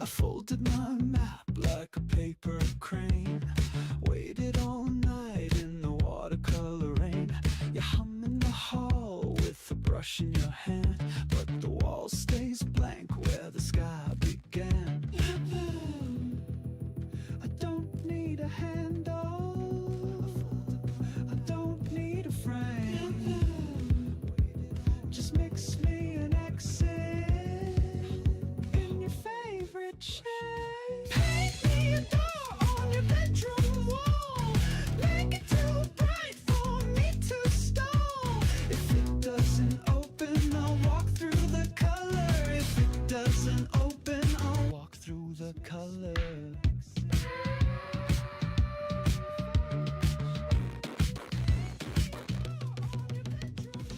I folded my map like a paper crane, waited all night in the watercolor rain. You hum in the hall with a brush in your hand, but the wall stays blank where the sky began. I don't need a handle, I don't need a frame, just mix me an accent in your favorite shade. Paint me a door on your bedroom wall, make it too bright for me to stall. If it doesn't open, I'll walk through the color. If it doesn't open, I'll walk through the color.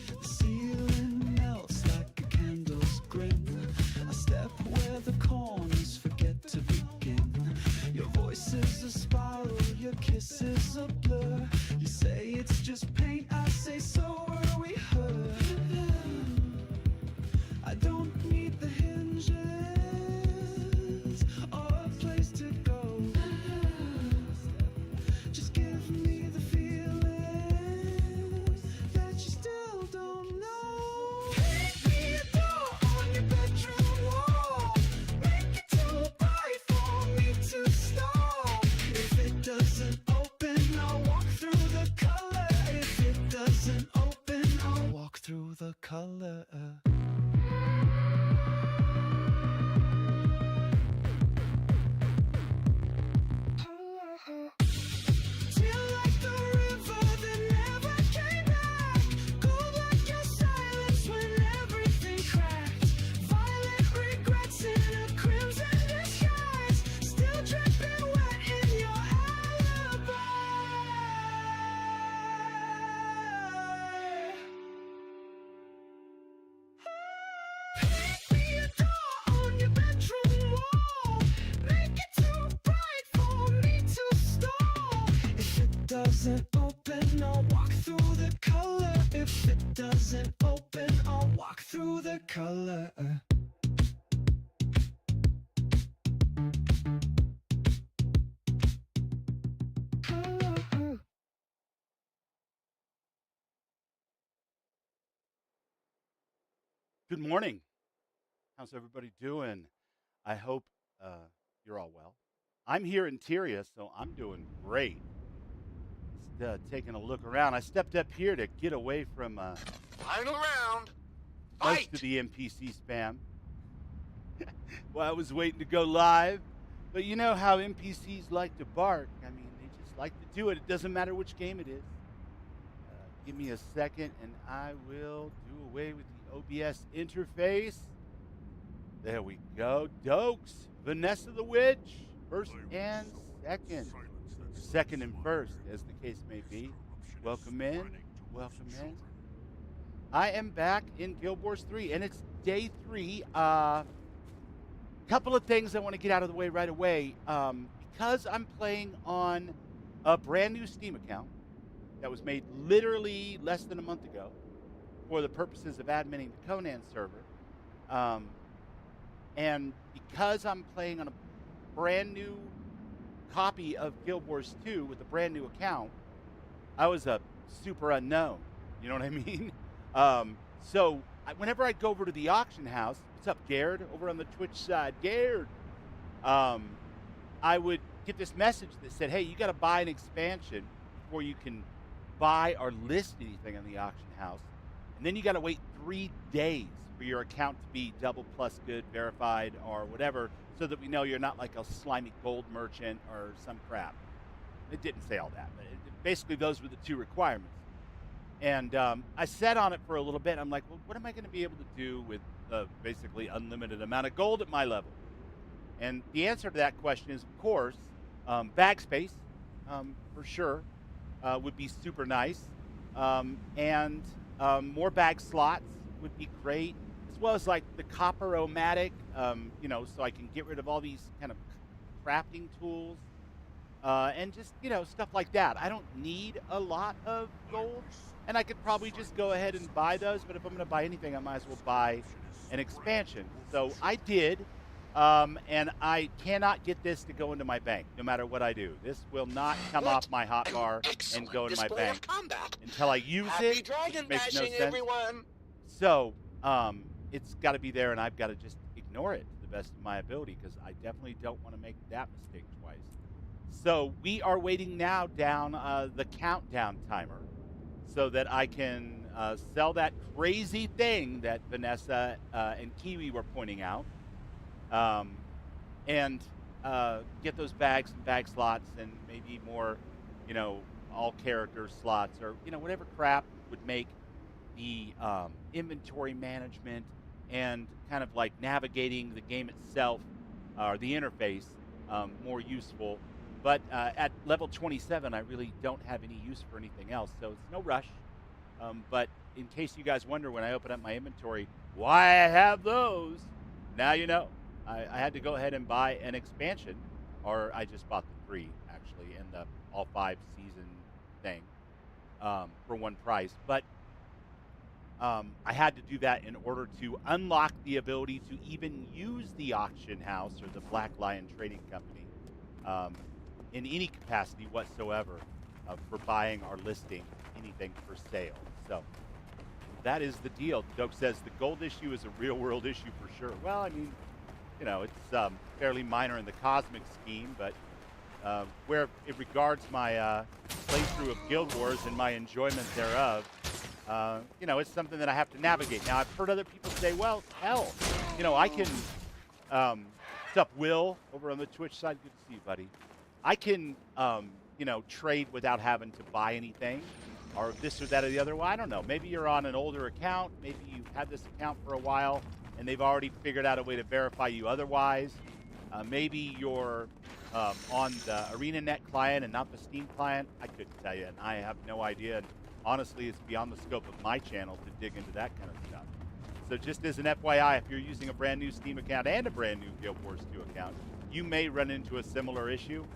The ceiling melts like a candle's grin. I step where the corners forget to begin. Your voice is a spiral, your kiss is a blur. You say it's just paint, I say so are we hurt. I don't need the hinges or a place to go. Just give me the feeling that you still don't know. Paint me a door on your bedroom wall, make it too bright for me to stall. If it doesn't open, I'll walk through the color. If it doesn't open, I'll walk through the color. Feel like the river that never came back. Cold like your silence when everything cracked. Violent regrets in a crimson disguise, still dripping wet in your alibi. Paint me a door on your bedroom wall, make it too bright for me to stall. If it doesn't open, I'll walk through the color. If it doesn't open, I'll walk through the color. Good morning. How's everybody doing? I hope you're all well. I'm here in Tyria, so I'm doing great. Just taking a look around. I stepped up here to get away from Final round. most Fight! of the NPC spam while I was waiting to go live. But you know how NPCs like to bark. I mean, they just like to do it. It doesn't matter which game it is. Give me a second, and I will do away with the OBS interface. There we go. Dokes, Vanessa the Witch, first and second. Second and first, as the case may be. Welcome in. Welcome in. I am back in Guild Wars 3, and it's day 3. Couple of things I want to get out of the way right away. Because I'm playing on a brand new Steam account that was made literally less than a month ago for the purposes of adminning the Conan server. And because I'm playing on a brand new copy of Guild Wars 2 with a brand new account, I was a super unknown. You know what I mean? So whenever I go over to the auction house, what's up, Garrett, over on the Twitch side, Garrett, I would get this message that said, hey, you got to buy an expansion before you can buy or list anything on the auction house. And then you got to wait 3 days for your account to be double plus good, verified, or whatever, so that we know you're not like a slimy gold merchant or some crap. It didn't say all that, but basically those were the 2 requirements. And I sat on it for a little bit. I'm like, well, what am I going to be able to do with basically unlimited amount of gold at my level? And the answer to that question is, of course, bag space, for sure, would be super nice. And more bag slots would be great, as well as like the copper-o-matic, so I can get rid of all these kind of crafting tools, and just, stuff like that. I don't need a lot of gold, and I could probably just go ahead and buy those, but if I'm going to buy anything, I might as well buy an expansion. So I did. And I cannot get this to go into my bank, no matter what I do. This will not come off my hotbar and go into my bank until I use Happy it, dragon which makes no bashing, sense. everyone. So it's got to be there, and I've got to just ignore it to the best of my ability because I definitely don't want to make that mistake twice. So we are waiting now down the countdown timer so that I can sell that crazy thing that Vanessa and Kiwi were pointing out, and get those bags and bag slots and maybe more, all character slots or, whatever crap would make the inventory management and kind of like navigating the game itself or the interface more useful. But at level 27, I really don't have any use for anything else, so it's no rush. But in case you guys wonder when I open up my inventory why I have those, now you know. I had to go ahead and buy an expansion, or I just bought the 3 actually, and the all 5 season thing for one price. But I had to do that in order to unlock the ability to even use the auction house or the Black Lion Trading Company in any capacity whatsoever for buying or listing anything for sale. So that is the deal. Dope says the gold issue is a real world issue for sure. Well, I mean, it's fairly minor in the cosmic scheme, but where it regards my playthrough of Guild Wars and my enjoyment thereof, it's something that I have to navigate. Now, I've heard other people say, well, hell, I can, what's up, Will, over on the Twitch side? Good to see you, buddy. I can, trade without having to buy anything or this or that or the other. Well, I don't know. Maybe you're on an older account. Maybe you've had this account for a while and they've already figured out a way to verify you otherwise. Maybe you're on the ArenaNet client and not the Steam client. I couldn't tell you, and I have no idea. And honestly, it's beyond the scope of my channel to dig into that kind of stuff. So just as an FYI, if you're using a brand new Steam account and a brand new Guild Wars 2 account, you may run into a similar issue.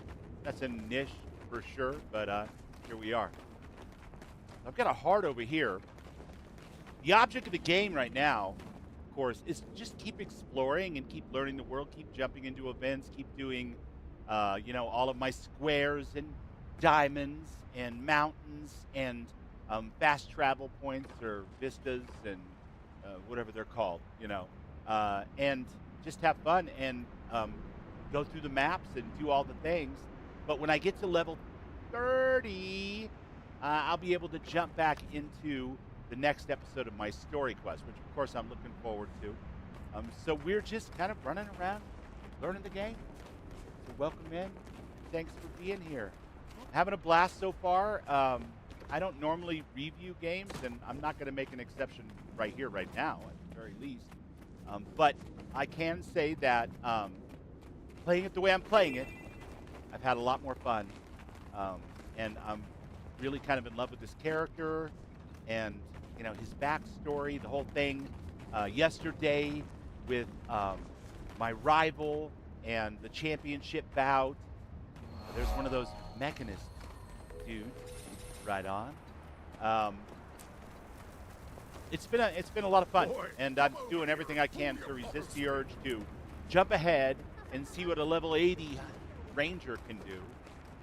That's a niche for sure, but here we are. I've got a heart over here. The object of the game right now, of course, is just keep exploring and keep learning the world, keep jumping into events, keep doing, all of my squares and diamonds and mountains and fast travel points or vistas and whatever they're called, and just have fun and go through the maps and do all the things. But when I get to level 30, I'll be able to jump back into the next episode of my story quest, which of course I'm looking forward to. So we're just kind of running around, learning the game. So welcome in. Thanks for being here. Having a blast so far. I don't normally review games, and I'm not going to make an exception right here, right now, at the very least. But I can say that playing it the way I'm playing it, I've had a lot more fun. And I'm really kind of in love with this character and, his backstory, the whole thing. Yesterday with my rival and the championship bout, there's one of those mechanists, dude. Right on. It's been a lot of fun, and I'm doing everything I can to resist the urge to jump ahead and see what a level 80 ranger can do,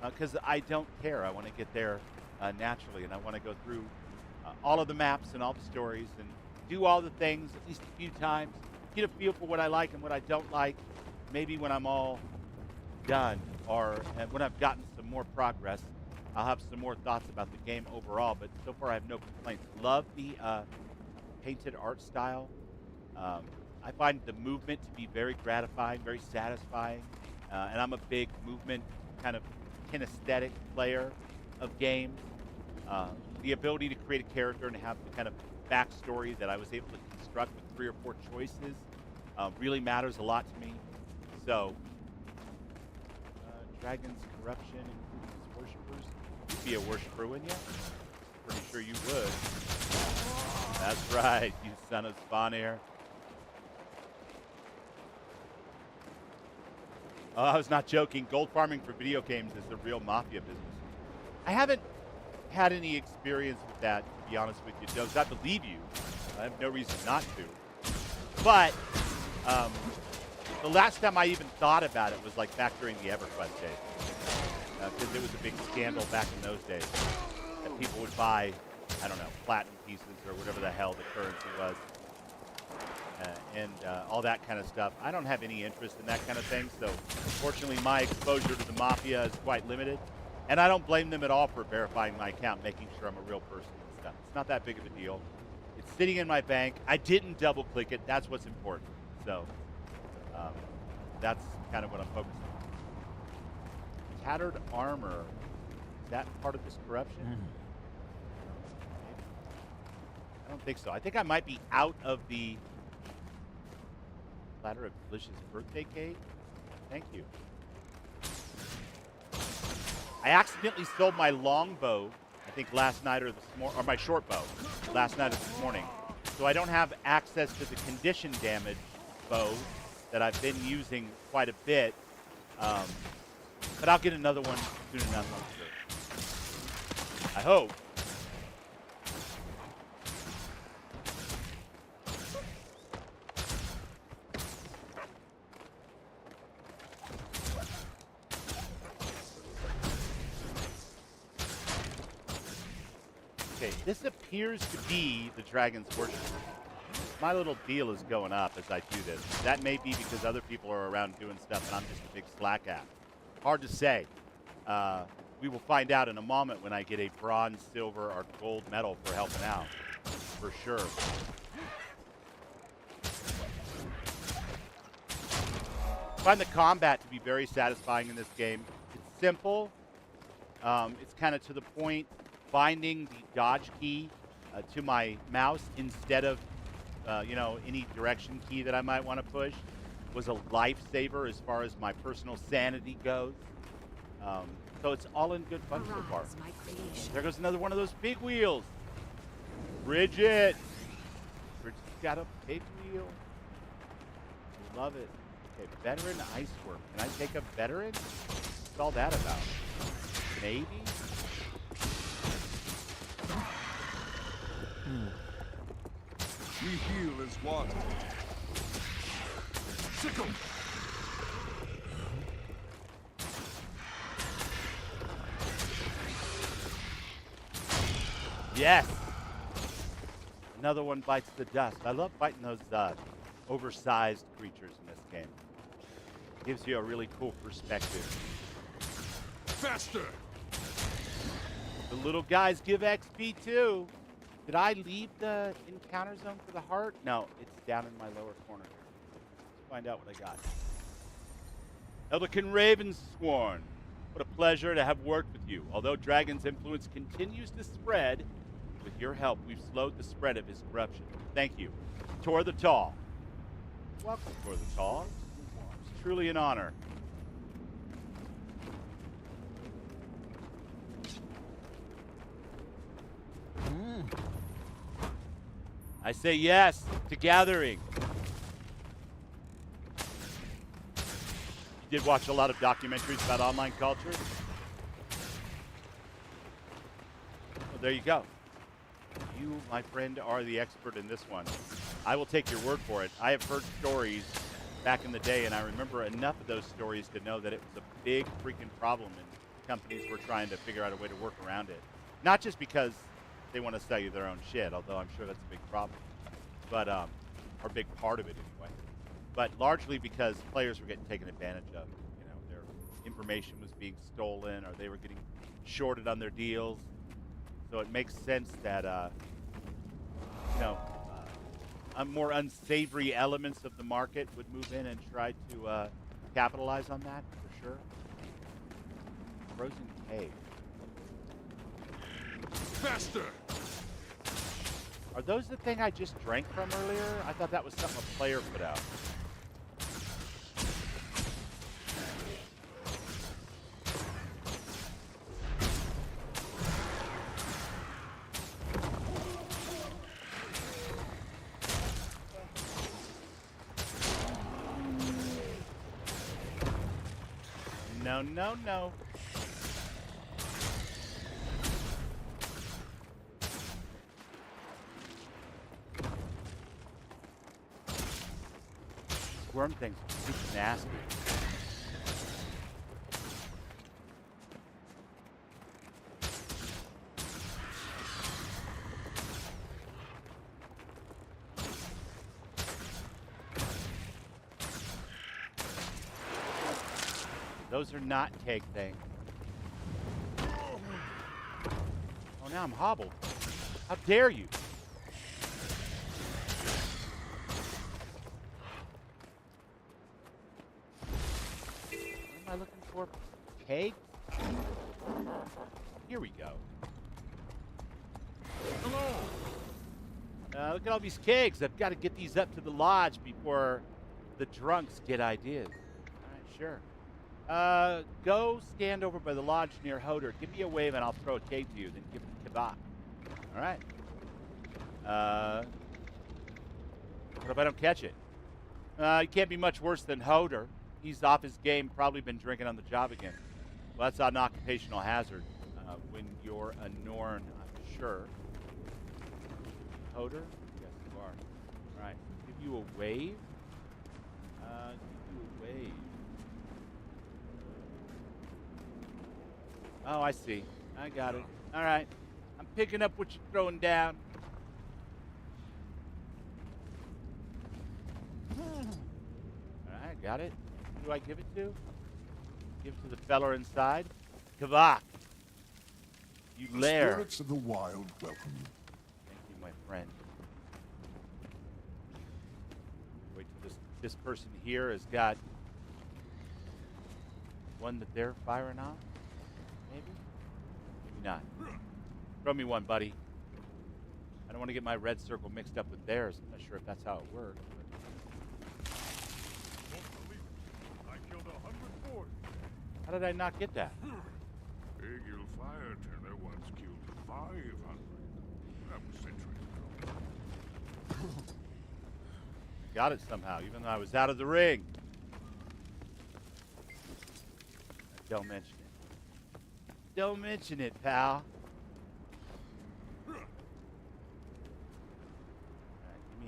because I don't care. I want to get there naturally, and I want to go through all of the maps and all the stories and do all the things at least a few times, get a feel for what I like and what I don't like. Maybe when I'm all done or when I've gotten some more progress, I'll have some more thoughts about the game overall, but so far I have no complaints. Love the painted art style. I find the movement to be very gratifying, very satisfying, and I'm a big movement kind of kinesthetic player of games. The ability to create a character and have the kind of backstory that I was able to construct with 3 or 4 choices really matters a lot to me. So, Dragon's corruption includes worshippers. You'd be a worshiper, wouldn't you? Pretty sure you would. That's right, you son of Spawnair. Oh, I was not joking. Gold farming for video games is the real mafia business. I haven't had any experience with that, to be honest with you, Doze. I believe you. I have no reason not to. But The last time I even thought about it was like back during the EverQuest days, because it was a big scandal back in those days that people would buy, I don't know, platinum pieces or whatever the hell the currency was, and all that kind of stuff. I don't have any interest in that kind of thing, so unfortunately my exposure to the mafia is quite limited, and I don't blame them at all for verifying my account, making sure I'm a real person and stuff. It's not that big of a deal. It's sitting in my bank. I didn't double click it. That's what's important. So that's kind of what I'm focused on. Tattered armor. Is that part of this corruption? I don't think so. I think I might be out of the platter of delicious birthday cake. Thank you. I accidentally sold my longbow, I think last night or this morning, or my short bow, last night or this morning. So I don't have access to the condition damage bow that I've been using quite a bit. But I'll get another one soon enough, I'm sure. I hope. Okay, this appears to be the dragon's worship. My little deal is going up as I do this. That may be because other people are around doing stuff and I'm just a big slack ass. Hard to say. We will find out in a moment when I get a bronze, silver, or gold medal for helping out. For sure. I find the combat to be very satisfying in this game. It's simple. It's kind of to the point. Finding the dodge key to my mouse instead of any direction key that I might want to push was a lifesaver as far as my personal sanity goes. So it's all in good fun so far. There goes another one of those big wheels. Bridget. Bridget's got a big wheel. Love it. Okay, veteran ice work. Can I take a veteran? What's all that about? Maybe? We heal as wanted. Sickle! Yes! Another one bites the dust. I love fighting those oversized creatures in this game. Gives you a really cool perspective. Faster! The little guys give XP too. Did I leave the encounter zone for the heart? No, it's down in my lower corner. Let's find out what I got. Elderkin Ravensworn. What a pleasure to have worked with you. Although Dragon's influence continues to spread, with your help, we've slowed the spread of his corruption. Thank you. Tor the Tall. Welcome, Tor the Tall. It's truly an honor. I say yes to gathering. You did watch a lot of documentaries about online culture? Well, there you go. You, my friend, are the expert in this one. I will take your word for it. I have heard stories back in the day, and I remember enough of those stories to know that it was a big freaking problem, and companies were trying to figure out a way to work around it. Not just because they want to sell you their own shit, although I'm sure that's a big problem, but or a big part of it anyway. But largely because players were getting taken advantage of. You know, their information was being stolen, or they were getting shorted on their deals. So it makes sense that more unsavory elements of the market would move in and try to capitalize on that for sure. Frozen cave. Faster! Are those the thing I just drank from earlier? I thought that was something a player put out. No, no, no. worm things are super nasty. Those are not cake things. Oh, now I'm hobbled. How dare you? What am I looking for? Cake? Here we go. Hello. Look at all these cakes. I've got to get these up to the lodge before the drunks get ideas. All right, sure. Go stand over by the lodge near Hodor. Give me a wave and I'll throw a cake to you. Then give it to Kebab. All right. What if I don't catch it? He can't be much worse than Hodor. He's off his game, probably been drinking on the job again. Well, that's an occupational hazard when you're a Norn, I'm sure. Hodor? Yes, you are. All right. Give you a wave. Give you a wave. Oh, I see. I got it. All right. I'm picking up what you're throwing down. All right, got it. Who do I give it to? Give it to the fella inside. Kavak. You The lair. spirits of the wild welcome you. Thank you, my friend. Wait till this person here has got one that they're firing off. Maybe? Maybe not. Throw me one, buddy. I don't want to get my red circle mixed up with theirs. I'm not sure if that's how it works. Won't believe it. I killed 140. How did I not get that? Egil Fire Turner once killed 500. That was centuries ago. Got it somehow, even though I was out of the ring. Don't mention it. Don't mention it, pal. All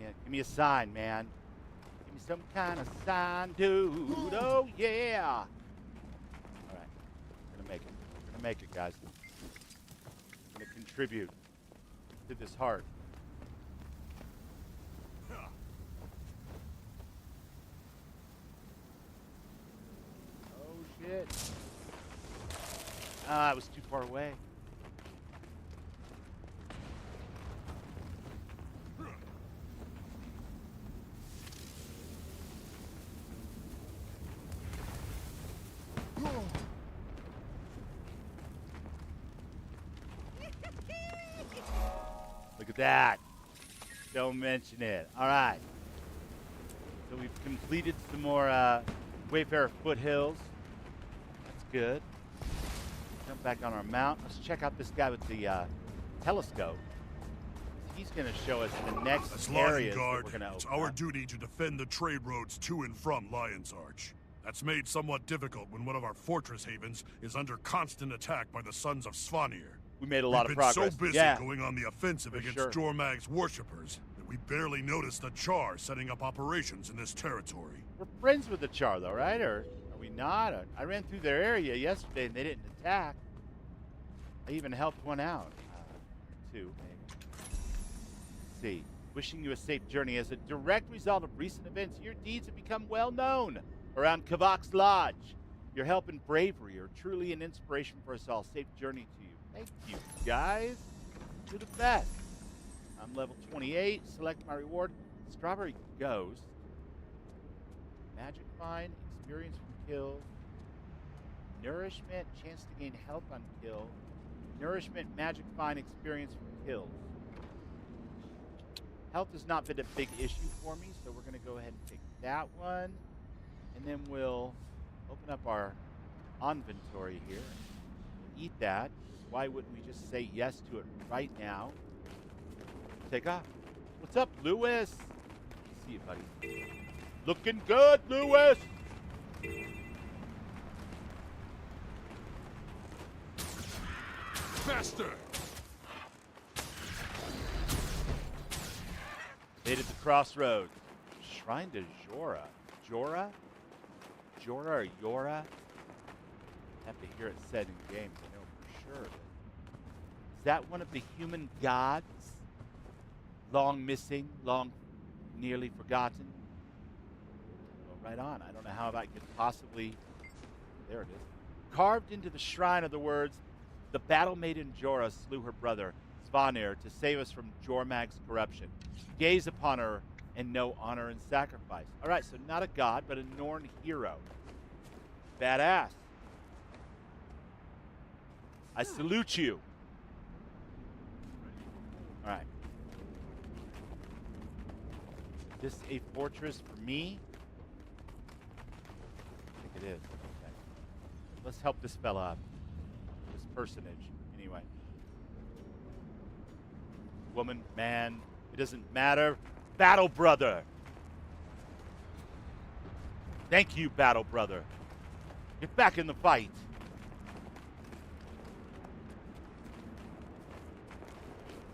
right, give me a sign, man. Give me some kind of sign, dude. Oh yeah. All right, we're gonna make it. We're gonna make it, guys. We're gonna contribute to this heart. Oh shit. Ah, it was too far away. Look at that. Don't mention it. All right. So we've completed some more Wayfarer foothills. That's good. Jump back on our mount. Let's check out this guy with the telescope. He's going to show us the next As Lion areas that Guard, we're going to it's open our up. duty to defend the trade roads to and from Lion's Arch. That's made somewhat difficult when one of our fortress havens is under constant attack by the Sons of Svanir. We made a lot We've of been progress. so busy Yeah. going on the offensive For against sure. Jormag's worshippers that we barely noticed the Char setting up operations in this territory. We're friends with the Char, though, right? Or are we not? I ran through their area yesterday and they didn't attack. I even helped one out. Two, maybe. Let's see. Wishing you a safe journey. As a direct result of recent events, your deeds have become well known around Kavak's Lodge. Your help and bravery are truly an inspiration for us all. Safe journey to you. Thank you, guys. You're the best. I'm level 28. Select my reward. Strawberry Ghost. Magic Find. Experience from kill. Nourishment. Chance to gain health on kill. Nourishment. Magic Find. Experience from kills. Health has not been a big issue for me, so we're going to go ahead and take that one. And then we'll open up our inventory here. We'll eat that. Why wouldn't we just say yes to it right now? Take off. What's up, Lewis? See you, buddy. Looking good, Lewis. Faster! Made it to Crossroads. Shrine to Jorah. Jorah? Jorah or Yora? I have to hear it said in game to know for sure. Is that one of the human gods? Long missing, long nearly forgotten? Well, right on. I don't know how that could possibly... There it is. Carved into the shrine of the words, the battle maiden Jorah slew her brother, Svanir, to save us from Jormag's corruption. Gaze upon her and know honor and sacrifice. All right, so not a god, but a Norn hero. Badass. I salute you. All right. Is this a fortress for me? I think it is. Okay. Let's help this fella up. This personage, anyway. Woman, man, it doesn't matter. Battle brother. Thank you, battle brother. Get back in the fight.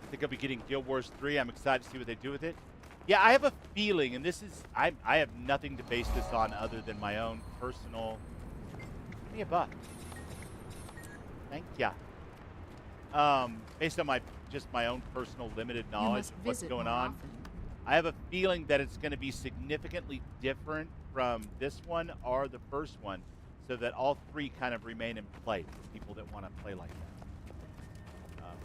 I think I'll be getting Guild Wars 3. I'm excited to see what they do with it. Yeah, I have a feeling, and this is, I have nothing to base this on other than my own personal. Give me a buck. Thank ya. Based on my own personal limited knowledge of what's going on, I have a feeling that it's going to be significantly different from this one or the first one, so that all three kind of remain in play for people that want to play like that.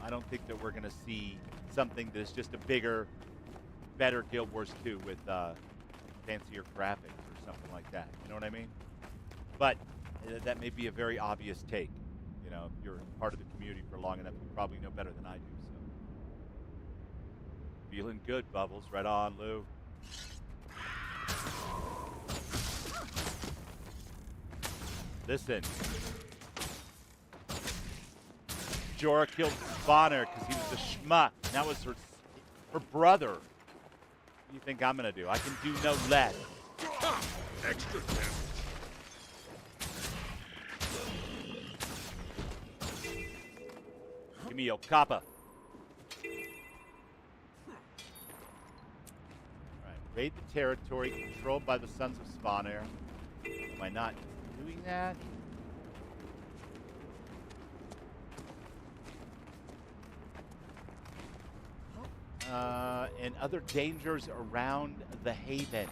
I don't think that we're going to see something that is just a bigger, better Guild Wars 2 with fancier graphics or something like that. You know what I mean? But that may be a very obvious take. You know, if you're part of the community for long enough, you probably know better than I do. So, feeling good, Bubbles. Right on, Lou. Listen. Jorah killed Svanir because he was a schmuck. And that was her brother. What do you think I'm going to do? I can do no less. Extra damage. Give me your copper. Alright, raid the territory controlled by the Sons of Svanir. Am I not doing that? And other dangers around the haven.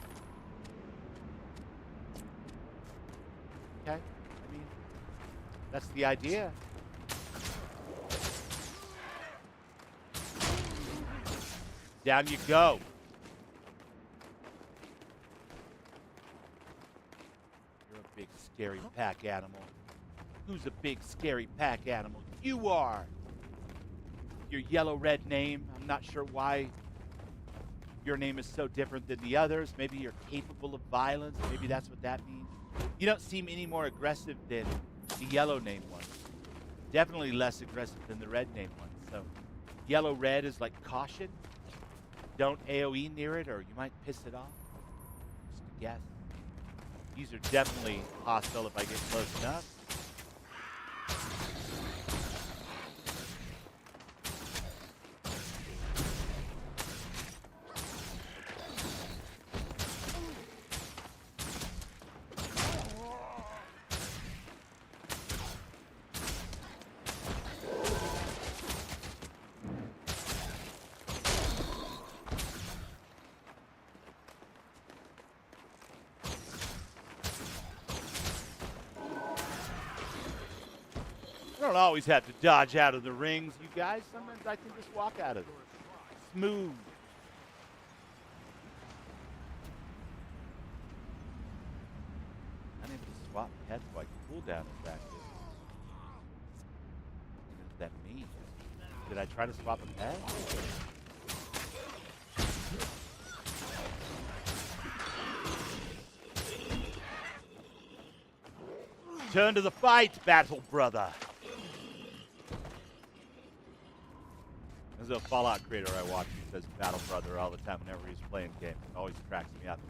Okay, I mean, that's the idea. Down you go. You're a big, scary pack animal. Who's a big, scary pack animal? You are. Your yellow-red name, I'm not sure why your name is so different than the others. Maybe you're capable of violence. Maybe that's what that means. You don't seem any more aggressive than the yellow-name ones. Definitely less aggressive than the red-name ones. So yellow-red is like caution. Don't AoE near it or you might piss it off. Just a guess. These are definitely hostile if I get close enough. I don't always have to dodge out of the rings, you guys. Sometimes I can just walk out of it. Smooth. I need to swap pets while cooldown is active. What does that mean? Did I try to swap a pet? Turn to the fight, battle brother. There's a Fallout creator I watch who says battle brother all the time whenever he's playing games. It always cracks me up.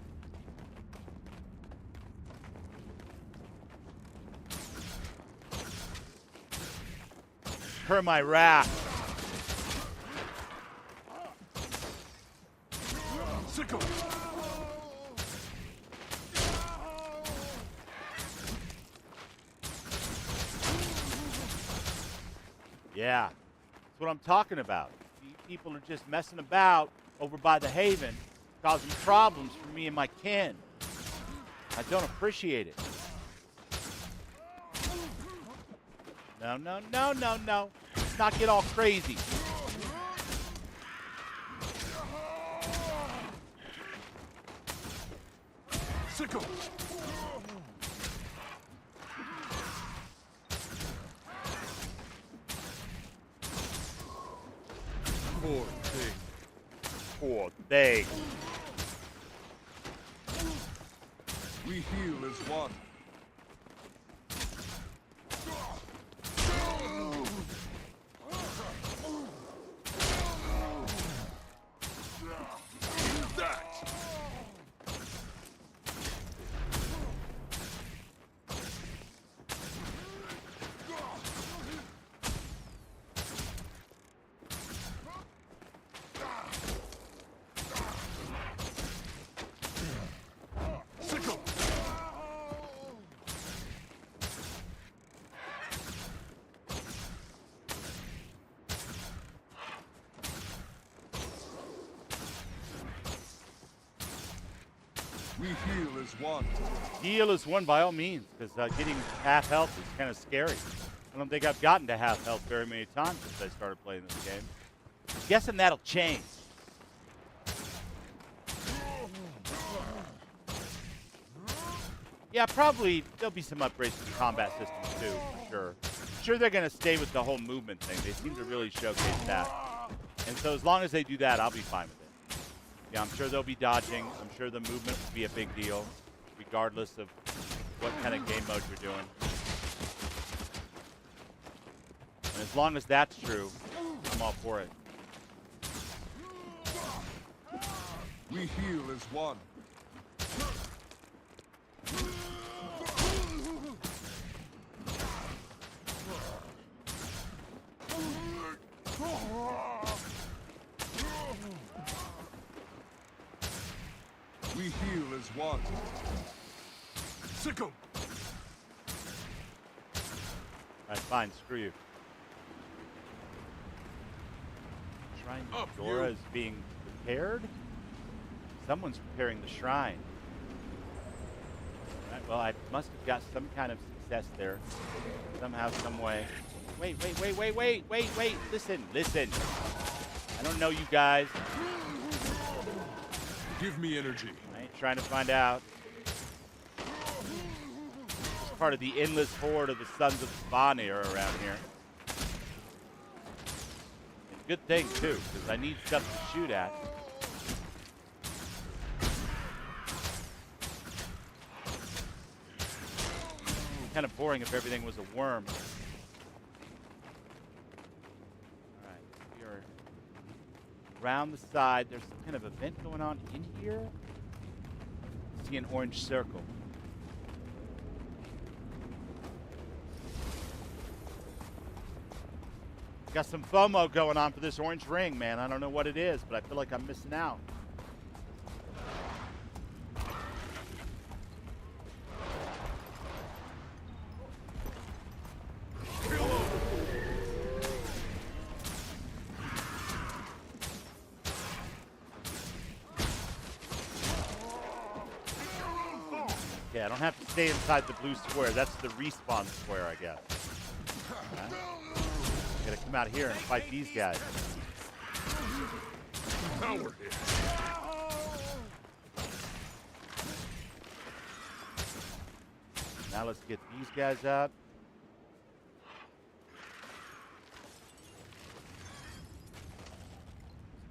Per my wrath. Sickle. Yeah, that's what I'm talking about. These people are just messing about over by the Haven, causing problems for me and my kin. I don't appreciate it. No, no, no, no, no. Let's not get all crazy. Sickle! Poor thing. Poor thing. We heal as one. That. Sickle. We heal as one. Heal is one by all means, because getting half health is kind of scary. I don't think I've gotten to half health very many times since I started playing this game. I'm guessing that'll change. Yeah, probably there'll be some upgrades to the combat systems too, for sure. I'm sure they're going to stay with the whole movement thing. They seem to really showcase that. And so as long as they do that, I'll be fine with it. Yeah, I'm sure they'll be dodging. I'm sure the movement will be a big deal, regardless of what kind of game mode you're doing. And as long as that's true, I'm all for it. We heal as one. We heal as one. Sickle! All right, fine, screw you. Shrine Up, Dora you. is being prepared? Someone's preparing the shrine. All right, well, I must have got some kind of success there. Somehow, some way. Wait. Listen. I don't know you guys. Give me energy. I ain't trying to find out. It's part of the endless horde of the Sons of Svani are around here. And good thing, too, because I need stuff to shoot at. Kind of boring if everything was a worm. Alright, we are around the side. There's some kind of event going on in here. I see an orange circle. Got some FOMO going on for this orange ring, man. I don't know what it is, but I feel like I'm missing out. Yeah, I don't have to stay inside the blue square. That's the respawn square, I guess. Right. Gotta come out here and fight these guys. Power hit. Now let's get these guys up.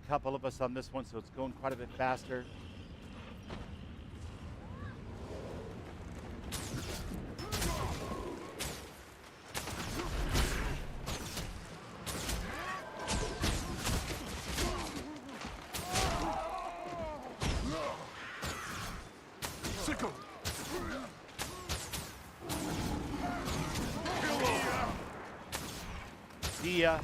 A couple of us on this one, so it's going quite a bit faster. Sickle! See ya.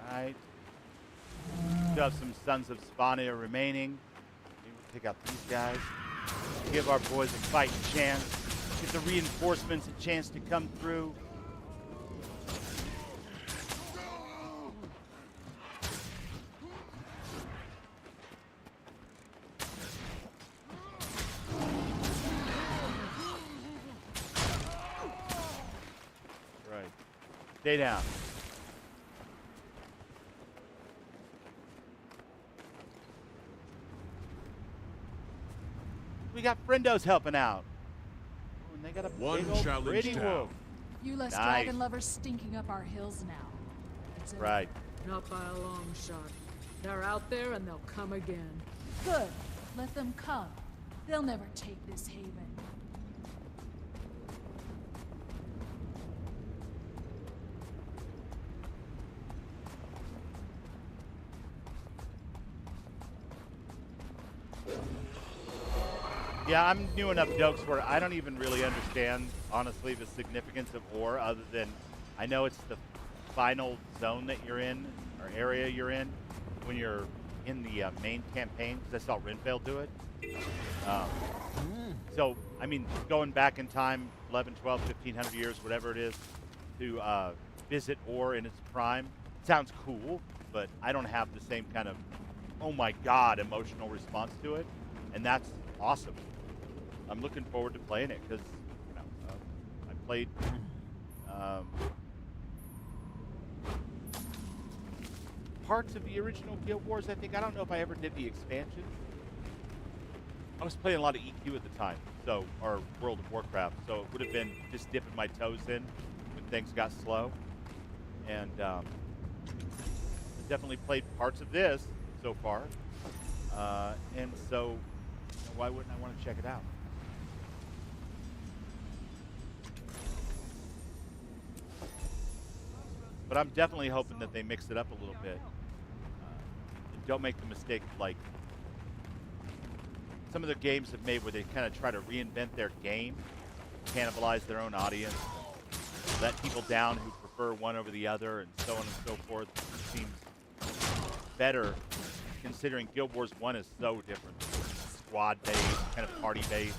Right. Still have some Sons of Spania remaining. Maybe we'll take out these guys. Give our boys a fighting chance. Get the reinforcements a chance to come through. Right. Stay down. We got friendos helping out. Oh, and they got a One big old challenge pretty down. wolf. You less Nice. dragon lovers stinking up our hills now. It's over. Right. Not by a long shot. They're out there and they'll come again. Good. Let them come. They'll never take this haven. Yeah, I'm new enough jokes where I don't even really understand, honestly, the significance of ore, other than I know it's the final zone that you're in, or area you're in, when you're in the main campaign, because I saw Renfell do it. So, I mean, going back in time, 11, 12, 1,500 years, whatever it is, to visit ore in its prime, sounds cool, but I don't have the same kind of, oh my god, emotional response to it, and that's awesome. I'm looking forward to playing it because, you know, I played parts of the original Guild Wars. I think I don't know if I ever did the expansion. I was playing a lot of EQ at the time, so or World of Warcraft, so it would have been just dipping my toes in when things got slow. And I definitely played parts of this so far, and so you know, why wouldn't I want to check it out? But I'm definitely hoping that they mix it up a little bit. And don't make the mistake like some of the games have made where they kind of try to reinvent their game, cannibalize their own audience, let people down who prefer one over the other, and so on and so forth. It seems better considering Guild Wars 1 is so different. Squad-based, kind of party-based.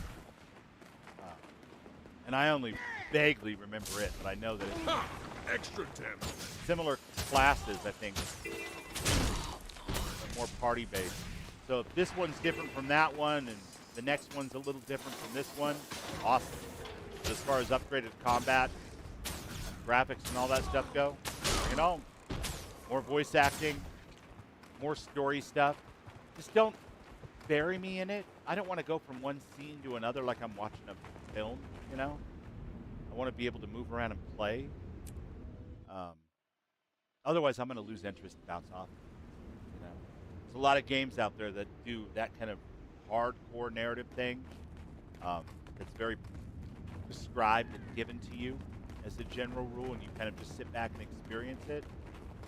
And I only vaguely remember it, but I know that it's Ha! Extra 10. similar classes, I think, but more party-based. So if this one's different from that one, and the next one's a little different from this one, awesome. But as far as upgraded combat, graphics, and all that stuff go, bring it on. More voice acting, more story stuff. Just don't bury me in it. I don't want to go from one scene to another like I'm watching a film, you know? I want to be able to move around and play. Otherwise, I'm going to lose interest and bounce off. You know, there's a lot of games out there that do that kind of hardcore narrative thing. That's very prescribed and given to you as a general rule, and you kind of just sit back and experience it.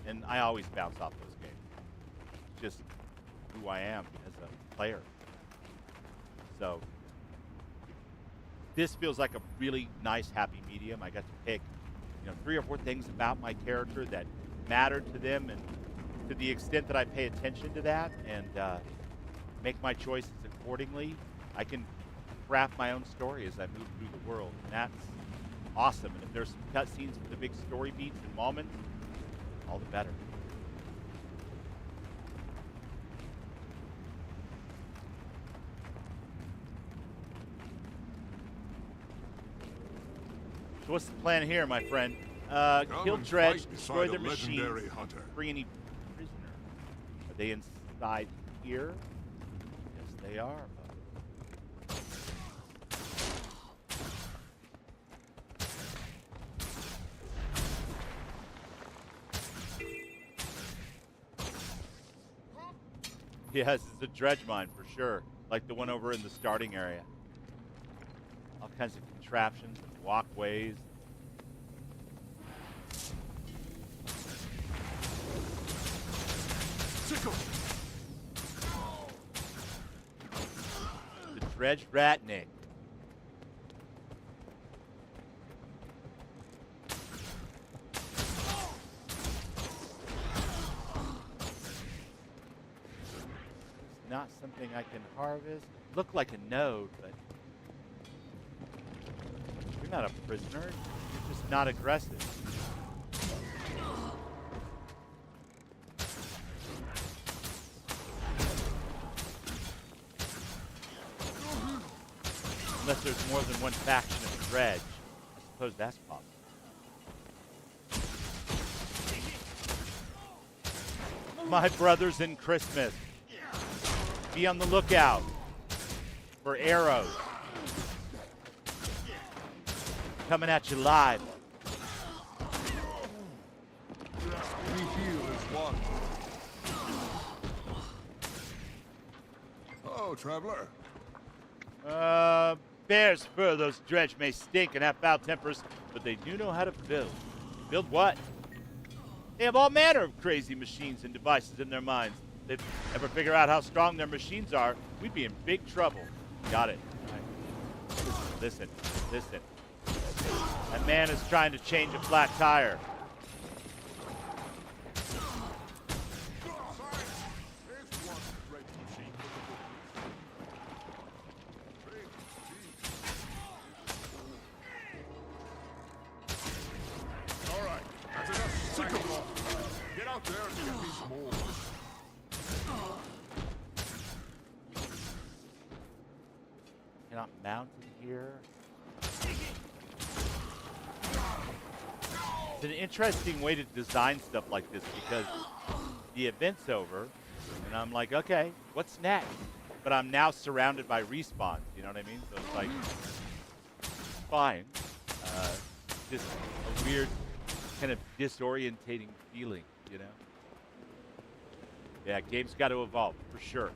And I always bounce off those games. It's just who I am as a player. So this feels like a really nice, happy medium. I got to pick, you know, 3 or 4 things about my character that mattered to them, and to the extent that I pay attention to that and make my choices accordingly, I can craft my own story as I move through the world, and that's awesome. And if there's some cutscenes with the big story beats and moments, all the better. So what's the plan here, my friend? Come Kill and Dredge, fight destroy beside their a machines, legendary hunter. free any prisoner. Are they inside here? Yes, they are. Yes, it's a dredge mine for sure, like the one over in the starting area. All kinds of contraptions and walkways. Tickle. The dredge ratnik. It's not something I can harvest. Look like a node, but You're not a prisoner. You're just not aggressive. Unless there's more than one faction of Dredge. I suppose that's possible. My brothers in Christmas. Be on the lookout for arrows. Coming at you live. We heal as one. Oh, traveler. Bear's fur, those Dredge may stink and have foul tempers, but they do know how to build. Build what? They have all manner of crazy machines and devices in their minds. If they ever figure out how strong their machines are, we'd be in big trouble. Got it. Right. Listen. That man is trying to change a flat tire. All right, that's enough. Sick of it. Get out there and get me some more. Cannot mount in here. It's an interesting way to design stuff like this because the event's over and I'm like, okay, what's next? But I'm now surrounded by respawns, you know what I mean? So it's like, fine. Just a weird kind of disorientating feeling, you know? Yeah, games got to evolve, for sure.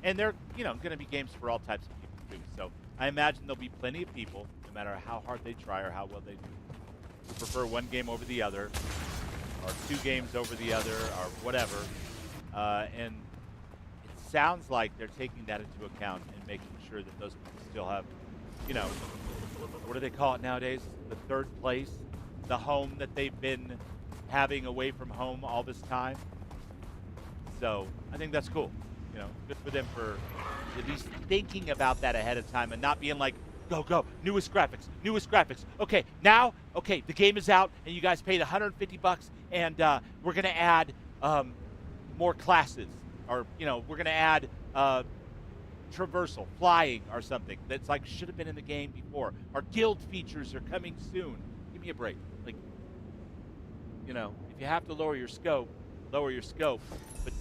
And they're, going to be games for all types of people, too. So I imagine there'll be plenty of people, no matter how hard they try or how well they do, who prefer one game over the other, or two games over the other, or whatever. And it sounds like they're taking that into account and making sure that those people still have, what do they call it nowadays? The third place, the home that they've been having away from home all this time. So I think that's cool. Good for them for at least thinking about that ahead of time and not being like, go, newest graphics. Okay, now, the game is out and you guys paid $150 and we're going to add more classes or, we're going to add traversal, flying or something that's like should have been in the game before. Our guild features are coming soon. Give me a break. Like, if you have to lower your scope, lower your scope. But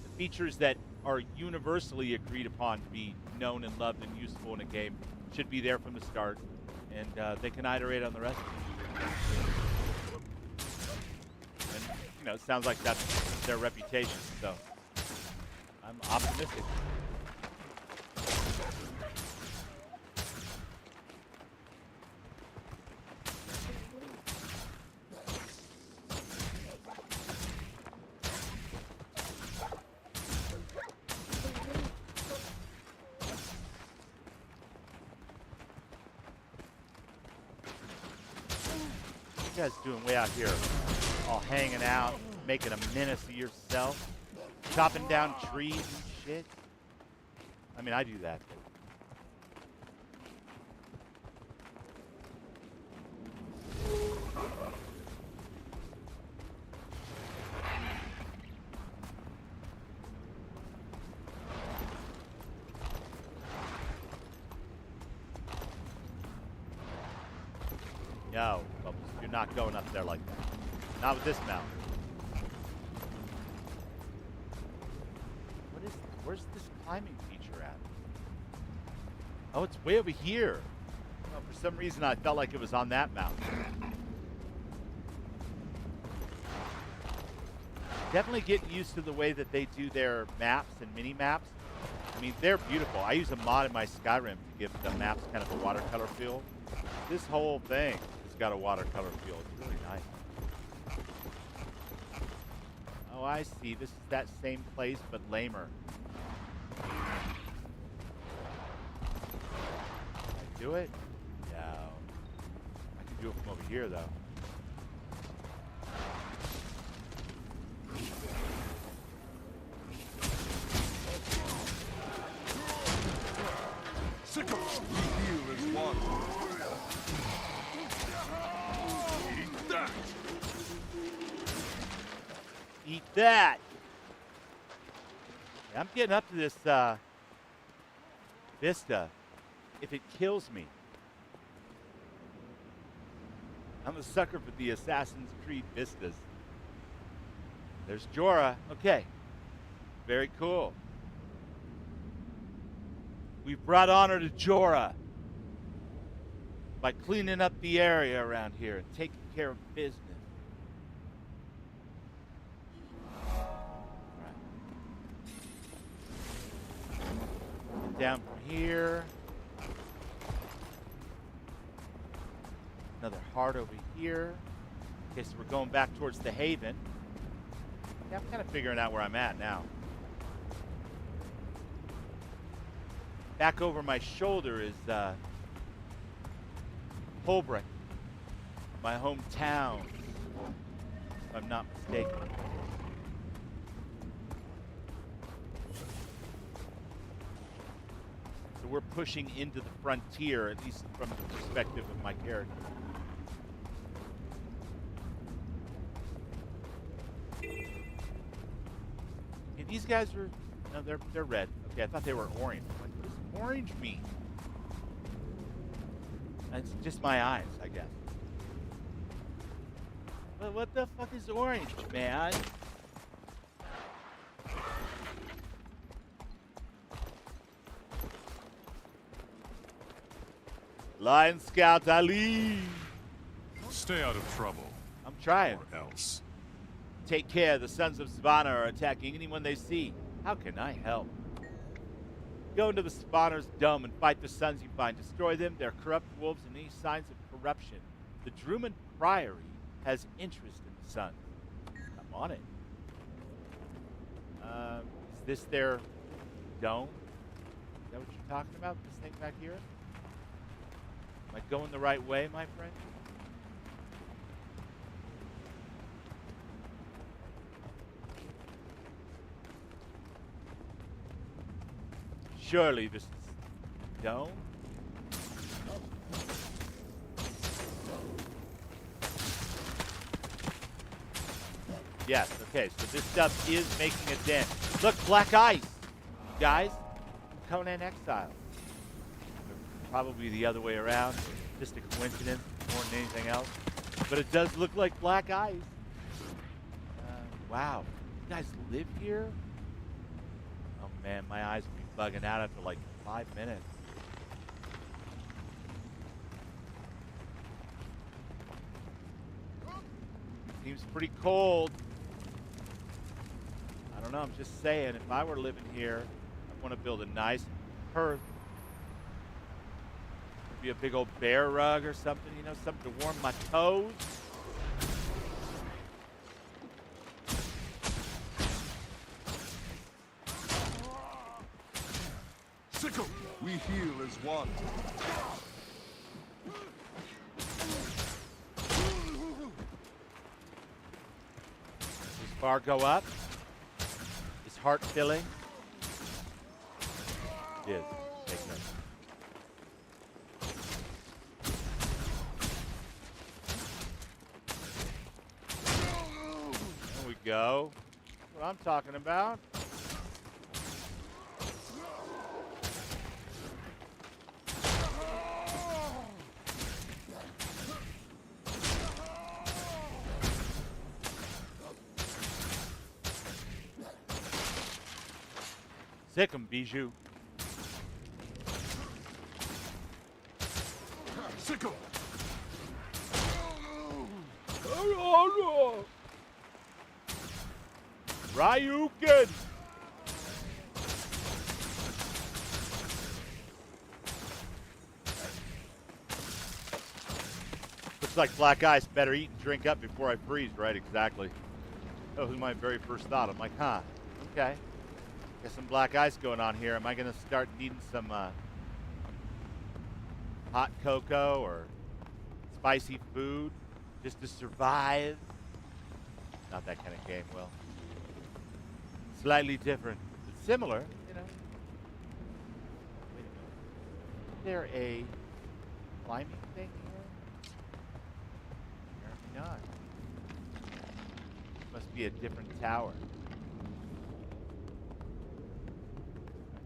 the features that are universally agreed upon to be known and loved and useful in a game should be there from the start, and they can iterate on the rest. And, it sounds like that's their reputation, so I'm optimistic. You guys doing way out here, all hanging out, making a menace of yourself, chopping down trees and shit. I mean, I do that. No, Bubbles, you're not going up there like that. Not with this mount. Where's this climbing feature at? Oh, it's way over here. Oh, for some reason, I felt like it was on that mountain. Definitely getting used to the way that they do their maps and mini maps. I mean, they're beautiful. I use a mod in my Skyrim to give the maps kind of a watercolor feel. This whole thing has got a watercolor feel. It's really nice. Oh, I see. This is that same place, but lamer. Can I do it? No. I can do it from over here, though. Sick of it. We heal as one. Eat that. Yeah, I'm getting up to this vista. If it kills me, I'm a sucker for the Assassin's Creed vistas. There's Jorah. Okay. Very cool. We've brought honor to Jorah by cleaning up the area around here and taking care of business. Get down from here. Another heart over here. Okay, so we're going back towards the haven. Yeah, I'm kind of figuring out where I'm at now. Back over my shoulder is Holbrook, my hometown, if I'm not mistaken. So we're pushing into the frontier, at least from the perspective of my character. Okay, these guys are, no, they're red. Okay, I thought they were orange. I'm like, what does orange mean? It's just my eyes, I guess. Well, what the fuck is orange, man? Lion Scout Ali. Stay out of trouble. I'm trying. Or else. Take care. The Sons of Savannah are attacking anyone they see. How can I help? Go into the Spawners' dome and fight the sons you find. Destroy them, their corrupt wolves, and any signs of corruption. The Drummond Priory has interest in the Sons. I'm on it. Is this their dome? Is that what you're talking about? This thing back here? Am I going the right way, my friend? Surely this is dome? Yes, okay, so this stuff is making a dent. Look, black ice! You guys, Conan Exile. Probably the other way around. Just a coincidence more than anything else. But it does look like black ice. Wow. You guys live here? Oh man, my eyes will be bugging out after like 5 minutes. Seems pretty cold. I don't know, I'm just saying, if I were living here, I'd want to build a nice hearth. Maybe a big old bear rug or something, you know, something to warm my toes. Sickle, we heal as one. Does bar go up? Is heart filling? It is. Take note. There we go. That's what I'm talking about. Sick 'em, Bijou. Sickle. Ryukin! Looks like black ice. Better eat and drink up before I freeze. Right, exactly. That was my very first thought. I'm like, huh, okay. Got some black ice going on here. Am I going to start needing some hot cocoa or spicy food just to survive? Not that kind of game, Will. Slightly different, but similar, you know. Wait a minute. Is there a climbing thing here? Apparently not. Must be a different tower.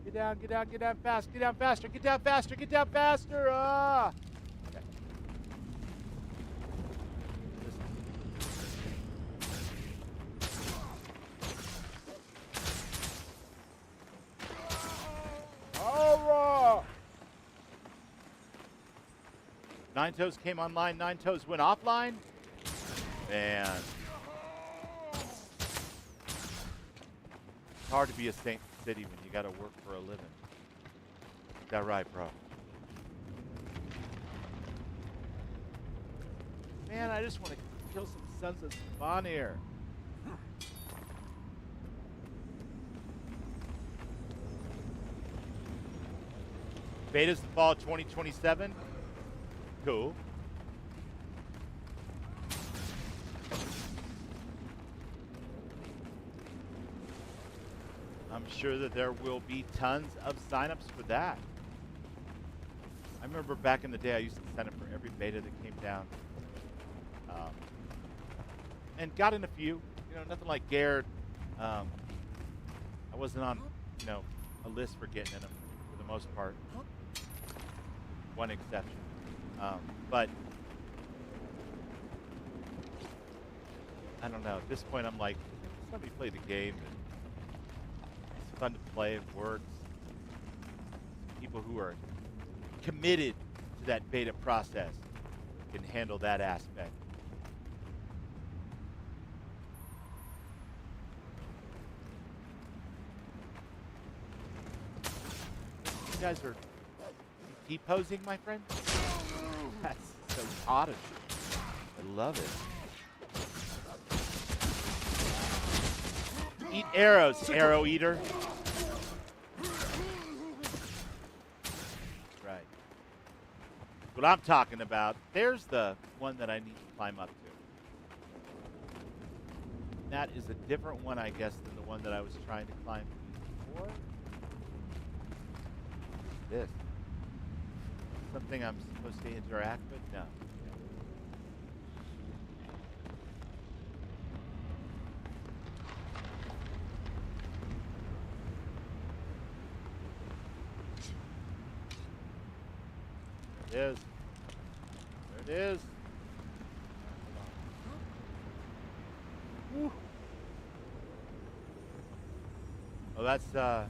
Get down, get down, get down fast, get down faster, get down faster, get down faster! Ah! Okay. Nine Toes came online, Nine Toes went offline. Man. It's hard to be a Saint City when you gotta work for a living. Is that right, bro? Man, I just want to kill some Sons of Spawn here. Beta's the fall 2027. Cool. I'm sure that there will be tons of signups for that. I remember back in the day I used to sign up for every beta that came down. And got in a few. You know, nothing like Garrett. I wasn't on, you know, a list for getting in them for the most part. One exception. But I don't know. At this point, I'm like, somebody play the game. It's fun to play. It works. People who are committed to that beta process can handle that aspect. You guys are T-posing, my friend? That's so odd of you. I love it. Eat arrows, arrow eater. Right. What I'm talking about, there's the one that I need to climb up to. That is a different one, I guess, than the one that I was trying to climb before. This. Something I'm supposed to interact with? No. There it is. There it is. Woo. Well, that's a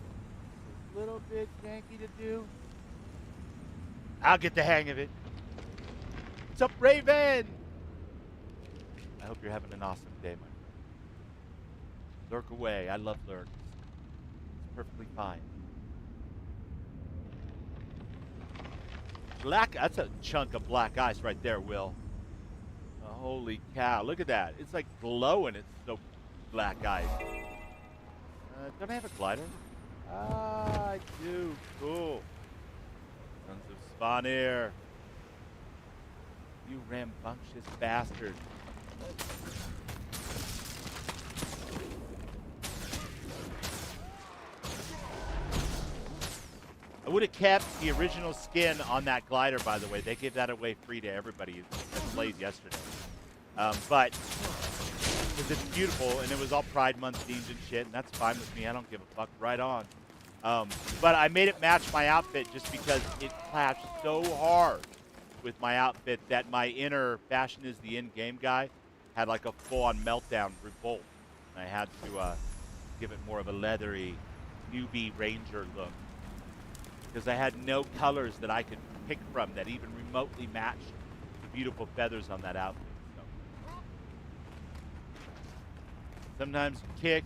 little bit janky to do. I'll get the hang of it. What's up, Raven? I hope you're having an awesome day, my friend. Lurk away. I love lurks. It's perfectly fine. That's a chunk of black ice right there, Will. Oh, holy cow. Look at that. It's like glowing. It's so black ice. Don't I have a glider? Ah, I do. Cool. Sons of Spawn. You rambunctious bastard. I would have kept the original skin on that glider, by the way. They gave that away free to everybody that played yesterday. But because it's beautiful, and it was all Pride Month themed and shit, and that's fine with me. I don't give a fuck. Right on. But I made it match my outfit just because it clashed so hard with my outfit that my inner fashion is the in-game guy had like a full-on meltdown revolt. And I had to give it more of a leathery newbie ranger look because I had no colors that I could pick from that even remotely matched the beautiful feathers on that outfit. So sometimes you kick,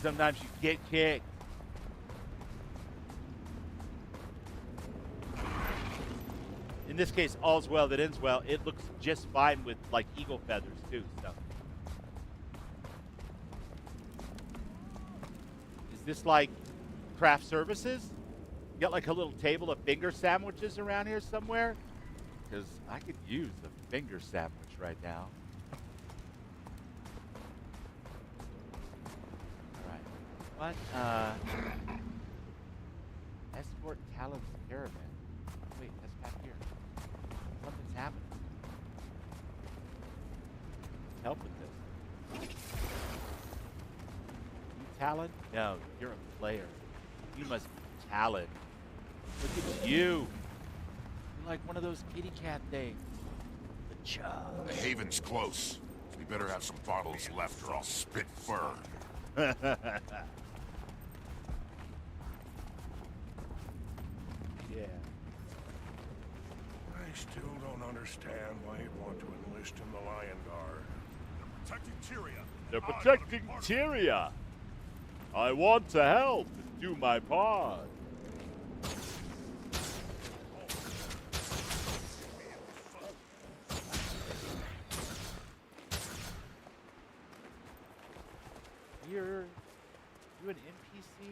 sometimes you get kicked. In this case, all's well that ends well. It looks just fine with like eagle feathers too. So, is this like craft services? You got like a little table of finger sandwiches around here somewhere? Because I could use a finger sandwich right now. All right. What? Escort Talon's Caravan. Wait, that's back here. Something's happening. Help with this. Talon? No, you're a player. You must be Talon. Look at you. You're like one of those kitty cat things. The chub. The haven's close. We better have some bottles left or I'll spit fur. Yeah. I still don't understand why you'd want to enlist in the Lion Guard. Protecting Tyria. They're protecting Tyria. I want to help and do my part. You an NPC?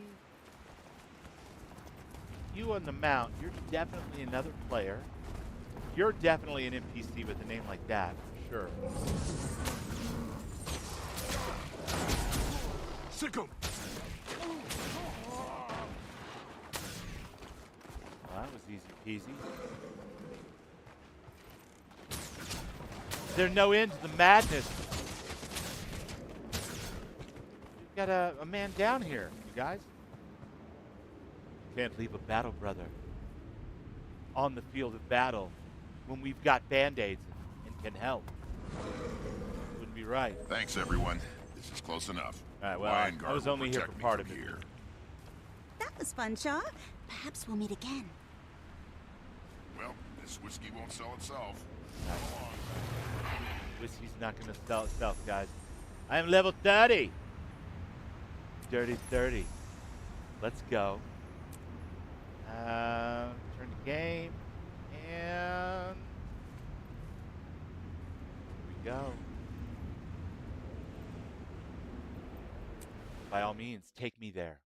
You on the mount, you're definitely another player. You're definitely an NPC with a name like that, for sure. Sick 'em! Well, that was easy peasy. There's no end to the madness. We've got a man down here, you guys. Can't leave a battle brother on the field of battle when we've got band-aids and can help. Wouldn't be right. Thanks, everyone. This is close enough. All right, well, Lion I Guard was will only here for protect me part from of it. here. That was fun, Shaw. Perhaps we'll meet again. Well, this whiskey won't sell itself. Whiskey's not going to sell itself, guys. I am level 30. Dirty 30. Let's go. Turn the game. And here we go. By all means, take me there.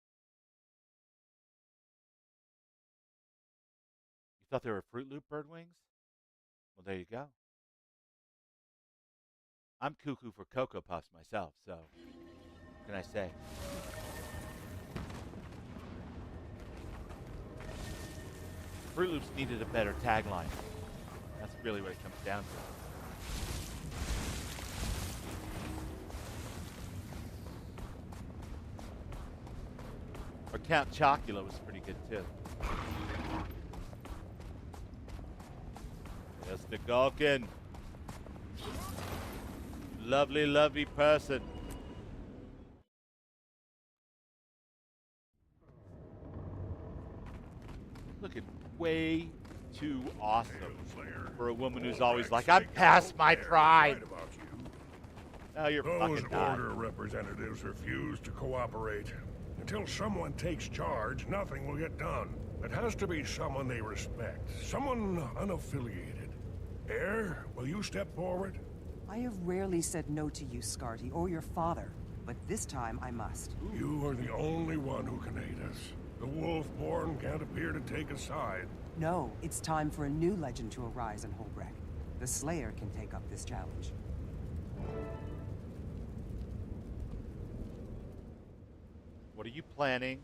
You thought they were Fruit Loop bird wings? Well, there you go. I'm cuckoo for Cocoa Puffs myself, so what can I say? Fruit Loops needed a better tagline. That's really what it comes down to. Or Count Chocula was pretty good too. Yes, the Gulkin. Lovely, lovely person. Looking way too awesome for a woman who's always like, I'm past my prime. Oh, you're Those fucking not. order representatives refuse to cooperate. Until someone takes charge, nothing will get done. It has to be someone they respect, someone unaffiliated. Heir, will you step forward? I have rarely said no to you, Scarty, or your father, but this time I must. You are the only one who can aid us. The Wolfborn can't appear to take a side. No, it's time for a new legend to arise in Holbreck. The Slayer can take up this challenge. What are you planning?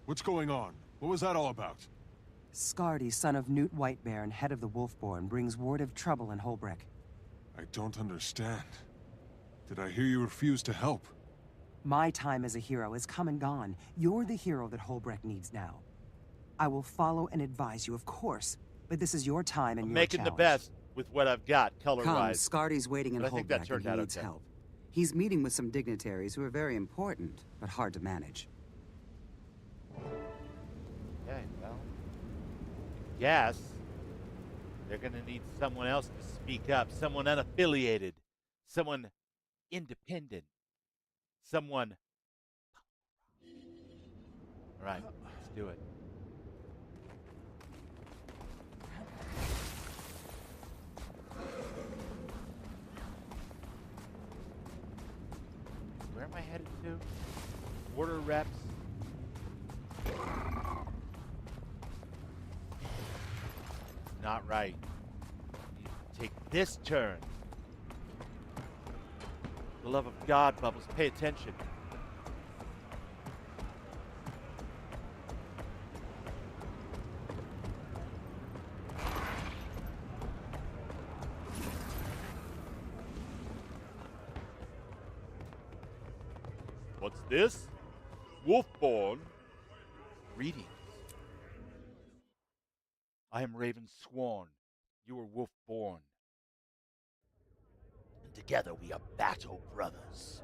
What's going on? What was that all about? Scarty, son of Newt Whitebear and head of the Wolfborn, brings word of trouble in Holbreck. I don't understand. Did I hear you refuse to help? My time as a hero has come and gone. You're the hero that Holbreck needs now. I will follow and advise you, of course, but this is your time and I'm your making challenge. the best with what I've got, Come, color-wise. Scarty's waiting in But I think that Holbreck and turned he out needs okay. help. He's meeting with some dignitaries who are very important, but hard to manage. Okay, well, yes, they're going to need someone else to speak up, someone unaffiliated, someone independent, someone. All right, let's do it. Where am I headed to? Order reps. Not right. Need to take this turn. For the love of God, Bubbles, pay attention. What's this? Wolfborn. Greetings. I am Raven Sworn. You are Wolfborn. And together we are battle brothers.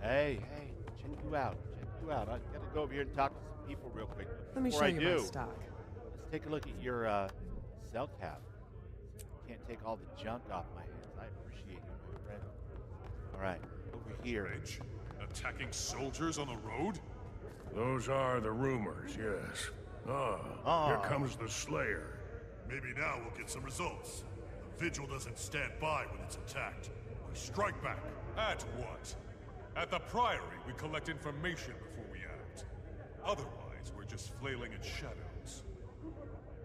Hey, check you out. I gotta go over here and talk to some people real quick. But Let me before show I you my do, stock. let's take a look at your cell tab. Can't take all the junk off my hands. I appreciate you, my friend. All right, over here. Dredge? Attacking soldiers on the road? Those are the rumors, yes. Here comes the Slayer. Maybe now we'll get some results. The Vigil doesn't stand by when it's attacked. We strike back. At what? At the Priory, we collect information before we act. Otherwise, we're just flailing in shadows.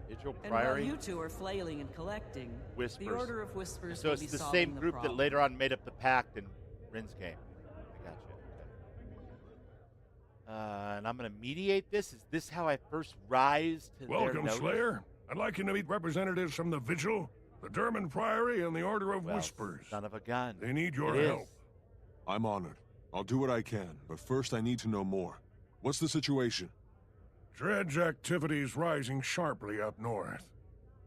Vigil And while Priory. you two are flailing and collecting, Whispers. the Order of Whispers So will it's be the solving same the group problem. that later on made up the pact in Rin's game. I got you. Okay. And I'm gonna mediate this. Is this how I first rise to their Welcome, notice? Slayer. I'd like you to meet representatives from the Vigil, the Derman Priory, and the Order of Well, Whispers. son of a gun. They need your It is. help. I'm honored. I'll do what I can, but first I need to know more. What's the situation? Dredge activity's rising sharply up north.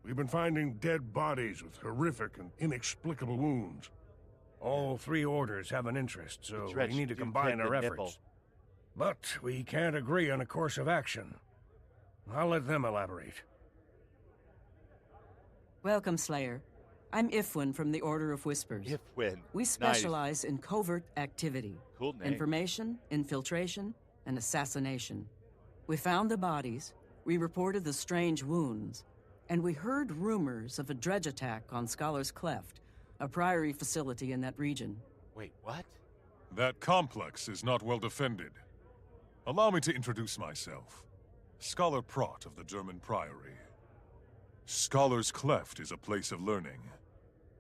We've been finding dead bodies with horrific and inexplicable wounds. All three orders have an interest, so we Dredge need to do combine take our the efforts. nipple. But we can't agree on a course of action. I'll let them elaborate. Welcome, Slayer. I'm Ifwin from the Order of Whispers. Ifwin. We Nice. specialize in covert activity. Cool name. Information, infiltration, and assassination. We found the bodies, we reported the strange wounds, and we heard rumors of a dredge attack on Scholar's Cleft, a priory facility in that region. Wait, what? That complex is not well defended. Allow me to introduce myself. Scholar Prot of the Derman Priory. Scholar's Cleft is a place of learning.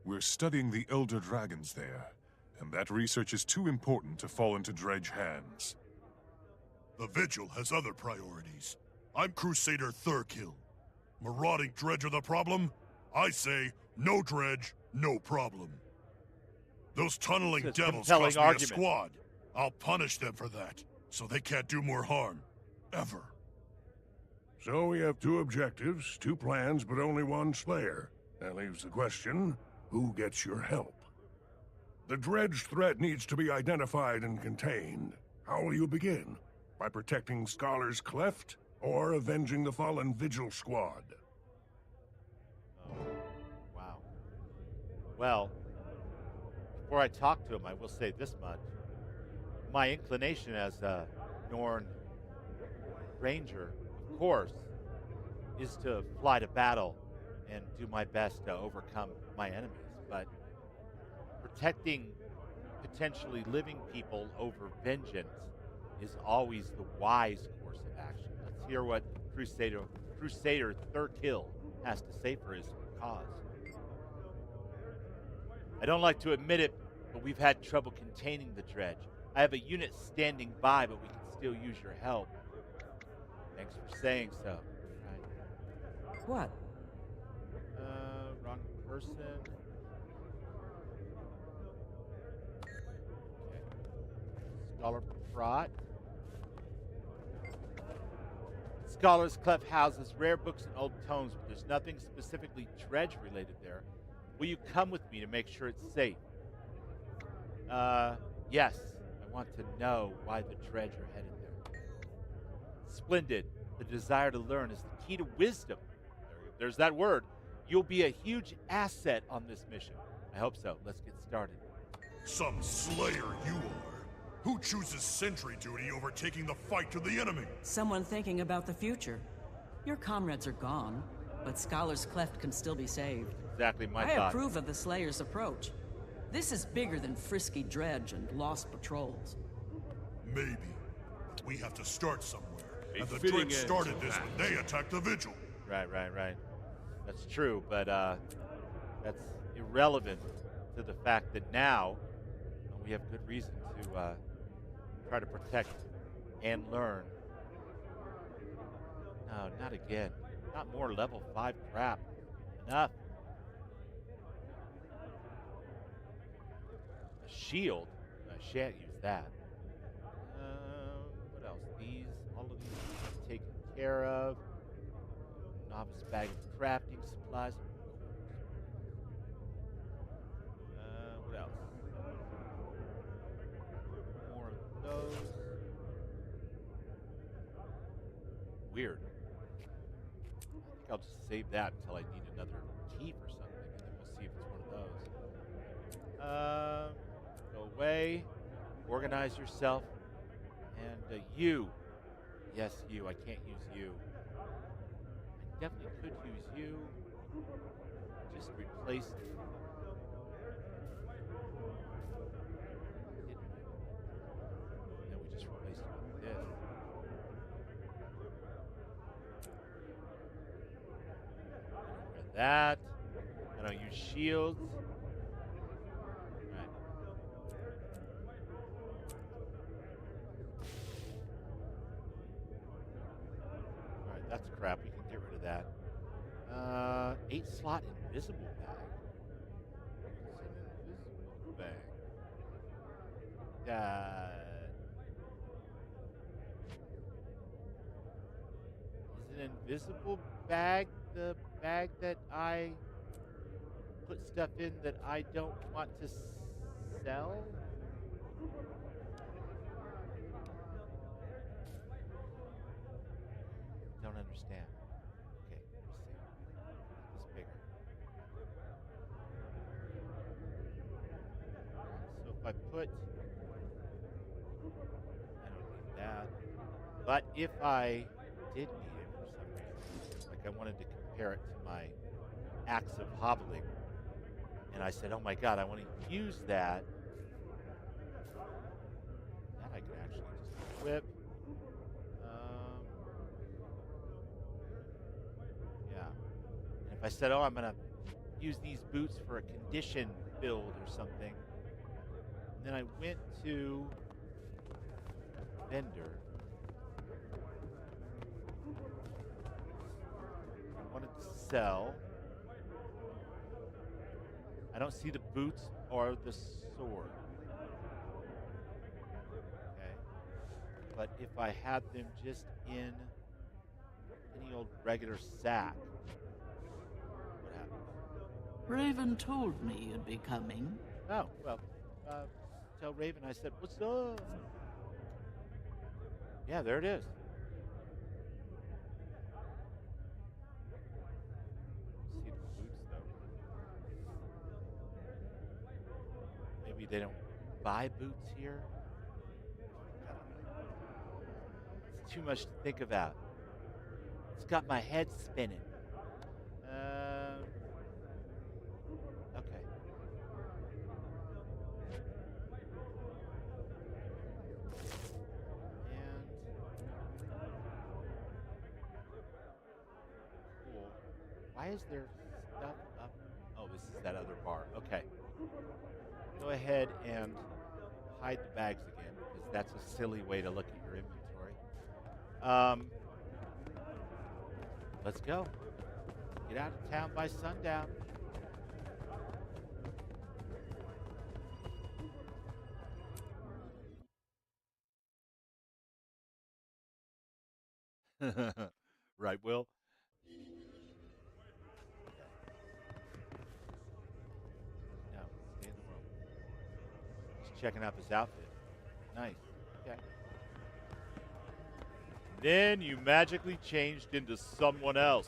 We're studying the Elder Dragons there, and that research is too important to fall into Dredge hands. The Vigil has other priorities. I'm Crusader Thurkill. Marauding Dredge are the problem? I say, no Dredge, no problem. Those tunneling It's a devils compelling cost me argument. a squad. I'll punish them for that, so they can't do more harm. Ever. So we have two objectives, two plans, but only one Slayer. That leaves the question, who gets your help? The Dredge threat needs to be identified and contained. How will you begin? By protecting Scholar's Cleft, or avenging the fallen Vigil squad? Oh, wow. Well, before I talk to him, I will say this much. My inclination as a Norn Ranger, of course, is to fly to battle and do my best to overcome my enemies. But protecting potentially living people over vengeance is always the wise course of action. Let's hear what Crusader Thurkill has to say for his cause. I don't like to admit it, but we've had trouble containing the dredge. I have a unit standing by, but we can still use your help. Thanks for saying so. Right. What? Wrong person. Okay. Scholar Prot. Scholar's Cleft houses rare books and old tomes, but there's nothing specifically dredge related there. Will you come with me to make sure it's safe? Yes. I want to know why the dredge are headed there. Splendid. The desire to learn is the key to wisdom. There's that word. You'll be a huge asset on this mission. I hope so. Let's get started. Some Slayer you are. Who chooses sentry duty over taking the fight to the enemy? Someone thinking about the future. Your comrades are gone, but Scholar's Cleft can still be saved. Exactly my I thought. approve of the Slayer's approach. This is bigger than frisky dredge and lost patrols. Maybe. But we have to start somewhere. A And the fitting Dredge end started to this that. when they attacked the Vigil. Right. That's true, but that's irrelevant to the fact that now we have good reason to try to protect and learn. No, not again. Not more level 5 crap. Enough. shield. I shan't use that. What else? All of these taken care of. Novice bag of crafting supplies. What else? More of those. Weird. I think I'll just save that until I need another key for something, and then we'll see if it's one of those. Go away. Organize yourself. And you. Yes, you. I can't use you. I definitely could use you. Just replace it. No, we just replaced it with this. Get rid of that. I don't use shields. Right. Alright, that's crap. We can get rid of that. 8-slot invisible bag. What's an invisible bag? Is an invisible bag the bag that I put stuff in that I don't want to sell? Don't understand. Okay, let me see. It's bigger. So if I put... I don't need that. But if I did need it for some reason, like I wanted to compare it to my axe of hobbling, and I said, oh my god, I want to use that, that I can actually just equip. Yeah. And if I said, oh, I'm going to use these boots for a condition build or something, and then I went to vendor, I wanted to sell. I don't see the boots or the sword. Okay. But if I had them just in any old regular sack, what happens? Raven told me you'd be coming. Oh, well, tell Raven I said, what's up? Yeah, there it is. See the boots, though. Maybe they don't buy boots here? I don't know. It's too much to think about. It's got my head spinning. Okay. And cool. Why is there stuff up? Oh, this is that other bar. Okay. Go ahead and hide the bags again, because that's a silly way to look at your inventory. Let's go. Get out of town by sundown. Right, Will? No, stay in the room. Just checking out this outfit. Nice. Okay. Then you magically changed into someone else.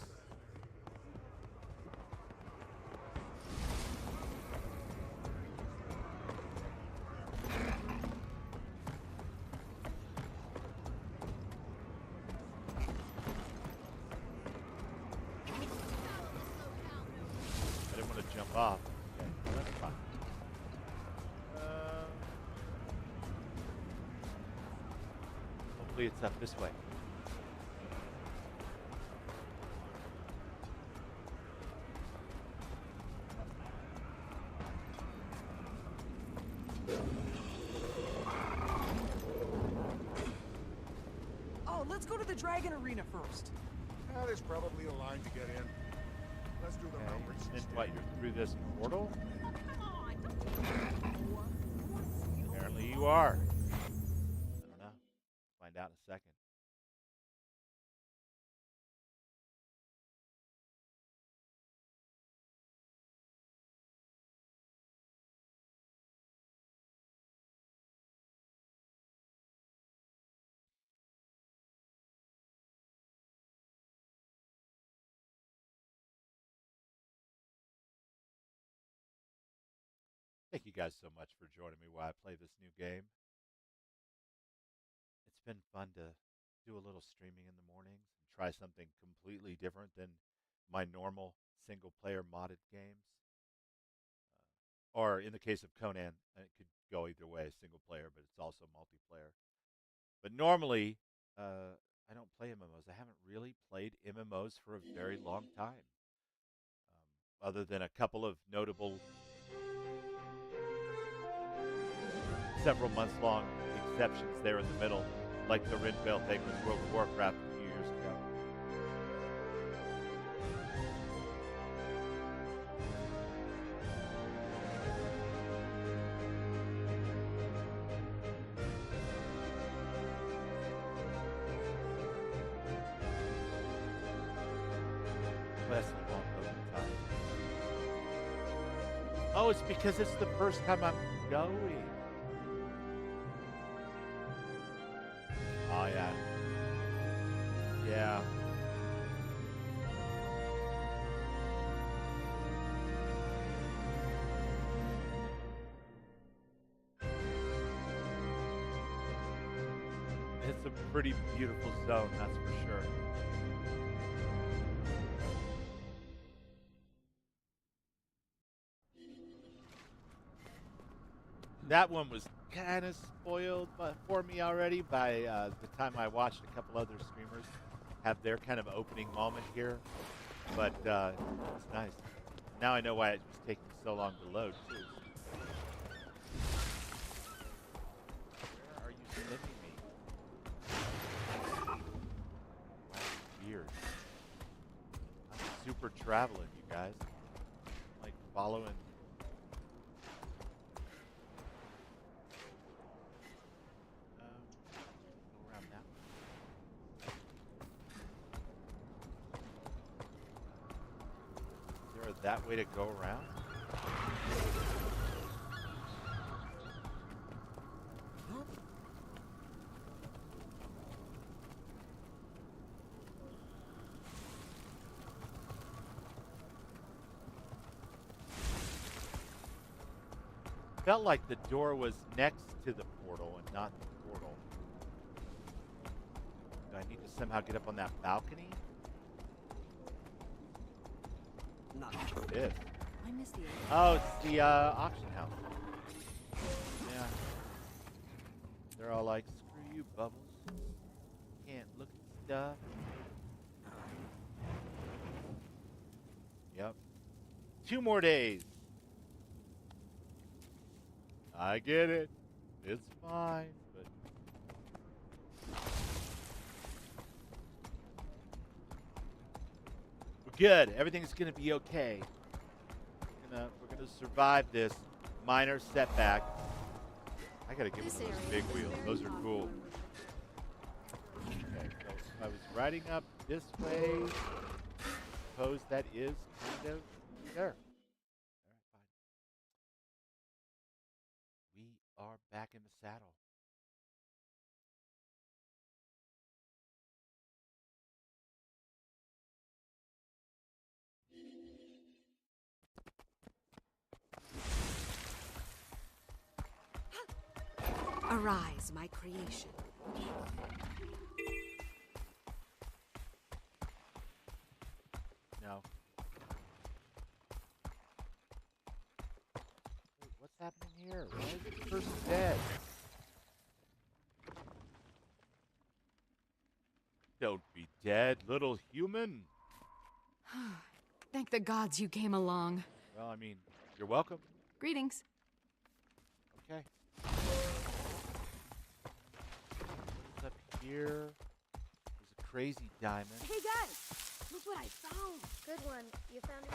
I didn't want to jump off. Okay, well, that's fine. Hopefully it's up this way. Oh, let's go to the Dragon Arena first. There's probably a line to get in. Let's do the Okay, mountains and instead. what, you're through this portal? you are? I don't know. Find out in a second. Thank you guys so much for joining me while I play this new game. It's been fun to do a little streaming in the mornings and try something completely different than my normal single player modded games. Or in the case of Conan, it could go either way, single player, but it's also multiplayer. But normally, I don't play MMOs. I haven't really played MMOs for a very long time, other than a couple of notable several months long exceptions there in the middle, like the Rinvale thing with World of Warcraft a few years ago. That's a long time. Oh, it's because it's the first time I'm going. Oh, yeah. Yeah. It's a pretty beautiful zone, that's for sure. That one was kind of spoiled for me already by the time I watched a couple other streamers have their kind of opening moment here. But it's nice. Now I know why it was taking so long to load, too. Where are you sending me? That's weird. I'm super traveling, you guys. I'm like following. That way to go around? Felt like the door was next to the portal and not the portal. Do I need to somehow get up on that balcony? This. I missed the Oh, it's the auction house. Yeah. They're all like, screw you, Bubbles. Can't look at stuff. Yep. 2 more days. I get it. It's fine, but... Good. Everything's gonna be okay. We're gonna survive this minor setback. I gotta give them those big wheels. Those are cool. Okay, so if I was riding up this way, suppose that is kind of there. All right, fine. We are back in the saddle. Arise, my creation. No. Wait, what's happening here? Why is this person dead? Don't be dead, little human. Thank the gods you came along. Well, I mean, you're welcome. Greetings. Okay. What's up here? There's a crazy diamond. Hey guys, look what I found. Good one. You found it.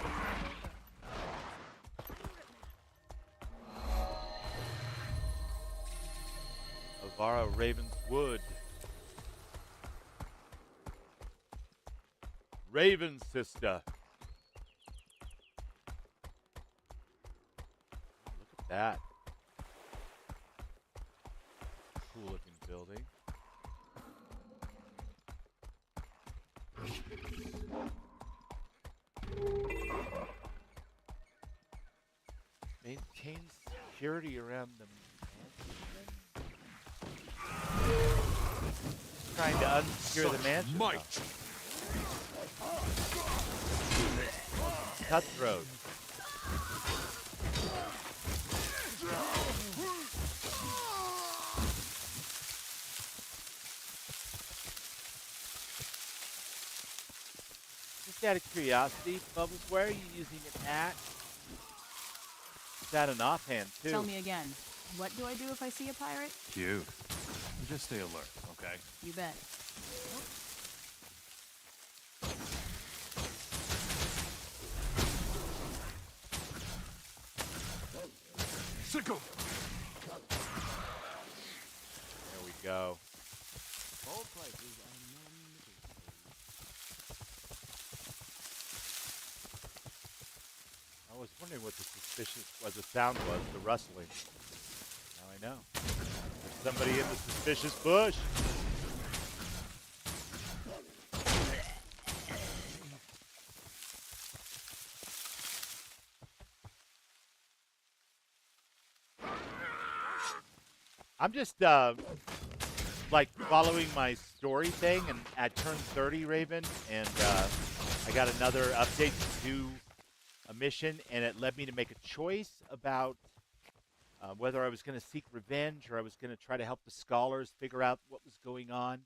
Borrow Raven's wood. Raven's sister. Look at that. Cool looking building. Maintain security around the mansion. Trying to unsecure the mansion. Might. Cutthroat. Just out of curiosity, Bubbles, where are you using an axe? Is that an offhand, too? Tell me again. What do I do if I see a pirate? Cute. Just stay alert, okay? You bet. Sickle. There we go. All prices are non-negotiable. I was wondering what the sound was, the rustling. Now I know. There's somebody in the suspicious bush. I'm just like following my story thing, and I turned 30, Raven, and I got another update to do a mission, and it led me to make a choice about whether I was going to seek revenge or I was going to try to help the scholars figure out what was going on.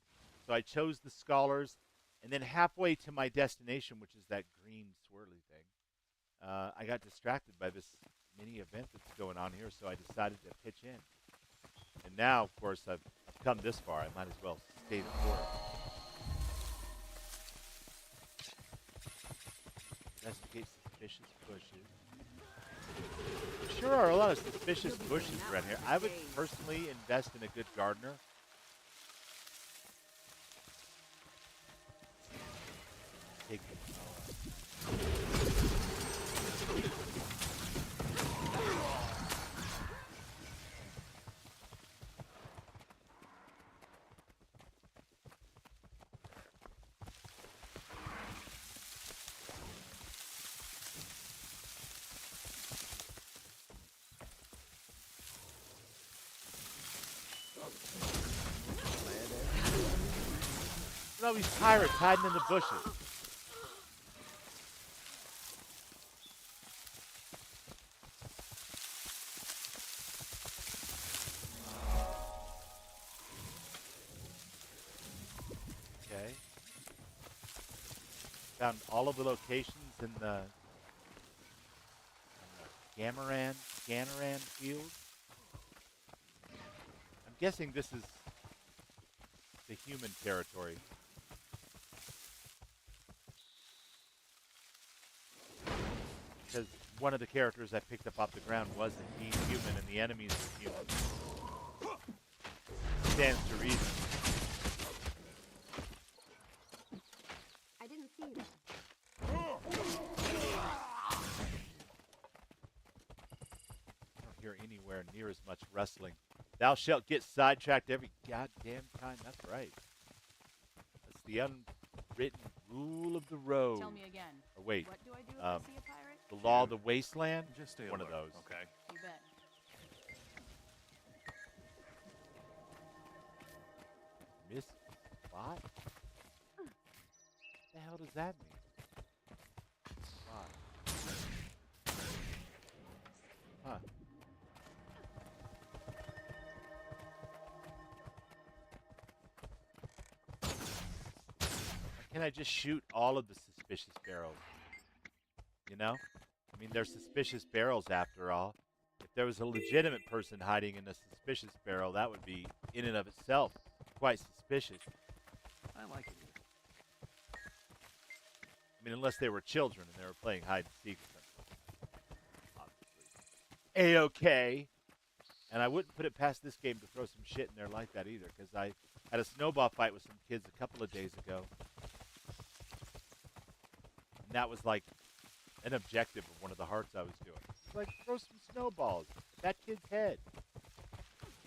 So I chose the scholars, and then halfway to my destination, which is that green swirly thing, I got distracted by this mini event that's going on here, so I decided to pitch in. And now, of course, I've come this far. I might as well stay the course. Investigate suspicious bushes. There sure are a lot of suspicious bushes around here. I would personally invest in a good gardener. Take the Look at all these pirates hiding in the bushes. Okay. Found all of the locations in the Ganaran field. I'm guessing this is the human territory. Because one of the characters I picked up off the ground was indeed human, and the enemies were human. Stands to reason. I didn't see that. I don't hear anywhere near as much rustling. Thou shalt get sidetracked every goddamn time. That's right. That's the unwritten rule of the road. Tell me again. Or wait. What do I do if I see a pirate? The law of the wasteland? Just stay one alert, of those. Okay. You bet. Miss spot? What the hell does that mean? Spot. Huh. Why can't I just shoot all of the suspicious barrels? You know? I mean, they're suspicious barrels after all. If there was a legitimate person hiding in a suspicious barrel, that would be, in and of itself, quite suspicious. I like it. I mean, unless they were children and they were playing hide and seek with them. Obviously. A-okay. And I wouldn't put it past this game to throw some shit in there like that either, because I had a snowball fight with some kids a couple of days ago. And that was like an objective of one of the hearts I was doing. It's like, throw some snowballs at that kid's head.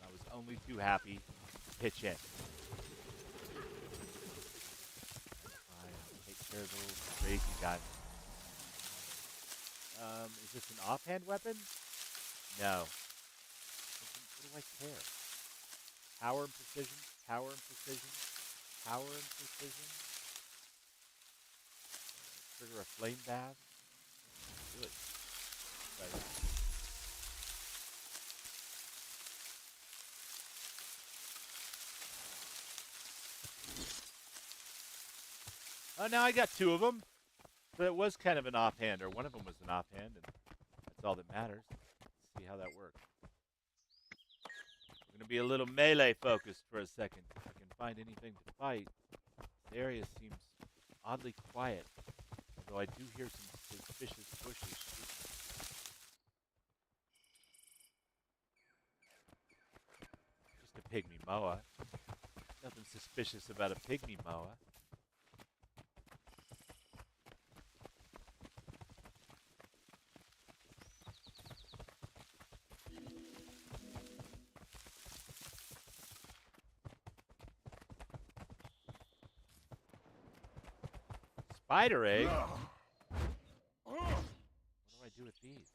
I was only too happy to pitch in. I'll take care of those crazy guys. Is this an offhand weapon? No. What do I care? Power and precision, power and precision, power and precision. Trigger a flame bath. Good. Right. Oh, now I got two of them. But it was kind of an offhand, or one of them was an offhand, and that's all that matters. Let's see how that works. We're going to be a little melee focused for a second. If I can find anything to fight. This area seems oddly quiet, although I do hear some suspicious bushes. Just a pygmy moa. Nothing suspicious about a pygmy moa. Spider egg? What do I do with these?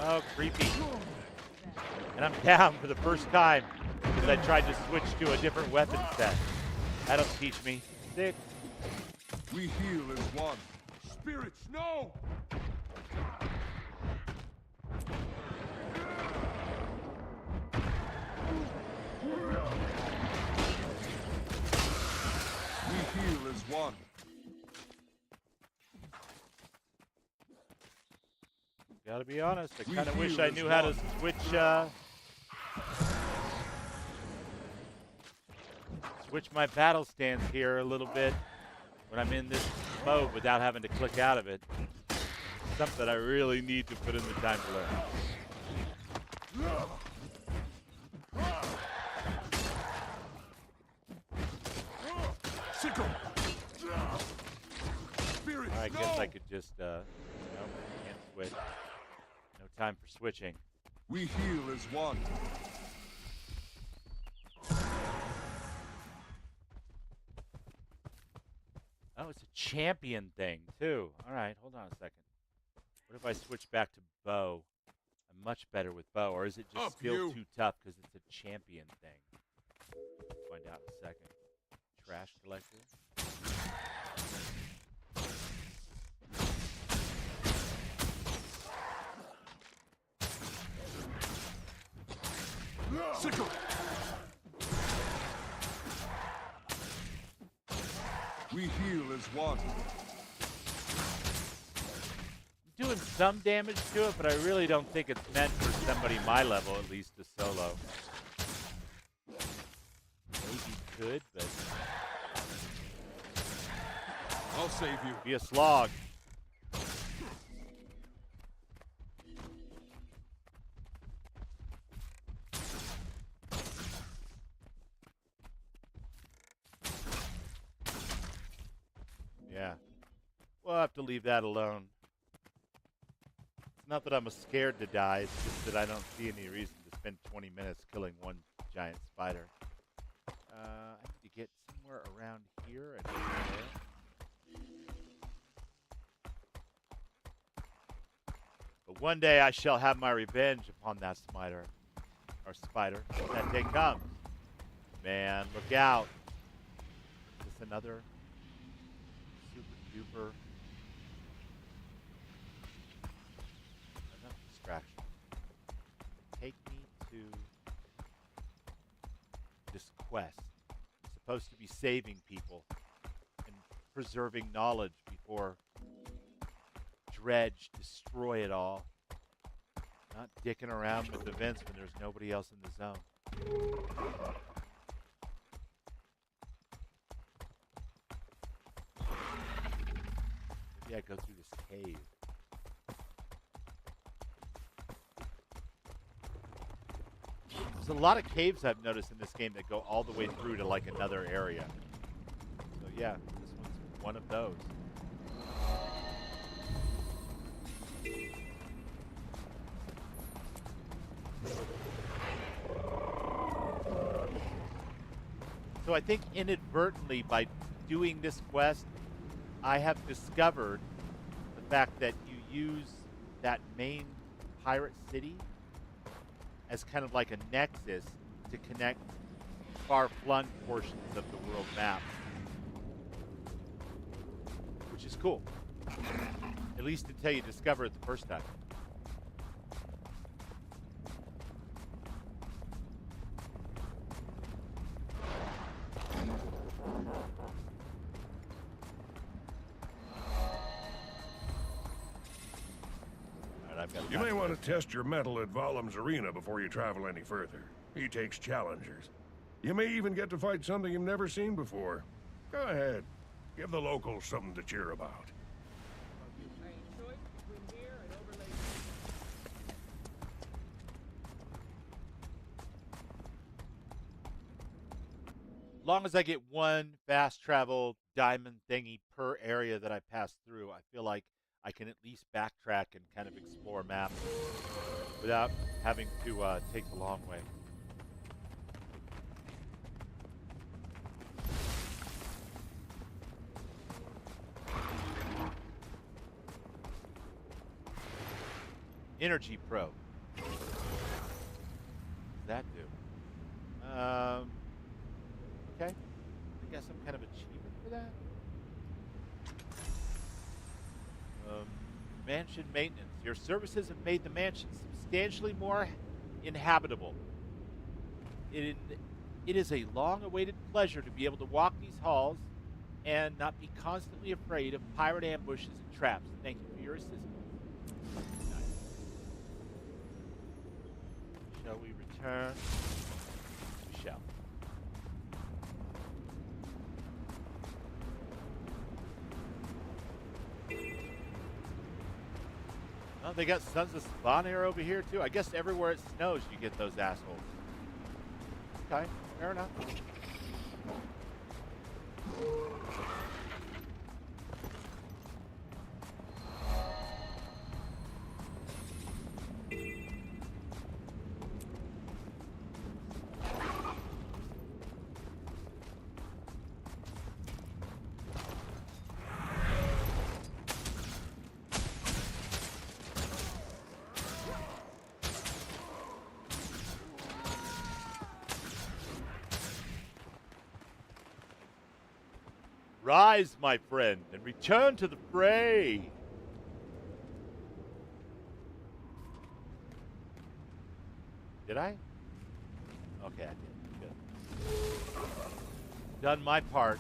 Oh, creepy. And I'm down for the first time because I tried to switch to a different weapon set. That'll teach me. Sick. We heal as one. Spirits, no! We heal as one. Gotta be honest, I kind of wish I knew how to switch my battle stance here a little bit when I'm in this mode without having to click out of it. Something I really need to put in the time to learn. I guess I could just, nope, can't switch. No time for switching. We heal as one. Oh, it's a champion thing, too. All right, hold on a second. What if I switch back to bow? I'm much better with bow, or is it just still too tough because it's a champion thing? We'll find out in a second. Trash collector. Sickle. We heal as one. I'm doing some damage to it, but I really don't think it's meant for somebody my level, at least to solo. Maybe could, but I'll save you. Be a slog. Yeah. We'll have to leave that alone. It's not that I'm scared to die, it's just that I don't see any reason to spend 20 minutes killing one giant spider. I need to get somewhere around here and there. But one day I shall have my revenge upon that spider. Or spider. When that day comes. Man, look out. Is this another super duper enough distraction? Take me to this quest. I'm supposed to be saving people and preserving knowledge before Dredge destroy it all. Not dicking around with events when there's nobody else in the zone. Yeah, go through this cave. There's a lot of caves I've noticed in this game that go all the way through to like another area. So yeah, this one's one of those. So I think inadvertently by doing this quest, I have discovered the fact that you use that main pirate city as kind of like a nexus to connect far-flung portions of the world map. Which is cool. At least until you discover it the first time. You may want to test your metal at Vollum's arena before you travel any further. He takes challengers. You may even get to fight something you've never seen before. Go ahead. Give the locals something to cheer about. Long as I get one fast travel diamond thingy per area that I pass through, I feel like I can at least backtrack and kind of explore maps without having to take the long way. Energy Pro. What does that do? Okay. I guess some kind of achievement for that? Mansion maintenance. Your services have made the mansion substantially more inhabitable. It is a long-awaited pleasure to be able to walk these halls and not be constantly afraid of pirate ambushes and traps. Thank you for your assistance. Nice. Shall we return? We shall. Oh, they got Sons of Spawn over here too. I guess everywhere it snows you get those assholes. Okay, fair enough. Rise, my friend, and return to the fray. Did I? Okay, I did. Good. Done my part.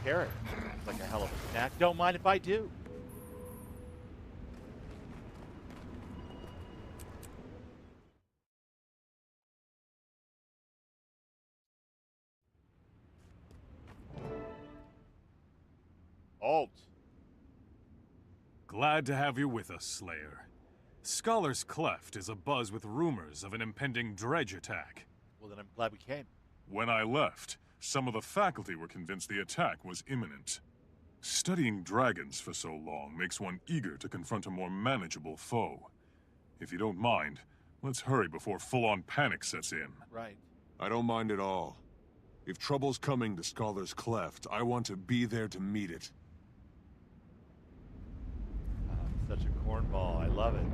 Carrot. It's like a hell of a snack. Don't mind if I do. Alt. Glad to have you with us, Slayer. Scholar's Cleft is abuzz with rumors of an impending dredge attack. Well, then I'm glad we came. When I left, some of the faculty were convinced the attack was imminent. Studying dragons for so long makes one eager to confront a more manageable foe. If you don't mind, let's hurry before full-on panic sets in. Right. I don't mind at all. If trouble's coming to Scholar's Cleft, I want to be there to meet it. Such a cornball. I love it.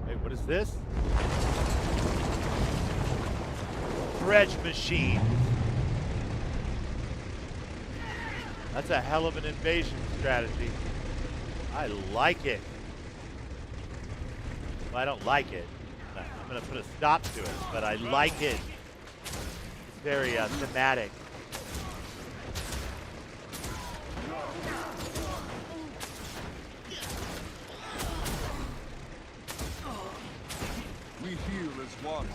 Wait, what is this? Dredge machine. That's a hell of an invasion strategy. I like it. Well, I don't like it. I'm going to put a stop to it, but I like it. It's very thematic. We heal as one.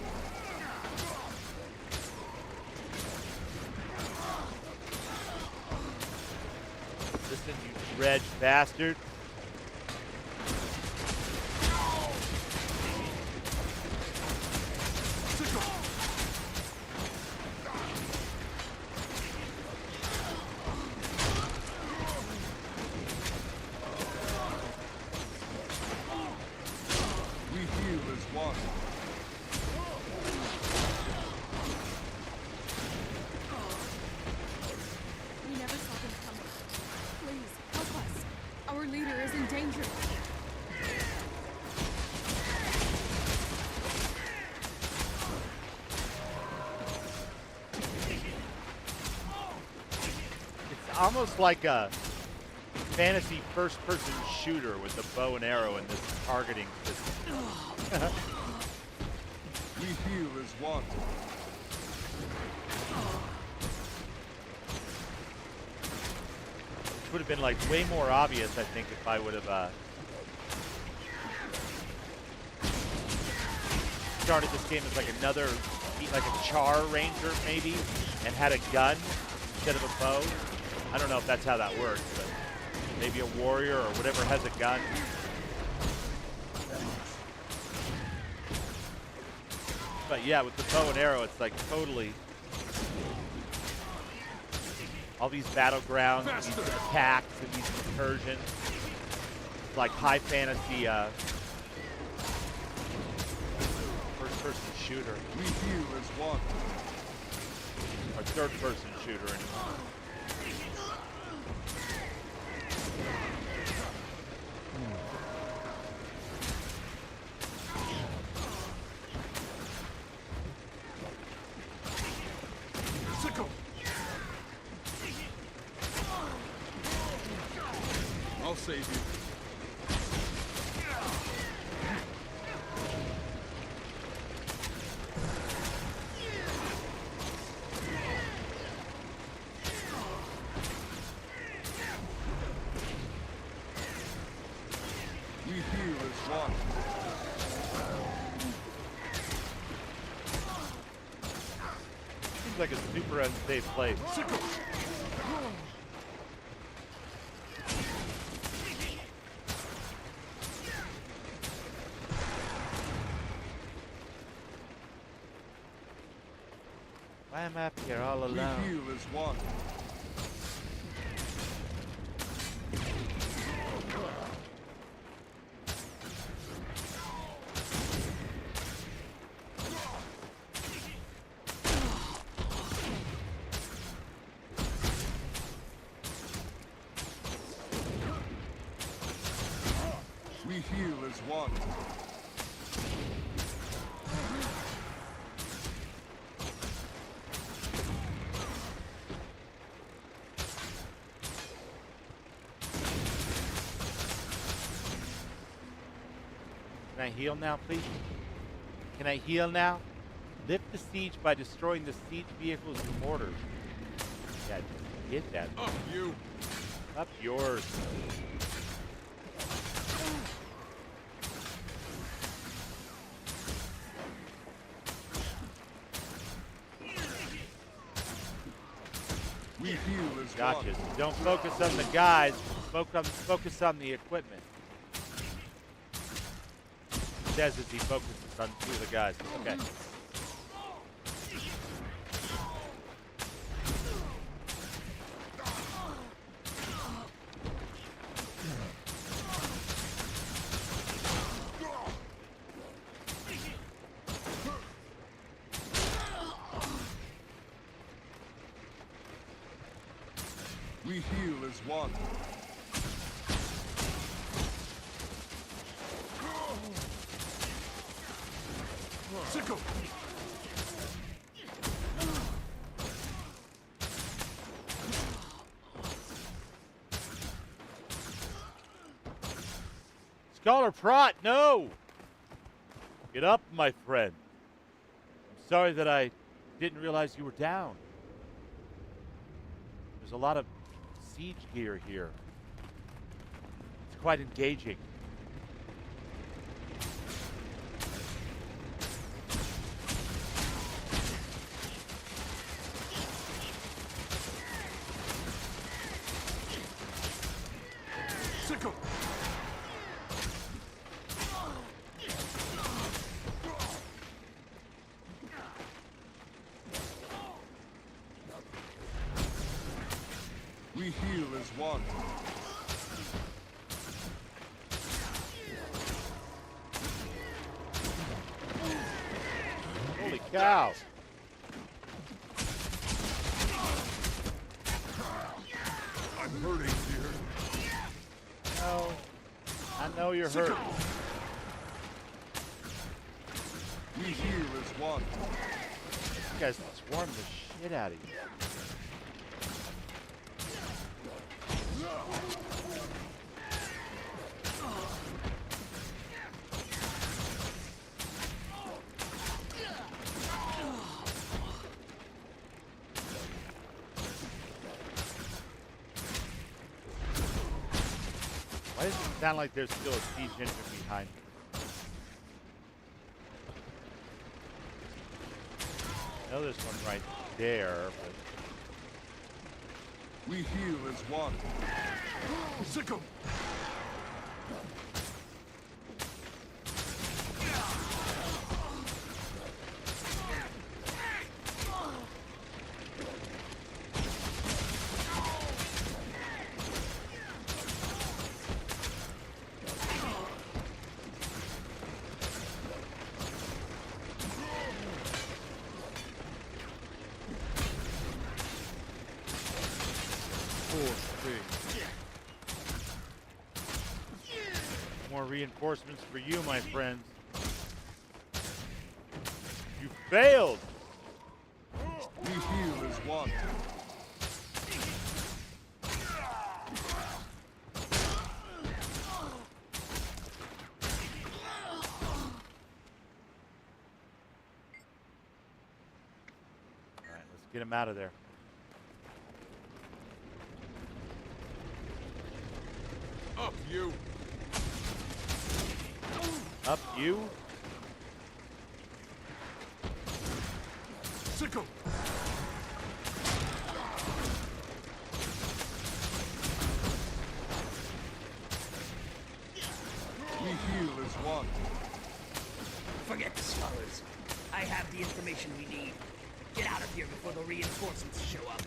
Reg bastard. We heal as one. We never saw them coming. Please, help us. Our leader is in danger. It's almost like a fantasy first-person shooter with a bow and arrow and this targeting system. We heal as one. Which would have been like way more obvious, I think, if I would have started this game as like another, like a Char Ranger maybe, and had a gun instead of a bow. I don't know if that's how that works, but maybe a warrior or whatever has a gun. But yeah, with the bow and arrow, it's like totally all these battlegrounds, these attacks, and these incursions. It's like high fantasy first-person shooter. We heal as one. Or third-person shooter anymore. I'll save you. We heal as one. Seems like a super unsafe place. Why am I up here all alone? We heal as one. We heal as one. Can I heal now, please? Can I heal now? Lift the siege by destroying the siege vehicles and mortars. Yeah, get that. Up you. Up yours. We heal as Gotcha. one. So don't focus on the guys. Focus on the equipment. Says as he focuses on two of the guys. Okay. We heal as one. Sickle. Scholar Prot, no! Get up, my friend. I'm sorry that I didn't realize you were down. There's a lot of siege gear here. It's quite engaging. cow. I'm hurting, dear. No. I know you're hurt. We heal as one. You guys swarm the shit out of you. Why does it sound like there's still a siege engine behind me? I know there's one right there, but... We heal as one. Sickle! More reinforcements for you, my friends. You failed! We heal as one. Alright, let's get him out of there. Up, you! Up, you? Sickle! We heal as one. Forget the scholars. I have the information we need. Get out of here before the reinforcements show up.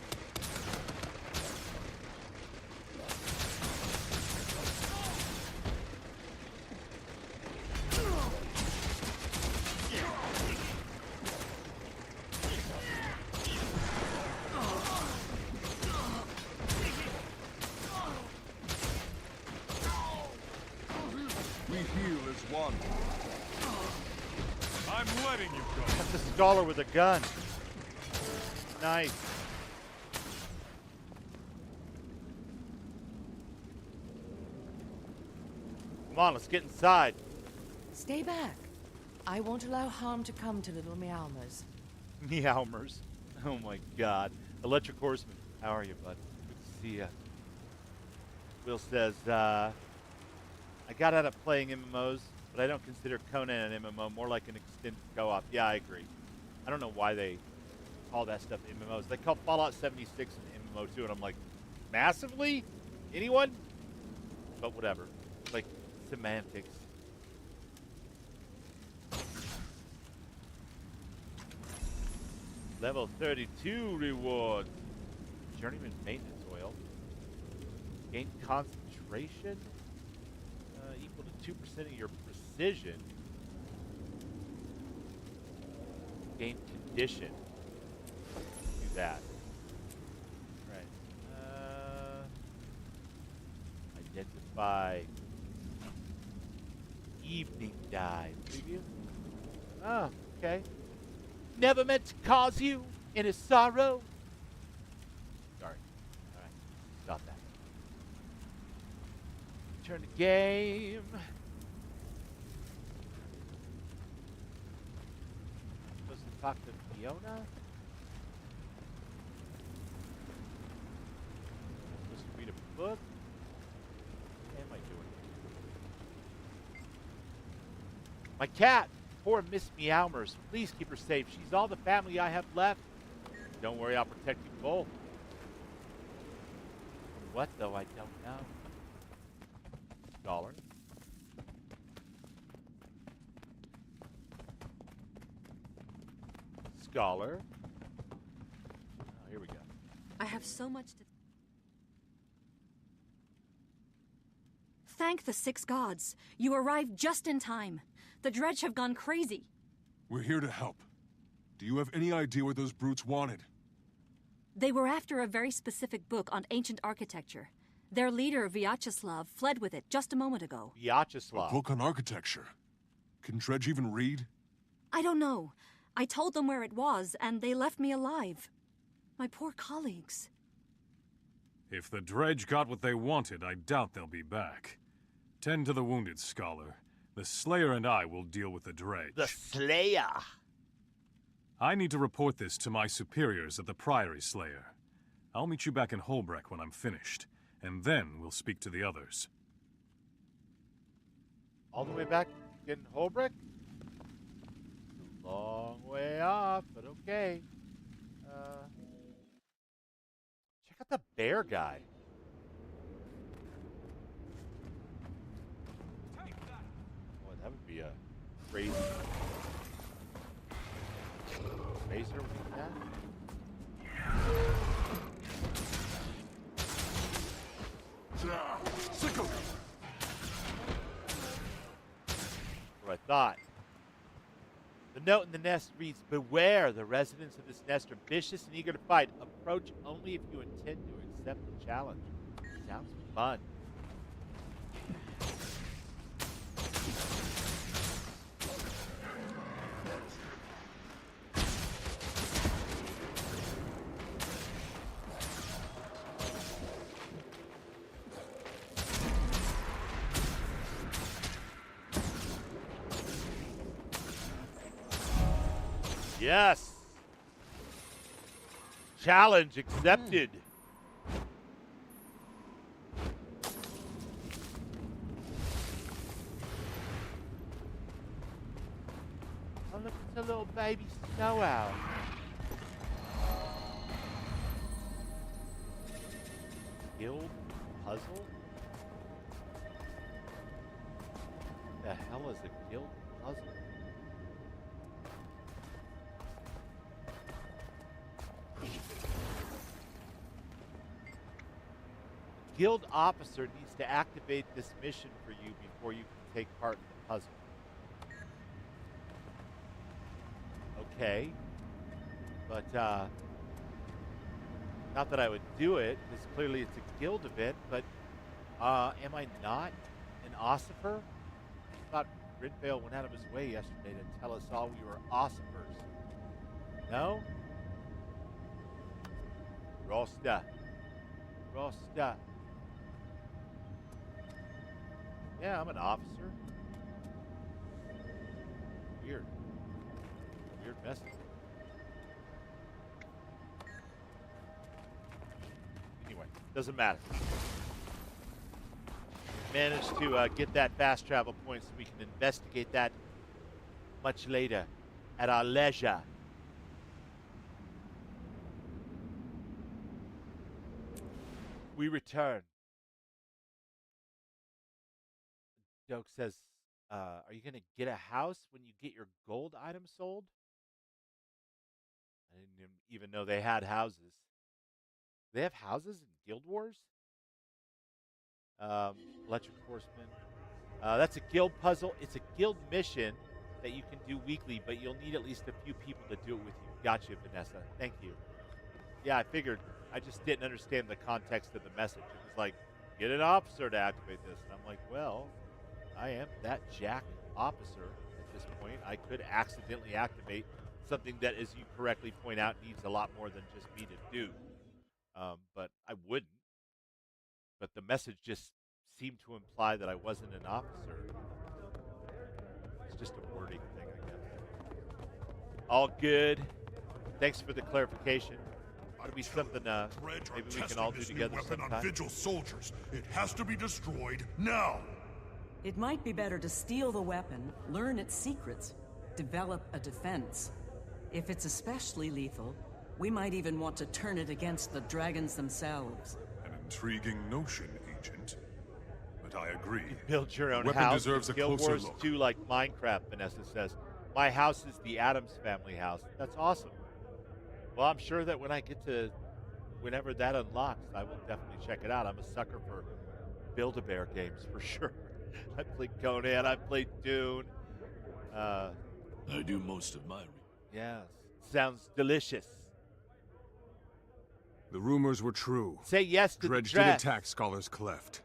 We heal as one. I'm letting you go. That's a scholar with a gun. Nice. Come on, let's get inside. Stay back. I won't allow harm to come to little Meowmers. Meowmers. Oh my god. Electric Horseman. How are you, bud? Good to see ya. Will says, I got out of playing MMOs, but I don't consider Conan an MMO, more like an extended co-op. Yeah, I agree. I don't know why they call that stuff MMOs. They call Fallout 76 an MMO too, and I'm like, massively? Anyone? But whatever. Like, semantics. Level 32 rewards. Journeyman maintenance oil. Gain concentration. Equal to 2% of your precision. Gain condition. Do that. Right. Identify. Evening dive. Preview. Oh, okay. Never meant to cause you any sorrow. Sorry. Alright. Stop that. Turn the game. Supposed to talk to Fiona? Supposed to read a book? What am I doing? My cat! Poor Miss Meowmers. Please keep her safe. She's all the family I have left. Don't worry, I'll protect you both. From what, though, I don't know. Scholar. Scholar. Oh, here we go. I have so much to... Thank the 6 gods. You arrived just in time. The Dredge have gone crazy. We're here to help. Do you have any idea what those brutes wanted? They were after a very specific book on ancient architecture. Their leader, Vyacheslav, fled with it just a moment ago. Vyacheslav. A book on architecture. Can Dredge even read? I don't know. I told them where it was, and they left me alive. My poor colleagues. If the Dredge got what they wanted, I doubt they'll be back. Tend to the wounded, Scholar. The Slayer and I will deal with the Dredge. The Slayer! I need to report this to my superiors at the Priory, Slayer. I'll meet you back in Holbreck when I'm finished, and then we'll speak to the others. All the way back in Holbreck? It's a long way off, but okay. Check out the bear guy. Boy, that would be a crazy razor with that. Sickle! What I thought. The note in the nest reads, "Beware, the residents of this nest are vicious and eager to fight. Approach only if you intend to accept the challenge." Sounds fun. Yes. Challenge accepted. Oh, look, it's a little baby snow owl. Guild puzzle? What the hell is a guild puzzle? Guild officer needs to activate this mission for you before you can take part in the puzzle. Okay. But, not that I would do it, because clearly it's a guild event, but, am I not an ossifer? I thought Grinvale went out of his way yesterday to tell us all we were ossifers. No? Rosta. Rosta. Yeah, I'm an officer. Weird. Weird message. Anyway, doesn't matter. Managed to get that fast travel point so we can investigate that much later at our leisure. We return. Doak says, are you going to get a house when you get your gold item sold? I didn't even know they had houses. They have houses in Guild Wars? Electric Horseman. That's a guild puzzle. It's a guild mission that you can do weekly, but you'll need at least a few people to do it with you. Gotcha, Vanessa. Thank you. Yeah, I figured. I just didn't understand the context of the message. It was like, get an officer to activate this. And I'm like, well, I am that jack officer at this point. I could accidentally activate something that, as you correctly point out, needs a lot more than just me to do. But I wouldn't. But the message just seemed to imply that I wasn't an officer. It's just a wording thing, I guess. All good. Thanks for the clarification. Ought to be something maybe we can all do together sometime. On Vigil soldiers. It has to be destroyed now. It might be better to steal the weapon, learn its secrets, develop a defense. If it's especially lethal, we might even want to turn it against the dragons themselves. An intriguing notion, Agent. But I agree. Build your own weapon house. Deserves a Guild closer Wars look. 2 like Minecraft, Vanessa says. My house is the Addams family house. That's awesome. Well, I'm sure that when I get to, whenever that unlocks, I will definitely check it out. I'm a sucker for Build-A-Bear games, for sure. I played Conan, I played Dune. I do most of my Yes. Sounds delicious. The rumors were true. Say yes to Dredge the dress. did attack Scholar's Cleft.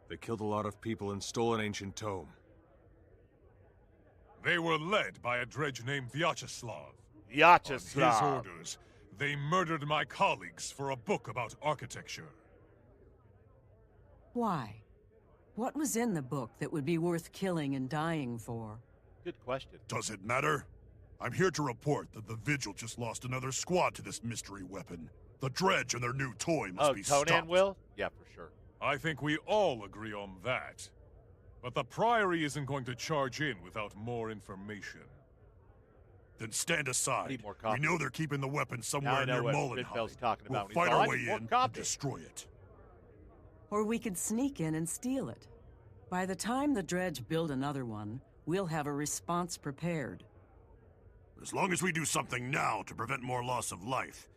They killed a lot of people and stole an ancient tome. They were led by a dredge named Vyacheslav. Vyacheslav. On his orders, they murdered my colleagues for a book about architecture. Why? What was in the book that would be worth killing and dying for? Good question. Does it matter? I'm here to report that the Vigil just lost another squad to this mystery weapon. The Dredge and their new toy must be Conan stopped. will? Yeah, for sure. I think we all agree on that. But the Priory isn't going to charge in without more information. Then stand aside. Need more We copies. know they're keeping the weapon Now somewhere I know near what Mullenheim. Ridfeld's talking We'll about. He's fight all, our "I way need more in and copies." destroy it. Or we could sneak in and steal it. By the time the Dredge build another one, we'll have a response prepared. As long as we do something now to prevent more loss of life.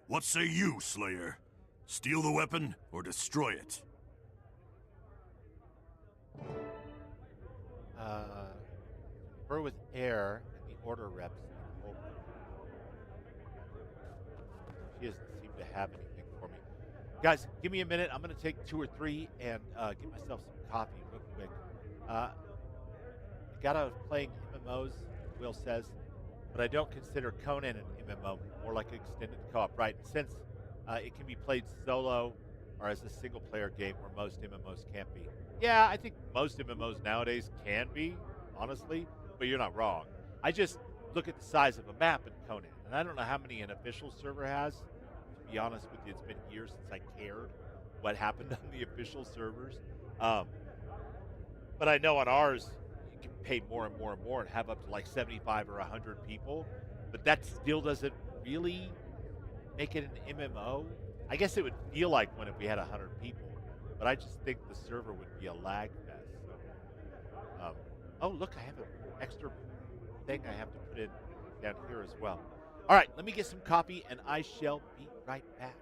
What say you, Slayer? Steal the weapon or destroy it? Confer with Air and the Order reps. She doesn't seem to have anything for me. Guys, give me a minute. I'm going to take 2 or 3 and get myself some coffee real quick. I gotta playing MMOs, Will says, but I don't consider Conan an MMO, more like an extended co-op, right? Since it can be played solo or as a single-player game where most MMOs can't be. Yeah, I think most MMOs nowadays can be, honestly, but you're not wrong. I just look at the size of a map in Conan, and I don't know how many an official server has. To be honest with you, it's been years since I cared what happened on the official servers. But I know on ours, you can pay more and more and more and have up to like 75 or 100 people. But that still doesn't really make it an MMO. I guess it would feel like one if we had 100 people. But I just think the server would be a lag fest. So, oh, look, I have an extra thing I have to put in down here as well. All right, let me get some coffee, and I shall be right back.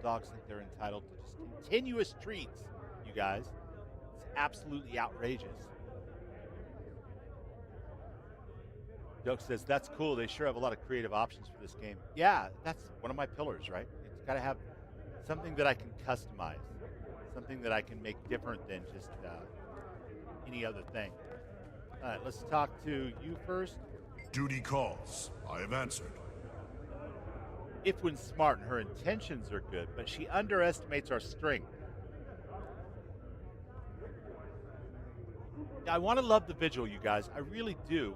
dogs think they're entitled to just continuous treats, you guys. It's absolutely outrageous. Doug says, that's cool. They sure have a lot of creative options for this game. Yeah, that's one of my pillars, right? It's got to have something that I can customize, something that I can make different than just any other thing. All right, let's talk to you first. Duty calls. I have answered. Ifwin's smart and her intentions are good, but she underestimates our strength. I want to love the Vigil, you guys. I really do.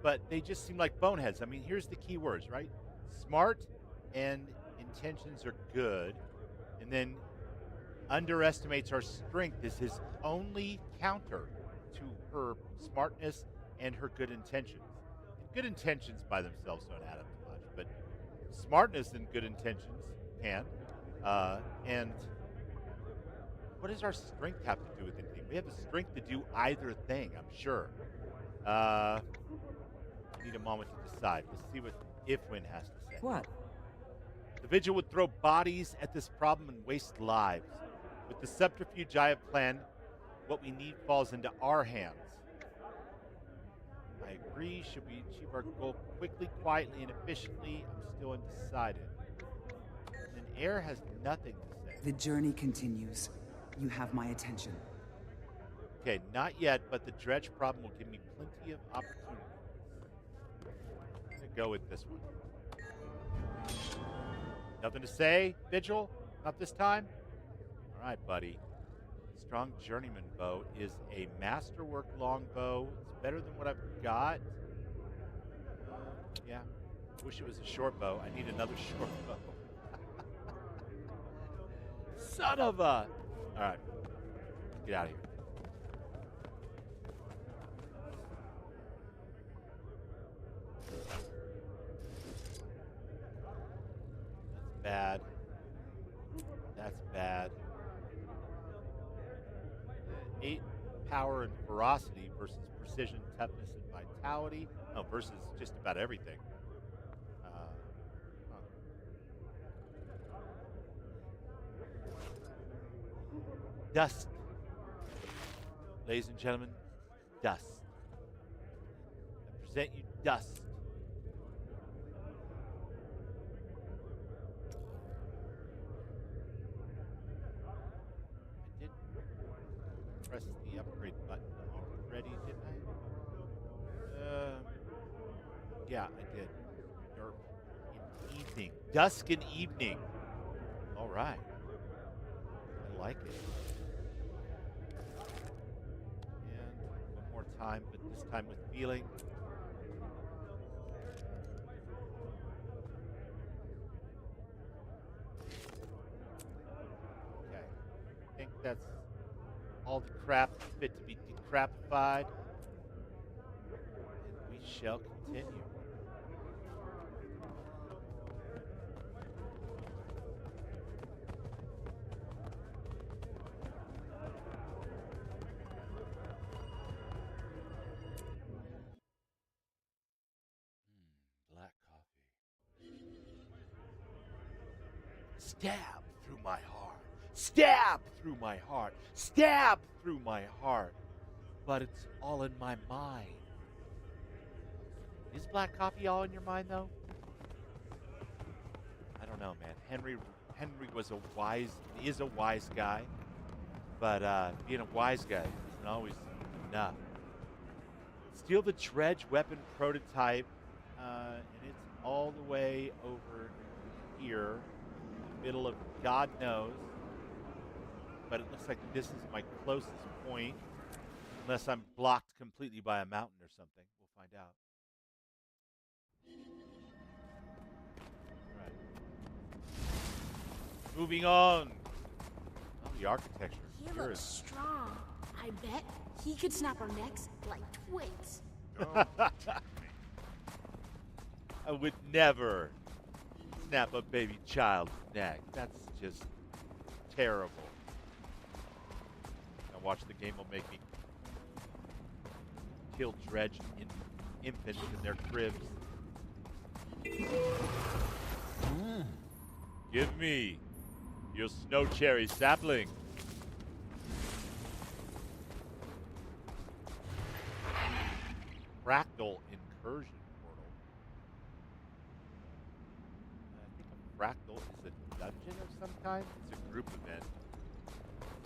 But they just seem like boneheads. I mean, here's the key words, right? Smart and intentions are good. And then underestimates our strength is his only counter to her smartness and her good intentions. And good intentions by themselves don't add up to much, but smartness and good intentions can. And what does our strength have to do with anything? We have the strength to do either thing, I'm sure. Need a moment to decide. Let's see what Ifwin has to say. What? The Vigil would throw bodies at this problem and waste lives. With the subterfuge I have planned, what we need falls into our hands. I agree. Should we achieve our goal quickly, quietly, and efficiently? I'm still undecided. And then Air has nothing to say. The journey continues. You have my attention. Okay, not yet, but the dredge problem will give me plenty of opportunity. I'm going to go with this one. Nothing to say, Vigil? Not this time? All right, buddy. Strong Journeyman bow is a masterwork longbow. It's better than what I've got. Yeah. I wish it was a short bow. I need another short bow. Son of a... All right. Get out of here. Bad. That's bad. 8 power and ferocity versus precision, toughness, and vitality. No, versus just about everything. Dust. Ladies and gentlemen, dust. I present you dust. Press the upgrade button already, didn't I? Yeah, I did. Or in evening. Dusk and evening. All right. I like it. And one more time, but this time with feeling. Okay. I think that's all the crap fit to be decrapified, and we shall continue. Black coffee. Stab through my heart. Stab through my heart. Stab through my heart. But it's all in my mind. Is black coffee all in your mind, though? I don't know, man. Henry is a wise guy. But being a wise guy isn't always enough. Steal the dredge weapon prototype. And it's all the way over here. In the middle of God knows. But it looks like this is my closest point, unless I'm blocked completely by a mountain or something. We'll find out. All right. Moving on. Oh, the architecture. He Sure looks is. strong. I bet he could snap our necks like twigs. I would never snap a baby child's neck. That's just terrible. Watch the game will make me kill dredge infants in their cribs. Give me your snow cherry sapling. Fractal incursion portal. I think a fractal is a dungeon of some kind. It's a group event.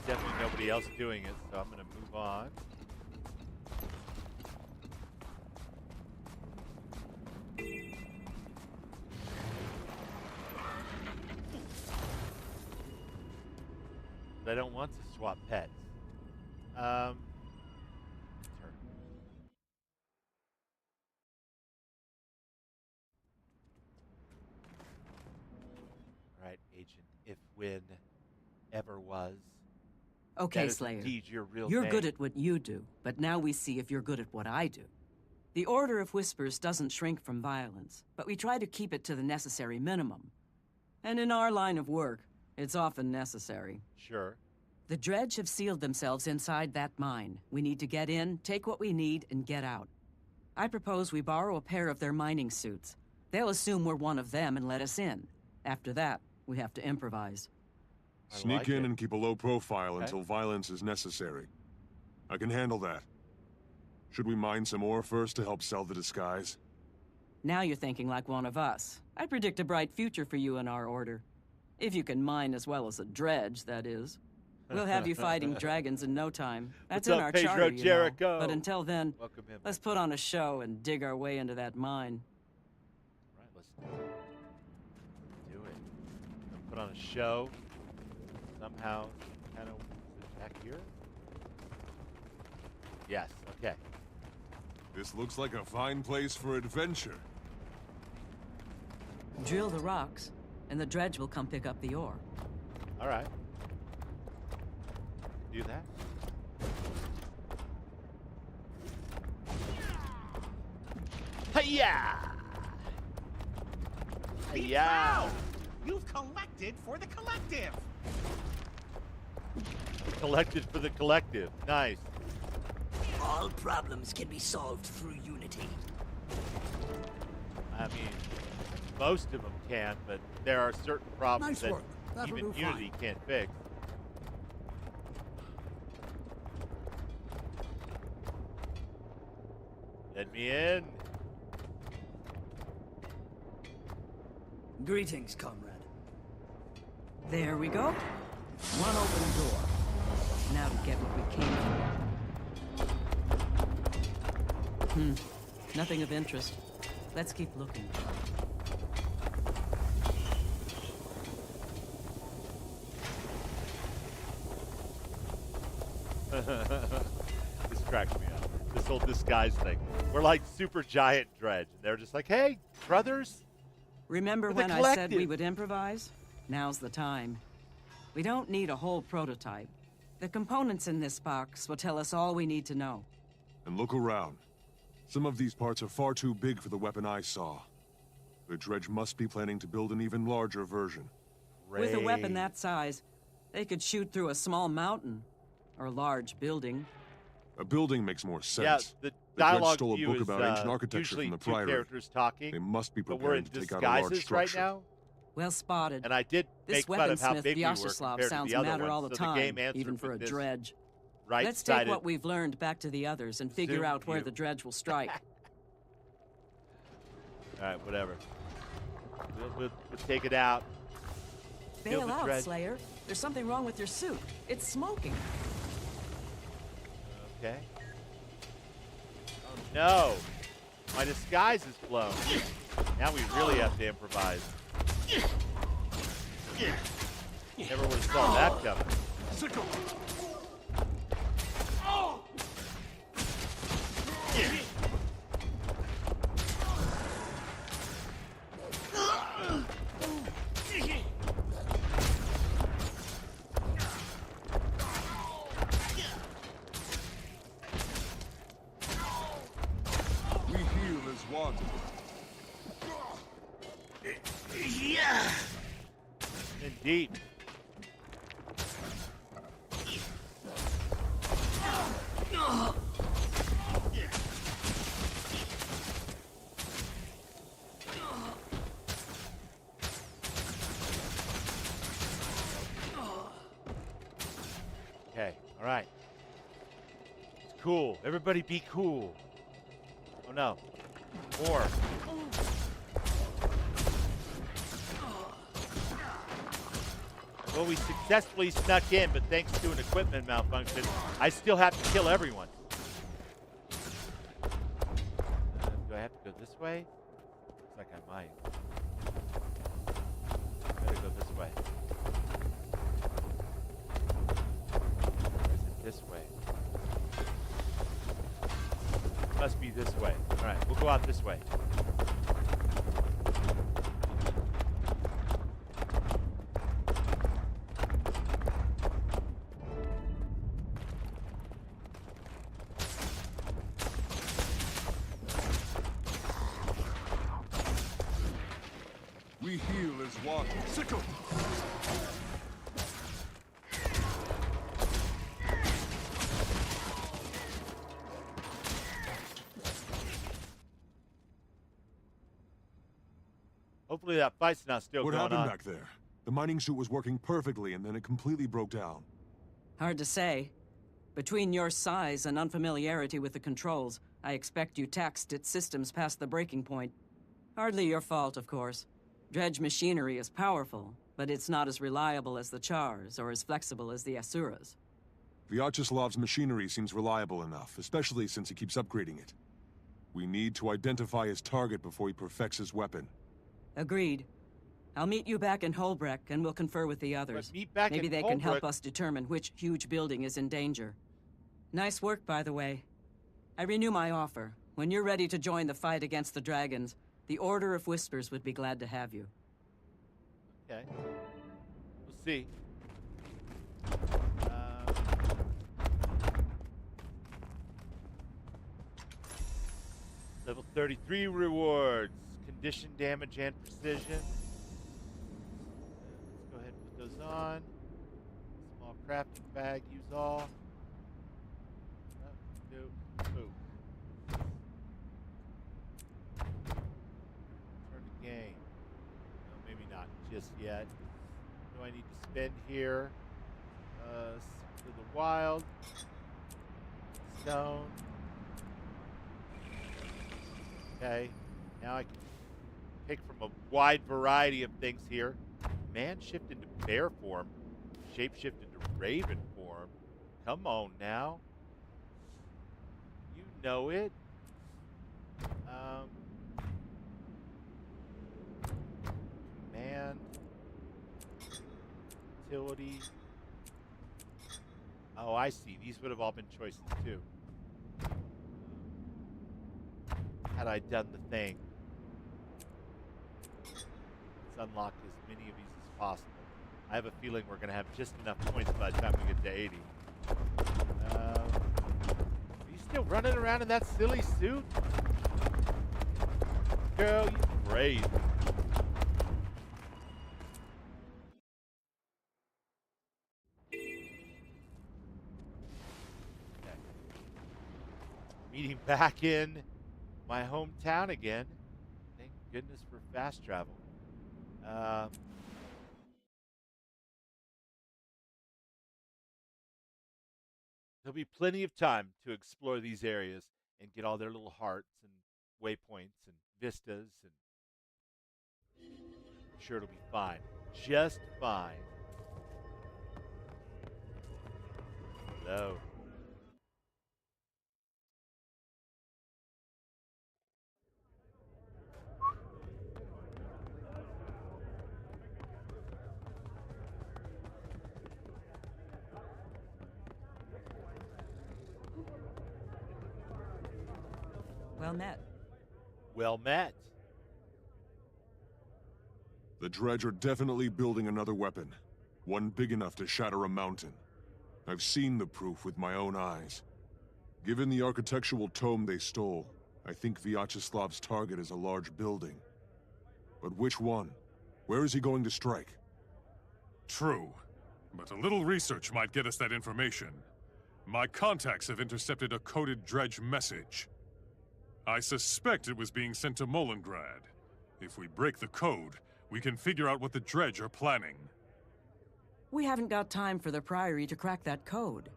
Definitely nobody else doing it, so I'm going to move on. But I don't want to swap pets. Turn. Right, Agent. If when ever was. Okay, that is Slayer. indeed your real You're name. good at what you do, but now we see if you're good at what I do. The Order of Whispers doesn't shrink from violence, but we try to keep it to the necessary minimum. And in our line of work, it's often necessary. Sure. The Dredge have sealed themselves inside that mine. We need to get in, take what we need, and get out. I propose we borrow a pair of their mining suits. They'll assume we're one of them and let us in. After that, we have to improvise. Sneak in and keep a low profile until violence is necessary. I can handle that. Should we mine some ore first to help sell the disguise? Now you're thinking like one of us. I predict a bright future for you in our order. If you can mine as well as a dredge, that is. We'll have you fighting dragons in no time. That's What's in up, our Pedro charter, you know. Jericho? But until then, Welcome him. let's put on a show and dig our way into that mine. Right, let's do it. Put on a show. Somehow, kind of back here. Yes. Okay. This looks like a fine place for adventure. Drill the rocks, and the dredge will come pick up the ore. All right. Do that. Hi-ya! Be Hi-ya! proud! You've collected for the collective! Collected for the collective. Nice. All problems can be solved through unity. I mean, most of them can, but there are certain problems Nice that work. That'll even do Unity can't fix. Let me in. Greetings, comrade. There we go. One open door. Now to get what we came for. Nothing of interest. Let's keep looking. This cracks me up. This whole disguise thing. We're like super giant dredge. And they're just like, hey, brothers. Remember For the when I said we collective. would improvise? Now's the time. We don't need a whole prototype. The components in this box will tell us all we need to know. And look around. Some of these parts are far too big for the weapon I saw. The dredge must be planning to build an even larger version. With a weapon that size, they could shoot through a small mountain or a large building. A building makes more sense. Yeah, the Dredge dialogue stole a view book is about ancient architecture usually from the two Priory. characters talking. They must be But we're in preparing to take out a large disguises right structure. now. Well spotted. And I did This make fun of how weaponsmith big we were Vyacheslav compared to sounds the other matter ones, all the so time, the game answered even for a with this dredge. right-sided Let's take what we've learned back to the others and figure zoom out where view. the dredge will strike. All right, whatever. We'll take it out. Kill Bail the out, dredge. Slayer. There's something wrong with your suit. It's smoking. Okay. Oh no! My disguise is blown. Now we really have to improvise. Never would have saw that coming. Sickle! We heal as one. Yeah! Indeed. All right. It's cool. Everybody be cool. Oh, no. More. Well, we successfully snuck in, but thanks to an equipment malfunction, I still have to kill everyone. Do I have to go this way? Looks like I might. Better go this way. Or is it this way? It must be this way. All right, we'll go out this way. We heal as one. Sickle! Hopefully that fight's not still going on. What happened back there? The mining suit was working perfectly, and then it completely broke down. Hard to say. Between your size and unfamiliarity with the controls, I expect you taxed its systems past the breaking point. Hardly your fault, of course. Dredge machinery is powerful, but it's not as reliable as the Chars or as flexible as the Asuras. Vyacheslav's machinery seems reliable enough, especially since he keeps upgrading it. We need to identify his target before he perfects his weapon. Agreed. I'll meet you back in Holbrook, and we'll confer with the others. Maybe they can help us determine which huge building is in danger. Nice work, by the way. I renew my offer. When you're ready to join the fight against the dragons, the Order of Whispers would be glad to have you. Okay. We'll see. Level 33 rewards. Condition, damage, and precision. Let's go ahead and put those on. Small crafting bag, use all. Turn the game. No, maybe not just yet. What do I need to spend here? To the wild. Stone. Okay. Now I can pick from a wide variety of things here. Man shift into bear form. Shape shift into raven form. Come on now. You know it. Command. Utility. Oh, I see. These would have all been choices too. Had I done the thing. Let's unlock as many of these as possible. I have a feeling we're going to have just enough points by the time we get to 80. Are you still running around in that silly suit? Girl, you crazy. Okay. Meeting back in my hometown again. Thank goodness for fast travel. There'll be plenty of time to explore these areas and get all their little hearts and waypoints and vistas, and I'm sure it'll be fine. Just fine. Hello. Well met. Well met. The Dredge are definitely building another weapon. One big enough to shatter a mountain. I've seen the proof with my own eyes. Given the architectural tome they stole, I think Vyacheslav's target is a large building. But which one? Where is he going to strike? True, but a little research might get us that information. My contacts have intercepted a coded Dredge message. I suspect it was being sent to Molengrad. If we break the code, we can figure out what the Dredge are planning. We haven't got time for the Priory to crack that code.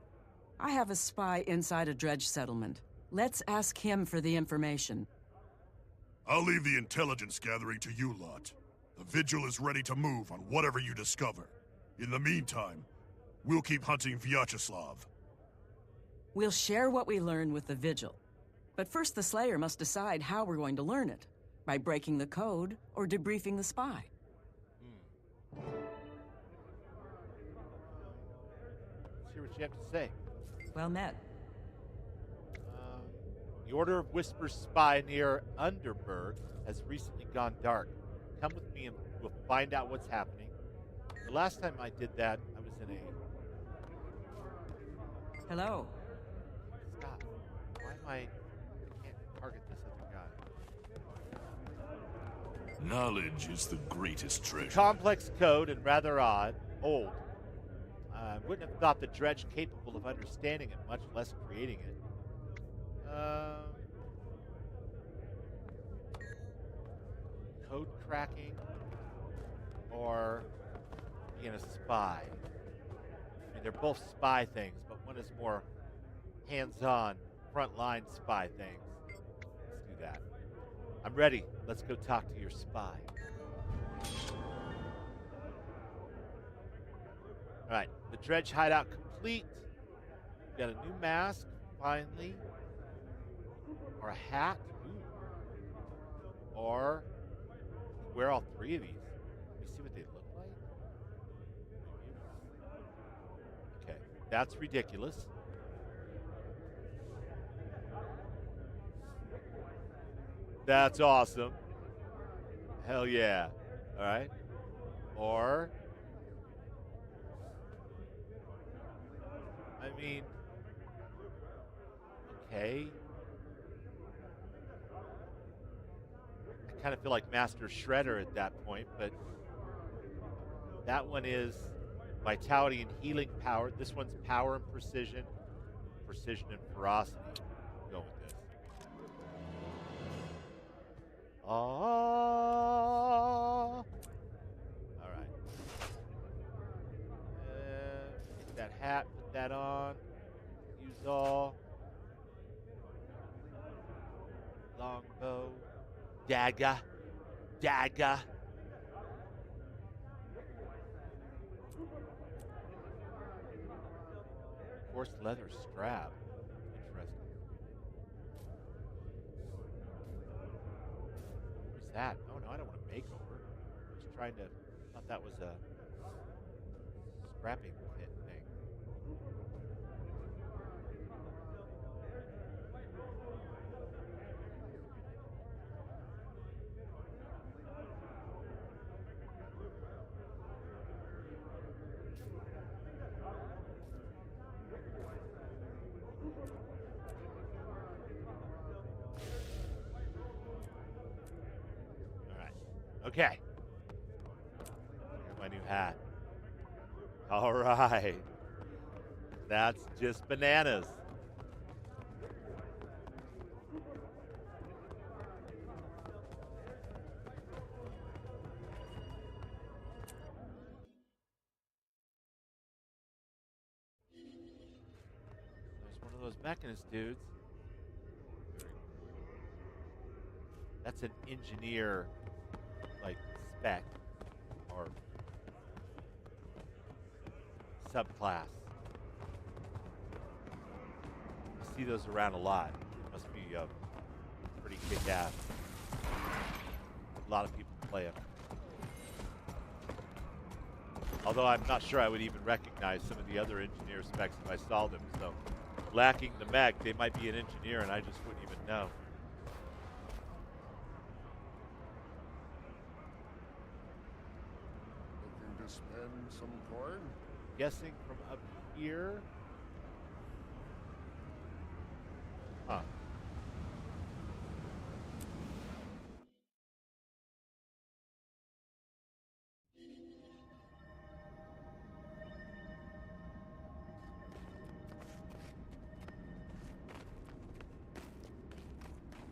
I have a spy inside a dredge settlement. Let's ask him for the information. I'll leave the intelligence gathering to you lot. The Vigil is ready to move on whatever you discover. In the meantime, we'll keep hunting Vyacheslav. We'll share what we learn with the Vigil. But first the Slayer must decide how we're going to learn it. By breaking the code or debriefing the spy. Let's hear what you have to say. Well met. The Order of Whispers spy near Underberg has recently gone dark. Come with me and we'll find out what's happening. The last time I did that, I was in a... Hello. Stop. Why am I can't target this other guy? Knowledge is the greatest treasure. Complex code and rather old. I wouldn't have thought the dredge capable of understanding it, much less creating it. Code cracking or being a spy. I mean, they're both spy things, but one is more hands-on, frontline spy things. Let's do that. I'm ready. Let's go talk to your spy. All right, the dredge hideout complete. Got a new mask, finally. Or a hat. Ooh. Or wear all three of these. Let me see what they look like. Okay, that's ridiculous. That's awesome. Hell yeah. All right. Or, I mean, okay. I kind of feel like Master Shredder at that point, but that one is vitality and healing power. This one's power and precision, precision and ferocity. Go with this. All right. Take that hat, put that on. Use all. Longbow. Dagger. Dagger. Coarse leather strap. Interesting. What's that? Oh no, I don't want a makeover. Just trying to. Thought that was a scrapping kit thing. Okay. Here's my new hat. All right. That's just bananas. There's one of those mechanist dudes. That's an engineer, like, spec or subclass. I see those around a lot. Must be pretty kick-ass. A lot of people play them. Although I'm not sure I would even recognize some of the other engineer specs if I saw them. So, lacking the mech, they might be an engineer and I just wouldn't even know. Looking to spend some coin? Guessing from up here. Huh.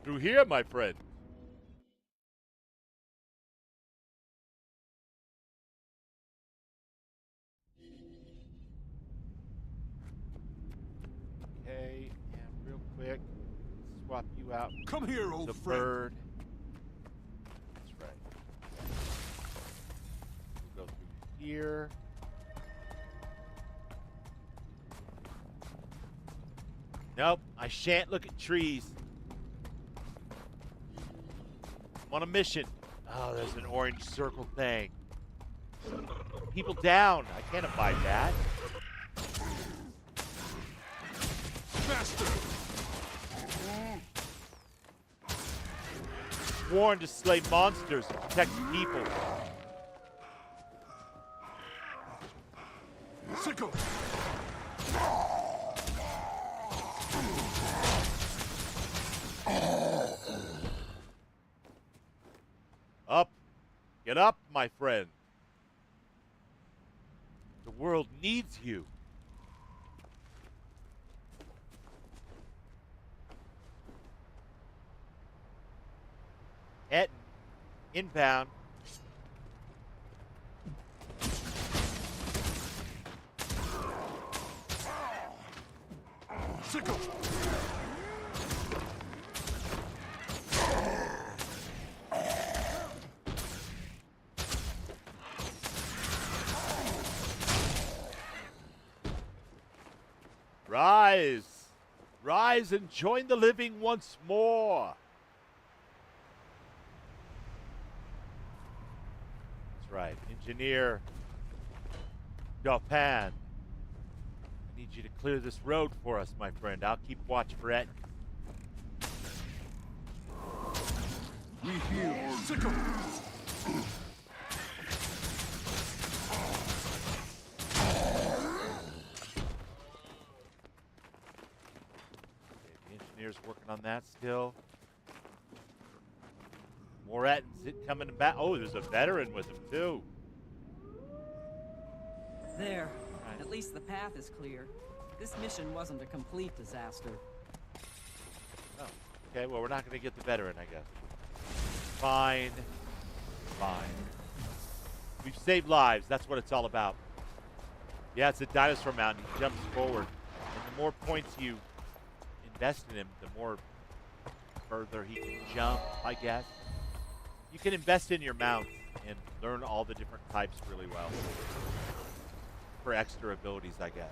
Through here, my friend. swap you out. Come here, The old friend. bird. That's right. We'll go through here. Nope, I shan't look at trees. I'm on a mission. Oh, there's an orange circle thing. People down. I can't abide that. Faster! Sworn to slay monsters and protect people. Sickle! Up. Get up, my friend. The world needs you. Etten, inbound. Sickle! Rise. Rise and join the living once more. That's right. Engineer Dauphin. I need you to clear this road for us, my friend. I'll keep watch for it. We heal. Sickle! Engineers working on that still. More Ettins coming back. Oh, there's a veteran with him too. There. At least the path is clear. This mission wasn't a complete disaster. Oh, okay. Well, we're not going to get the veteran, I guess. Fine. Fine. We've saved lives. That's what it's all about. Yeah, it's a dinosaur mountain. He jumps forward. And the more points you invest in him, the more further he can jump, I guess. You can invest in your mounts and learn all the different types really well. For extra abilities, I guess.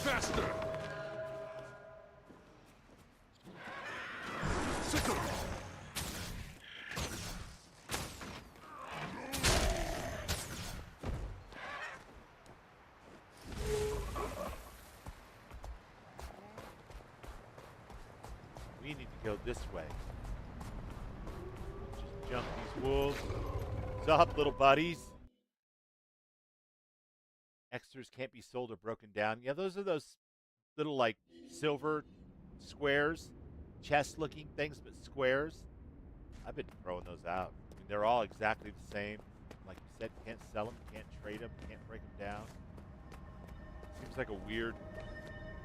Faster! Sickle! We need to go this way. Just jump these wolves. What's up, little buddies? Extras can't be sold or broken down. Yeah, those are those little, like, silver squares. Chest-looking things, but squares. I've been throwing those out. I mean, they're all exactly the same. Like you said, can't sell them, can't trade them, can't break them down. Seems like a weird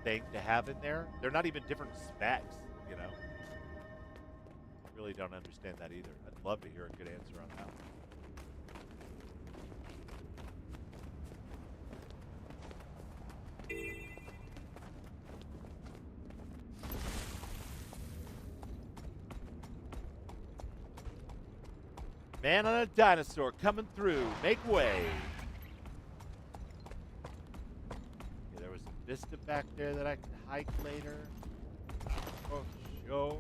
thing to have in there. They're not even different specs, you know. I really don't understand that either. I'd love to hear a good answer on that one. Man on a dinosaur coming through. Make way. Yeah, there was a vista back there that I could hike later. Oh, sure.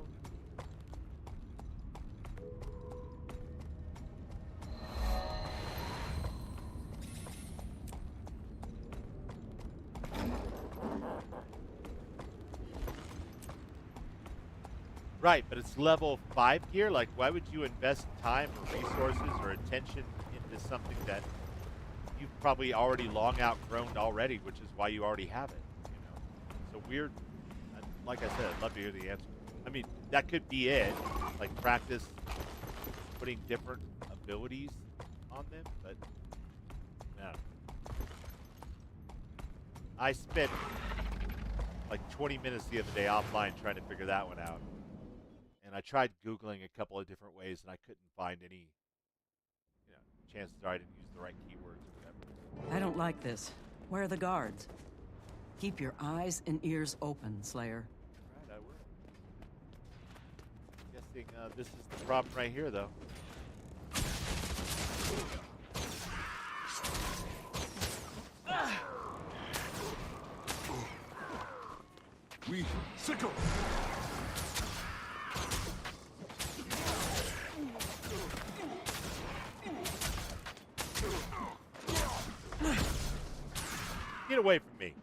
Right, but it's level 5 gear. Like, why would you invest time or resources or attention into something that you've probably already long outgrown already, which is why you already have it, you know? It's a weird, like I said, I'd love to hear the answer. I mean, that could be it, like practice putting different abilities on them, but no. I spent like 20 minutes the other day offline trying to figure that one out. And I tried Googling a couple of different ways, and I couldn't find any chances are I didn't use the right keywords or whatever. I don't like this. Where are the guards? Keep your eyes and ears open, Slayer. All right, I will. Guessing this is the problem right here, though. We sickle. Get away from me.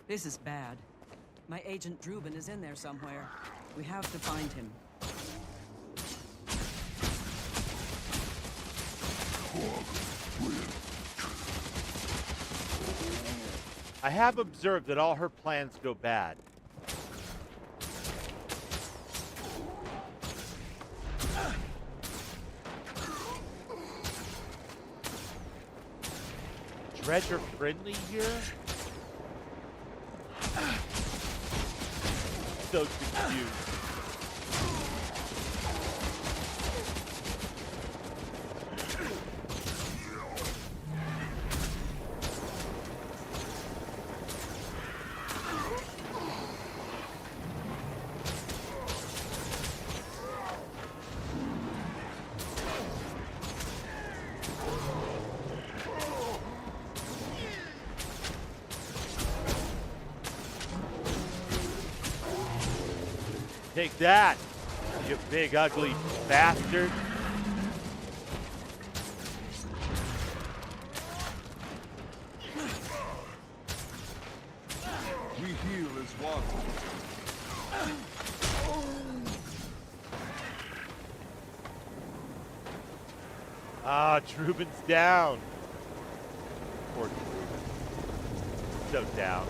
This is bad. My agent Drubin is in there somewhere. We have to find him. I have observed that all her plans go bad. Dredger friendly here? So confused. Take that, you big ugly bastard. We heal as one. Ah, Trubin's down. Poor Trubin. So down.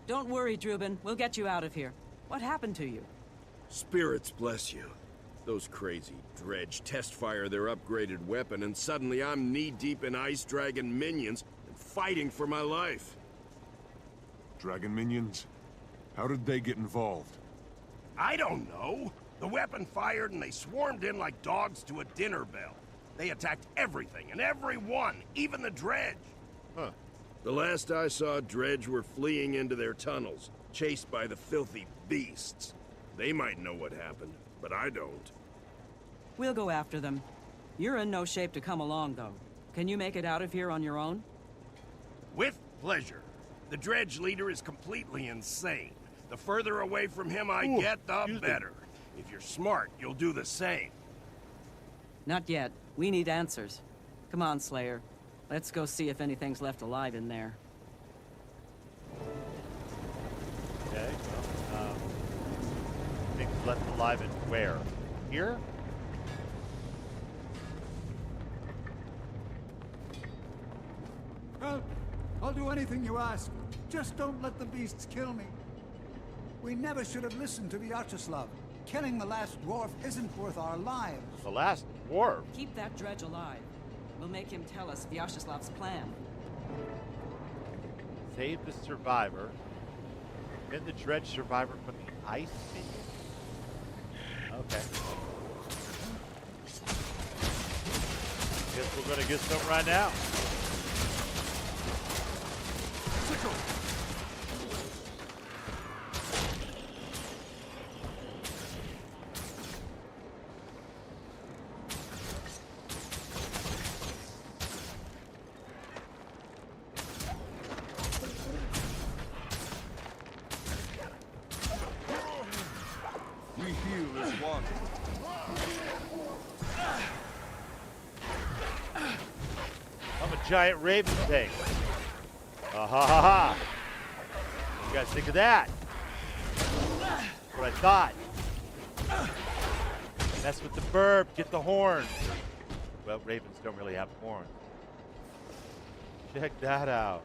Don't worry, Drubin. We'll get you out of here. What happened to you? Spirits bless you. Those crazy dredge test fire their upgraded weapon, and suddenly I'm knee-deep in ice dragon minions and fighting for my life. Dragon minions? How did they get involved? I don't know. The weapon fired and they swarmed in like dogs to a dinner bell. They attacked everything and everyone, even the dredge. Huh. The last I saw, dredge were fleeing into their tunnels, chased by the filthy beasts. They might know what happened, but I don't. We'll go after them. You're in no shape to come along, though. Can you make it out of here on your own? With pleasure. The dredge leader is completely insane. The further away from him I get, the better. If you're smart, you'll do the same. Not yet. We need answers. Come on, Slayer. Let's go see if anything's left alive in there. Okay. Things left alive in where? Here? Help! I'll do anything you ask. Just don't let the beasts kill me. We never should have listened to Vyacheslav. Killing the last dwarf isn't worth our lives. The last dwarf? Keep that dredge alive. We'll make him tell us Vyacheslav's plan. Save the survivor. Then the dredge survivor from the ice minion? Okay. Guess we're gonna get some right now. Sickle! We heal as one. I'm a giant raven tank. Ha ha ha ha. You guys think of that? what I thought. Mess with the burb, get the horns. Well, ravens don't really have horns. Check that out.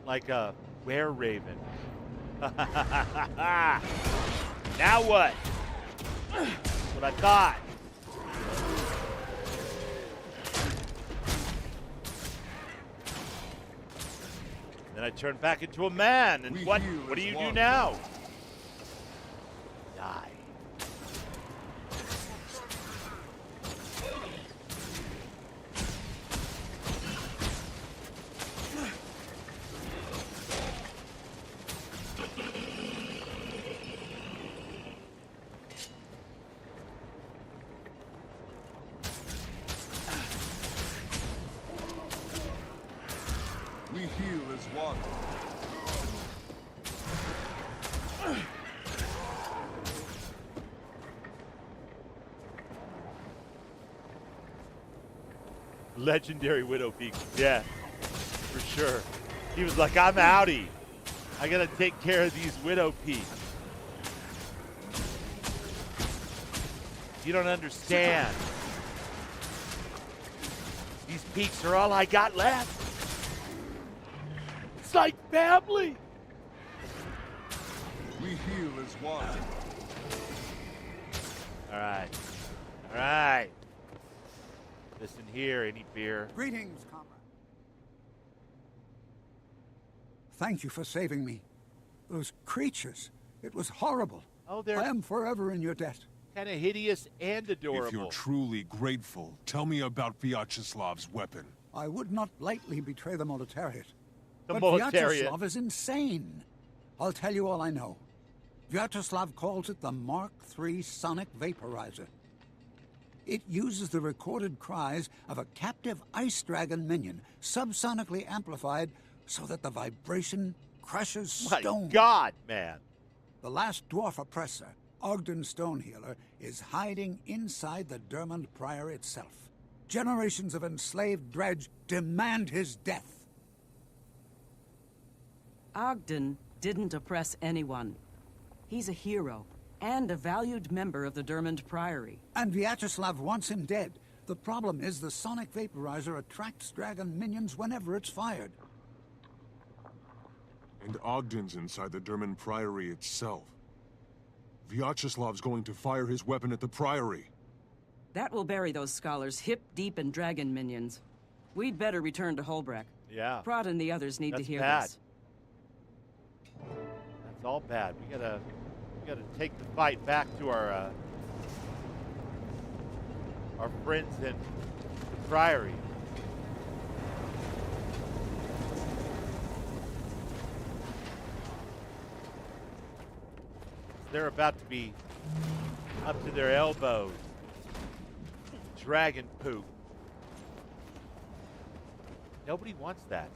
Like a were-raven. Now what? That's what I thought. Then I turn back into a man, and what do you do now? Die. We heal as one. Legendary Widow Peak. Yeah, for sure. He was like, I'm outie. I gotta take care of these Widow Peaks. You don't understand. These peaks are all I got left. It's like family. We heal as one. All right. All right. Listen here, any beer. Greetings, comrade. Thank you for saving me. Those creatures, it was horrible. Oh, they're I am forever in your debt. kind of hideous and adorable. If you're truly grateful, tell me about Vyacheslav's weapon. I would not lightly betray the Militariat. The But Militariat. Vyacheslav is insane. I'll tell you all I know. Vyacheslav calls it the Mark III Sonic Vaporizer. It uses the recorded cries of a captive ice dragon minion, subsonically amplified so that the vibration crushes My stone. God, man. The last dwarf oppressor, Ogden Stonehealer, is hiding inside the Dermond Priory itself. Generations of enslaved dredge demand his death. Ogden didn't oppress anyone. He's a hero and a valued member of the Dermond Priory. And Vyacheslav wants him dead. The problem is the sonic vaporizer attracts dragon minions whenever it's fired. And Ogden's inside the Dermond Priory itself. Vyacheslav's going to fire his weapon at the Priory. That will bury those scholars hip deep in dragon minions. We'd better return to Holbreck. Yeah. Prot and the others need That's to hear bad. this. That's all bad. We gotta take the fight back to our friends in the Priory. They're about to be up to their elbows. Dragon poop. Nobody wants that.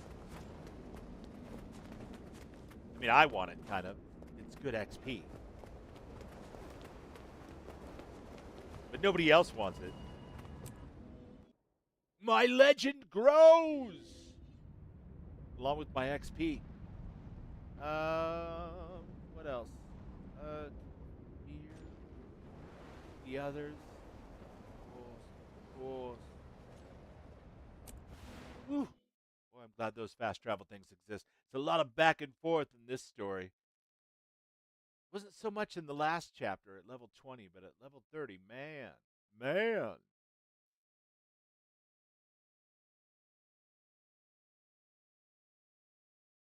I mean, I want it, kind of. It's good XP. But nobody else wants it. My legend grows! Along with my XP. What else? Here. The others. Woo. Boy, I'm glad those fast travel things exist. It's a lot of back and forth in this story. Wasn't so much in the last chapter at level 20, but at level 30, man.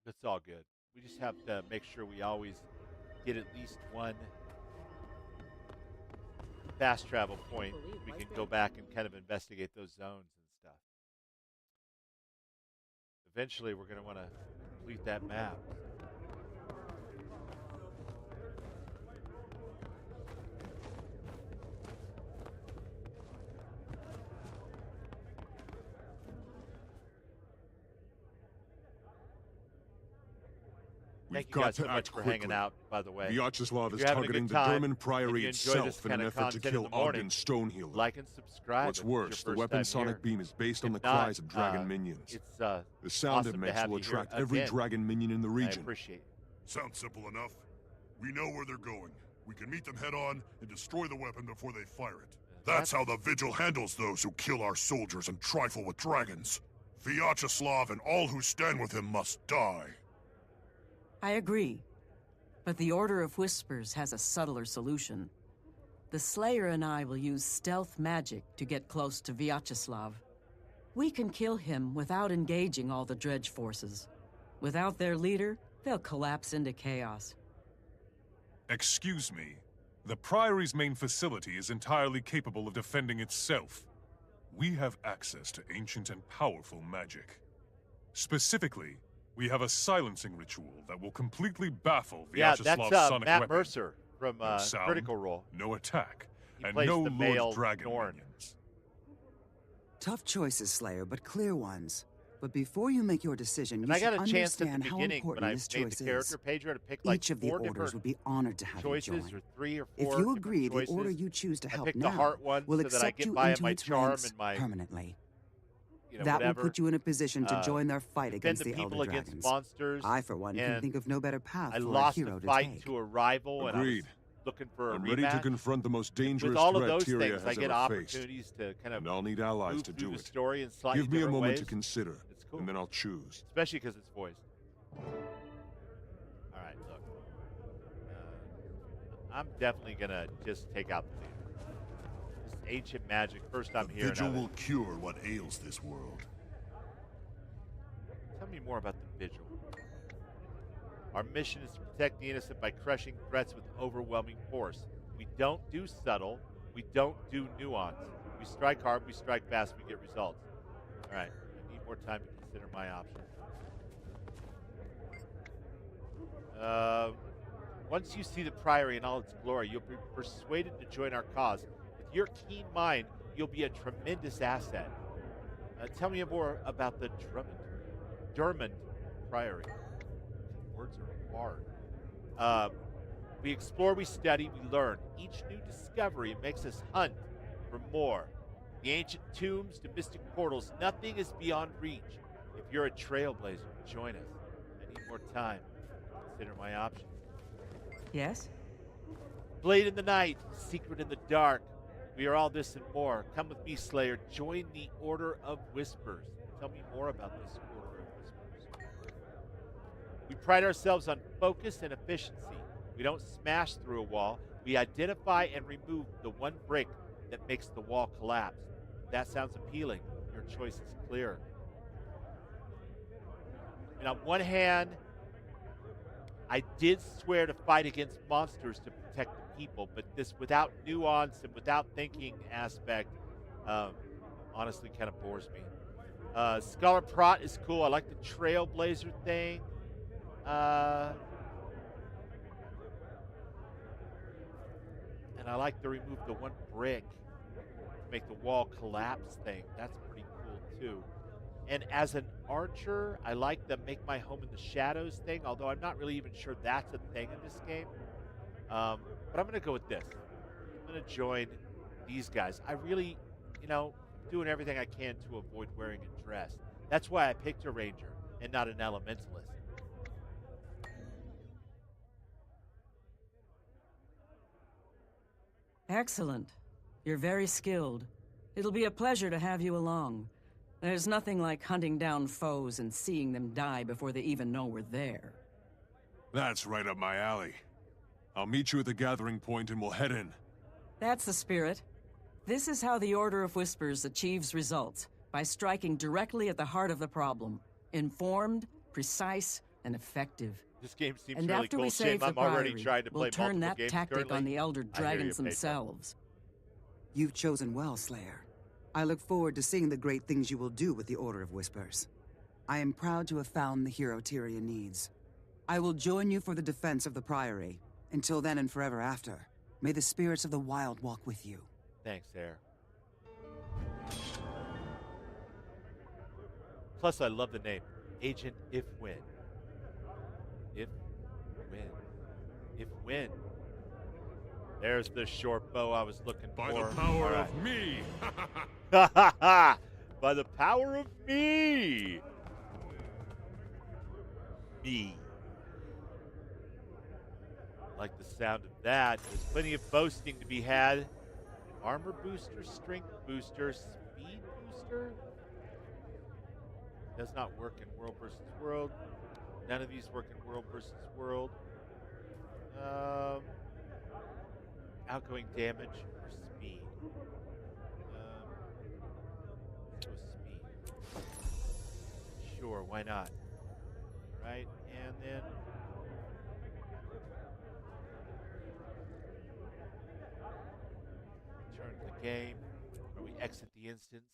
It's all good. We just have to make sure we always get at least one fast travel point. We can go back and kind of investigate those zones and stuff. Eventually, we're going to want to complete that map. Thank you guys so much for hanging out, by the way. Vyacheslav If is you're having a targeting good the time, Dermond Priory if you enjoy this itself in an kind of effort to content in kill the morning, Ogden Stonehealer. like and subscribe. What's if it's your worse, the first weapon's time sonic here. beam is based on the If not, cries of dragon minions. It's the sound awesome it to makes have will you here attract every again. dragon minion in the region. I appreciate it. Sounds simple enough. We know where they're going. We can meet them head-on and destroy the weapon before they fire it. That's how the Vigil handles those who kill our soldiers and trifle with dragons. Vyacheslav and all who stand with him must die. I agree. But the Order of Whispers has a subtler solution. The Slayer and I will use stealth magic to get close to Vyacheslav. We can kill him without engaging all the Dredge forces. Without their leader, they'll collapse into chaos. Excuse me. The Priory's main facility is entirely capable of defending itself. We have access to ancient and powerful magic. Specifically, we have a silencing ritual that will completely baffle Vyacheslav's that's sonic Matt weapon. Mercer from No sound, Critical Role. no attack, He and plays no the male Lord Dragon Norn. minions. Tough choices, Slayer, but clear ones. But before you make your decision, And you I got should a chance at understand the how beginning when important I this made choice the character is. page, I had to pick like Each of the 4 orders different would be honored to have you choices, join. or 3 or 4 If you different agree, choices. the order you choose to I help picked now the heart one will so that I accept get you by into my its charm ranks and my permanently. you know, That whatever. will put you in a position to join their fight defend against the the people Elder against Dragons. monsters. I, for one, can and think of no better path I for lost a hero the to fight take. to a rival, and I was Agreed. looking for a I'm rematch. ready to confront the most dangerous With all of threat those Tyria things, has I get ever faced. opportunities to kind of And I'll need allies move to through do the it. story in slightly Give me a different moment ways. to consider, It's cool. and then I'll choose. Especially because it's voiced. All right, look. I'm definitely gonna just take out the leader. This ancient magic. First time The hearing Vigil of it. will cure what ails this world. Tell me more about the Vigil. Our mission is to protect the innocent by crushing threats with overwhelming force. We don't do subtle. We don't do nuance. We strike hard, we strike fast, we get results. All right, I need more time to consider my options. Once you see the Priory in all its glory, you'll be persuaded to join our cause. With your keen mind, you'll be a tremendous asset. Tell me more about the Dermond Priory. Words are hard. We explore, we study, we learn. Each new discovery makes us hunt for more. The ancient tombs to mystic portals, nothing is beyond reach. If you're a trailblazer, join us. I need more time. Consider my options. Yes? Blade in the night, secret in the dark. We are all this and more. Come with me, Slayer. Join the Order of Whispers. Tell me more about this Order of Whispers. We pride ourselves on focus and efficiency. We don't smash through a wall. We identify and remove the one brick that makes the wall collapse. That sounds appealing. Your choice is clear. And on one hand, I did swear to fight against monsters to protect the people, but this without nuance and without thinking aspect honestly kind of bores me. Scholar Prot is cool. I like the Trailblazer thing. And I like to remove the one brick to make the wall collapse thing. That's pretty cool too. And as an archer, I like the make my home in the shadows thing, although I'm not really even sure that's a thing in this game. But I'm going to go with this. I'm going to join these guys. I really, doing everything I can to avoid wearing a dress. That's why I picked a ranger and not an elementalist. Excellent. You're very skilled. It'll be a pleasure to have you along. There's nothing like hunting down foes and seeing them die before they even know we're there. That's right up my alley. I'll meet you at the gathering point and we'll head in. That's the spirit. This is how the Order of Whispers achieves results, by striking directly at the heart of the problem. Informed, precise, and effective. This game seems And really after cool. we Shame save the I'm already Priory, trying to play we'll turn multiple that games tactic currently. on the Elder I hear you, Dragons Pedro. themselves. You've chosen well, Slayer. I look forward to seeing the great things you will do with the Order of Whispers. I am proud to have found the hero Tyria needs. I will join you for the defense of the Priory. Until then and forever after, may the spirits of the wild walk with you. Thanks, Air. Plus, I love the name. Agent If Win. If Win. If Win. There's the short bow I was looking By for. the power All of me! right. By the power of me! Me. Like the sound of that. There's plenty of boasting to be had. Armor booster, strength booster, speed booster. Does not work in World versus World. None of these work in World versus World. Outgoing damage or speed. Let's go speed. Sure, why not? Right, and then return to the game, or we exit the instance.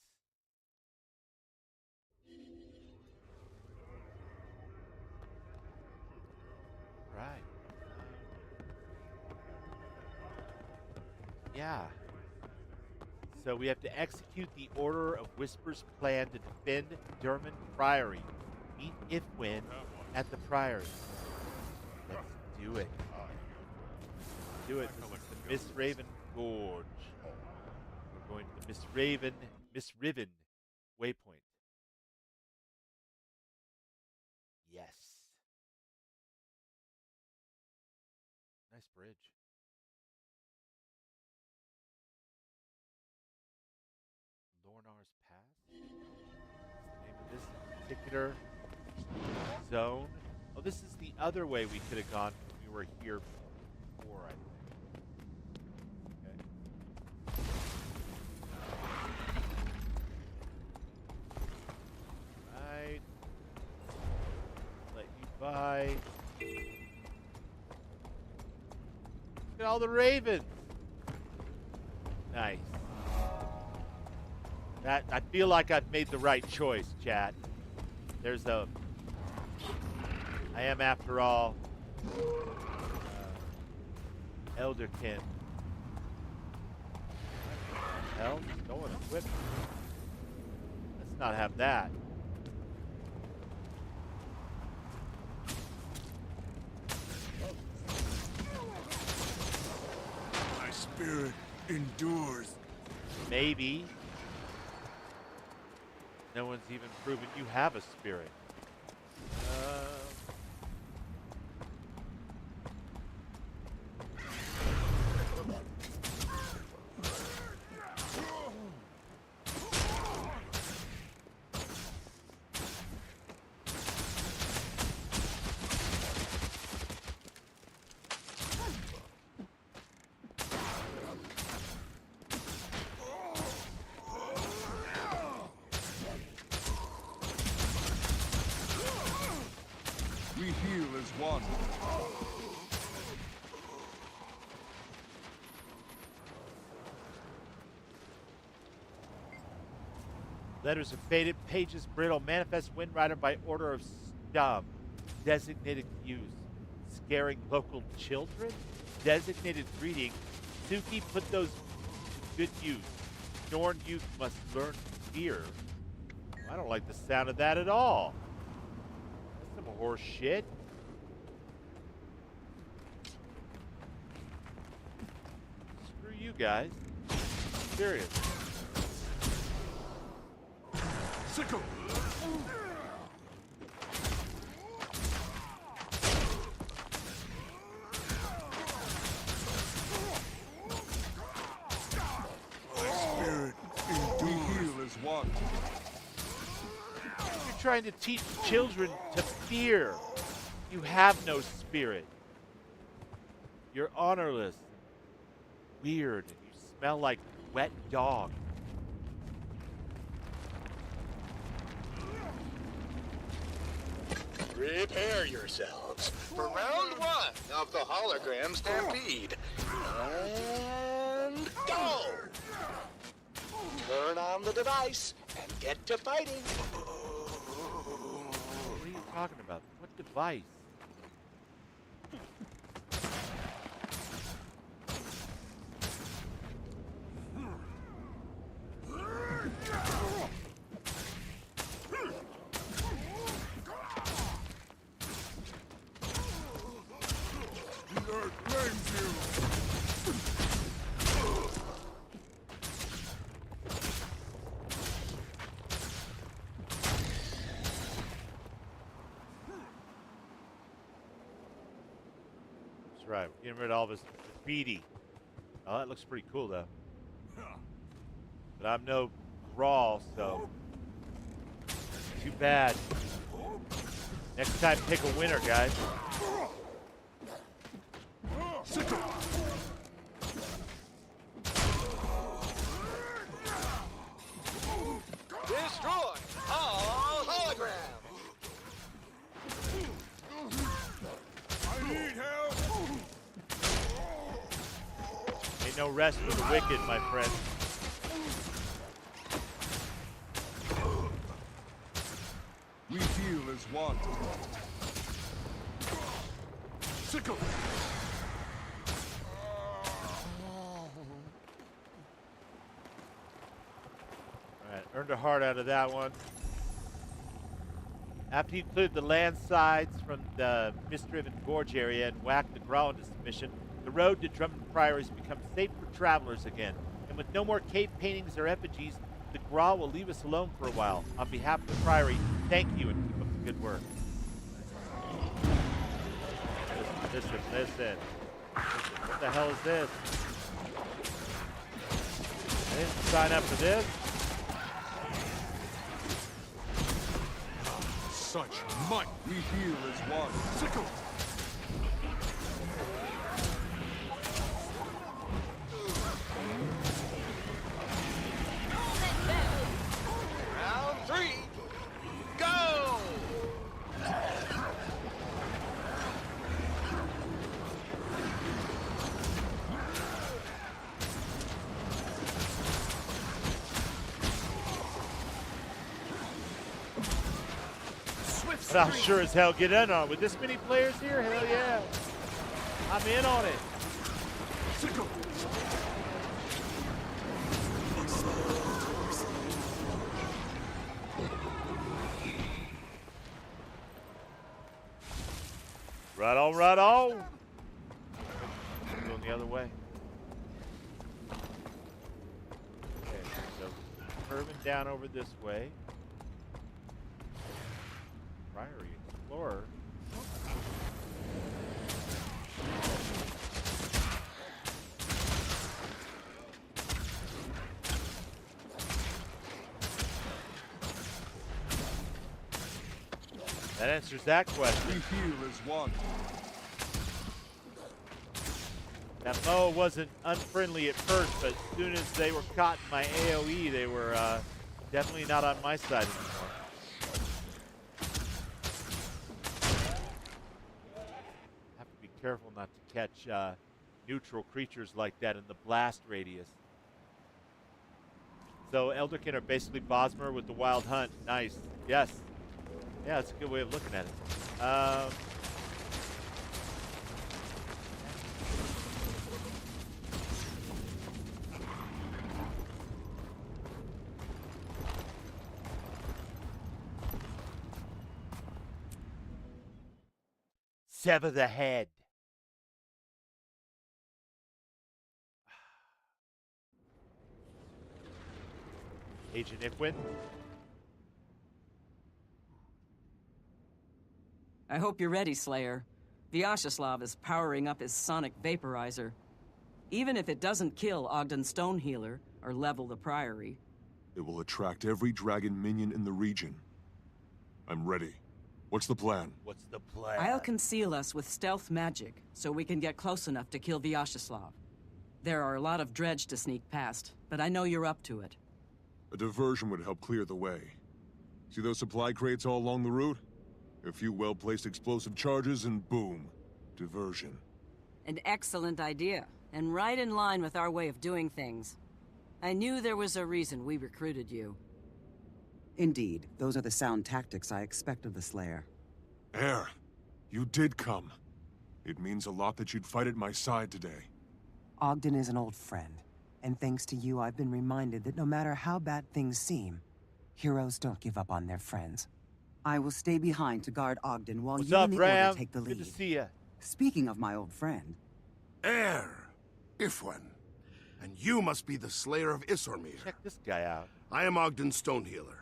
Right. Yeah. So we have to execute the Order of Whispers plan to defend Dermot Priory. Meet Ifwin at the Priory. Let's do it. Do it. This is the Miss Raven Gorge. We're going to the Miss Riven waypoint. Yes. Nice bridge. Lornar's Pass. What's the name of this particular zone? Oh, this is the other way we could have gone when we were here before, I think. Okay. Right. Let you by. Look at all the ravens. Nice. That, I feel like I've made the right choice, chat. There's a... I am, after all, Elderkin. What the hell? Stolen equipment. Let's not have that. My spirit endures. Maybe. No one's even proven you have a spirit. We heal as one. Letters are faded, pages brittle. Manifest Windrider by order of Stum. Designated use. Scaring local children? Designated greeting. Suki, put those to good use. Norn youth must learn fear. I don't like the sound of that at all. That's some horse shit. Screw you guys. Serious. Sickle! One. You're trying to teach children to fear. You have no spirit. You're honorless, weird, and you smell like wet dog. Prepare yourselves for round one of the hologram stampede. And go! Turn on the device and get to fighting. What are you talking about? What device? The earth blames you. That's right. We're getting rid of all this graffiti. Oh, that looks pretty cool, though. But I'm no Grawl, so too bad. Next time, pick a winner, guys. Destroy all holograms! I need help! Ain't no rest for the wicked, my friend. We heal as one. Sickle! Alright, earned a heart out of that one. After you cleared the landsides from the mist-driven gorge area and whacked the Grawl into submission, the road to Drummond Priory has become safe for travelers again. And with no more cave paintings or effigies, the Grawl will leave us alone for a while. On behalf of the Priory, thank you and keep up the good work. Listen. What the hell is this? I didn't sign up for this. Such might. We heal as one. Sickle! Round 3, go! But I'll sure as hell get in on it. With this many players here, hell yeah. I'm in on it. Sickle! Right on. Going the other way. Okay, so curving down over this way. Priory Explorer. That answers that question. We heal as one. That Moa wasn't unfriendly at first, but as soon as they were caught in my AoE, they were definitely not on my side anymore. Have to be careful not to catch neutral creatures like that in the blast radius. So Elderkin are basically Bosmer with the Wild Hunt. Nice. Yes. Yeah, that's a good way of looking at it. Sever the head. Agent Ifwin. I hope you're ready, Slayer. Vyacheslav is powering up his sonic vaporizer. Even if it doesn't kill Ogden Stonehealer or level the Priory. It will attract every dragon minion in the region. I'm ready. What's the plan? What's the plan? I'll conceal us with stealth magic, so we can get close enough to kill Vyacheslav. There are a lot of dredge to sneak past, but I know you're up to it. A diversion would help clear the way. See those supply crates all along the route? A few well-placed explosive charges and boom. Diversion. An excellent idea, and right in line with our way of doing things. I knew there was a reason we recruited you. Indeed, those are the sound tactics I expect of the Slayer. Air, you did come. It means a lot that you'd fight at my side today. Ogden is an old friend, and thanks to you, I've been reminded that no matter how bad things seem, heroes don't give up on their friends. I will stay behind to guard Ogden while What's you up, and the Ram? Order take the lead. Good to see ya. Speaking of my old friend... Air, Ifwin. And you must be the Slayer of Isormir. Check this guy out. I am Ogden Stonehealer.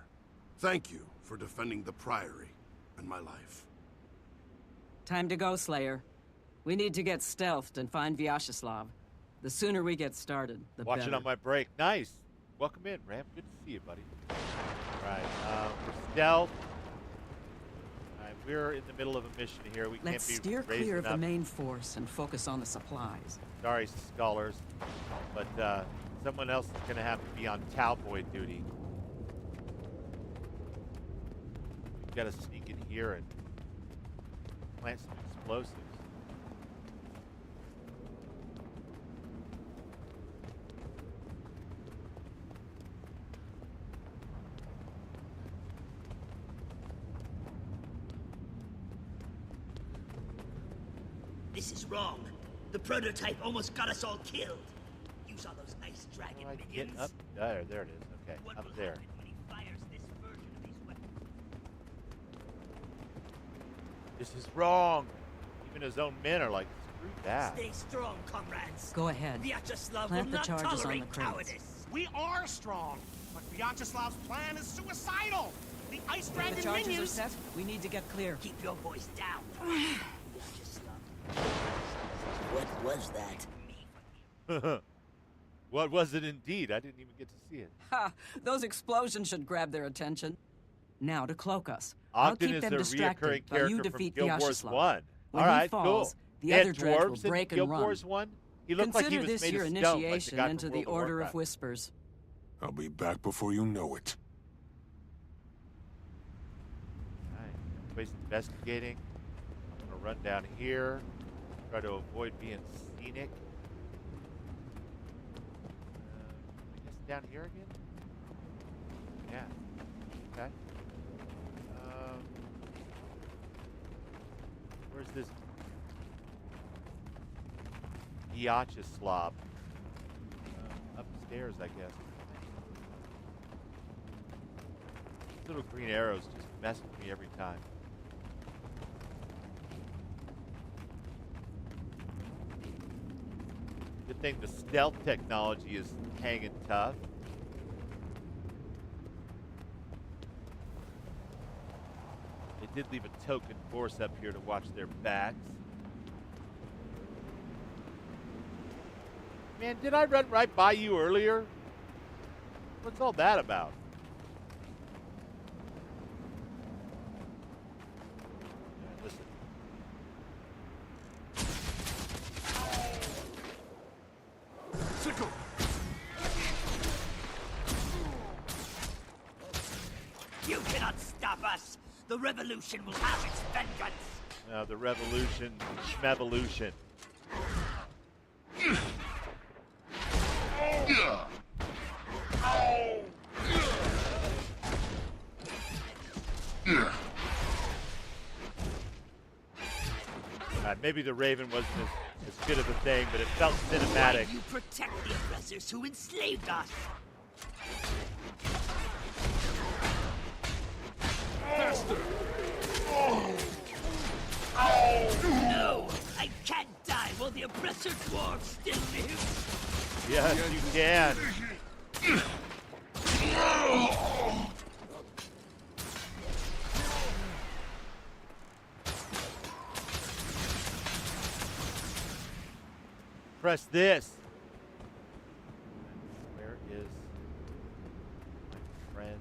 Thank you for defending the Priory and my life. Time to go, Slayer. We need to get stealthed and find Vyacheslav. The sooner we get started, the Watching better. on my break. Nice. Welcome in, Ram. Good to see you, buddy. All right. We're stealth. All right, we're in the middle of a mission here. We Let's can't be steer raising clear of up. the main force and focus on the supplies. Sorry, scholars, but someone else is going to have to be on cowboy duty. We've got to sneak in here and plant some explosives. This is wrong. The prototype almost got us all killed. Use all those ice dragon How do I minions. get up? There it is. Okay, What up will there. happen when he fires this version of these weapons? This is wrong. Even his own men are like, screw that. Stay strong, comrades. Go ahead. Vyacheslav Plant will the not charges on tolerate the crates. cowardice. We are strong, but Vyacheslav's plan is suicidal. The Ice If Dragon the charges minions... are set, we need to get clear. Keep your voice down. Vyacheslav. What was that? What was it indeed? I didn't even get to see it. Ha! Those explosions should grab their attention. Now to cloak us. Ogden I'll keep is them the distracted reoccurring while you character from defeat Guild Wars Vyacheslav. 1. When All right, he falls, cool. the They had other dredge will dwarves in break and Guild run. Wars 1? He looked Consider like he was this made your of stone, initiation like the guy into from the World of Order of Warcraft. Whispers. I'll be back before you know it. Alright, everybody's investigating. I'm gonna run down here. Try to avoid being scenic. I guess down here again? Yeah. Okay. Where's this? Vyacheslav. Upstairs, I guess. Little green arrows just mess with me every time. Good thing the stealth technology is hanging tough. They did leave a token force up here to watch their backs. Man, did I run right by you earlier? What's all that about? Yeah, listen. Sickle! You cannot stop us. The revolution will have its vengeance. The revolution, schmevolution. Maybe the Raven wasn't as good of a thing, but it felt cinematic. Why you protect the oppressors who enslaved us? Faster! No! I can't die while the oppressor dwarf still lives! Yes, you can. Press this. Where is my friend?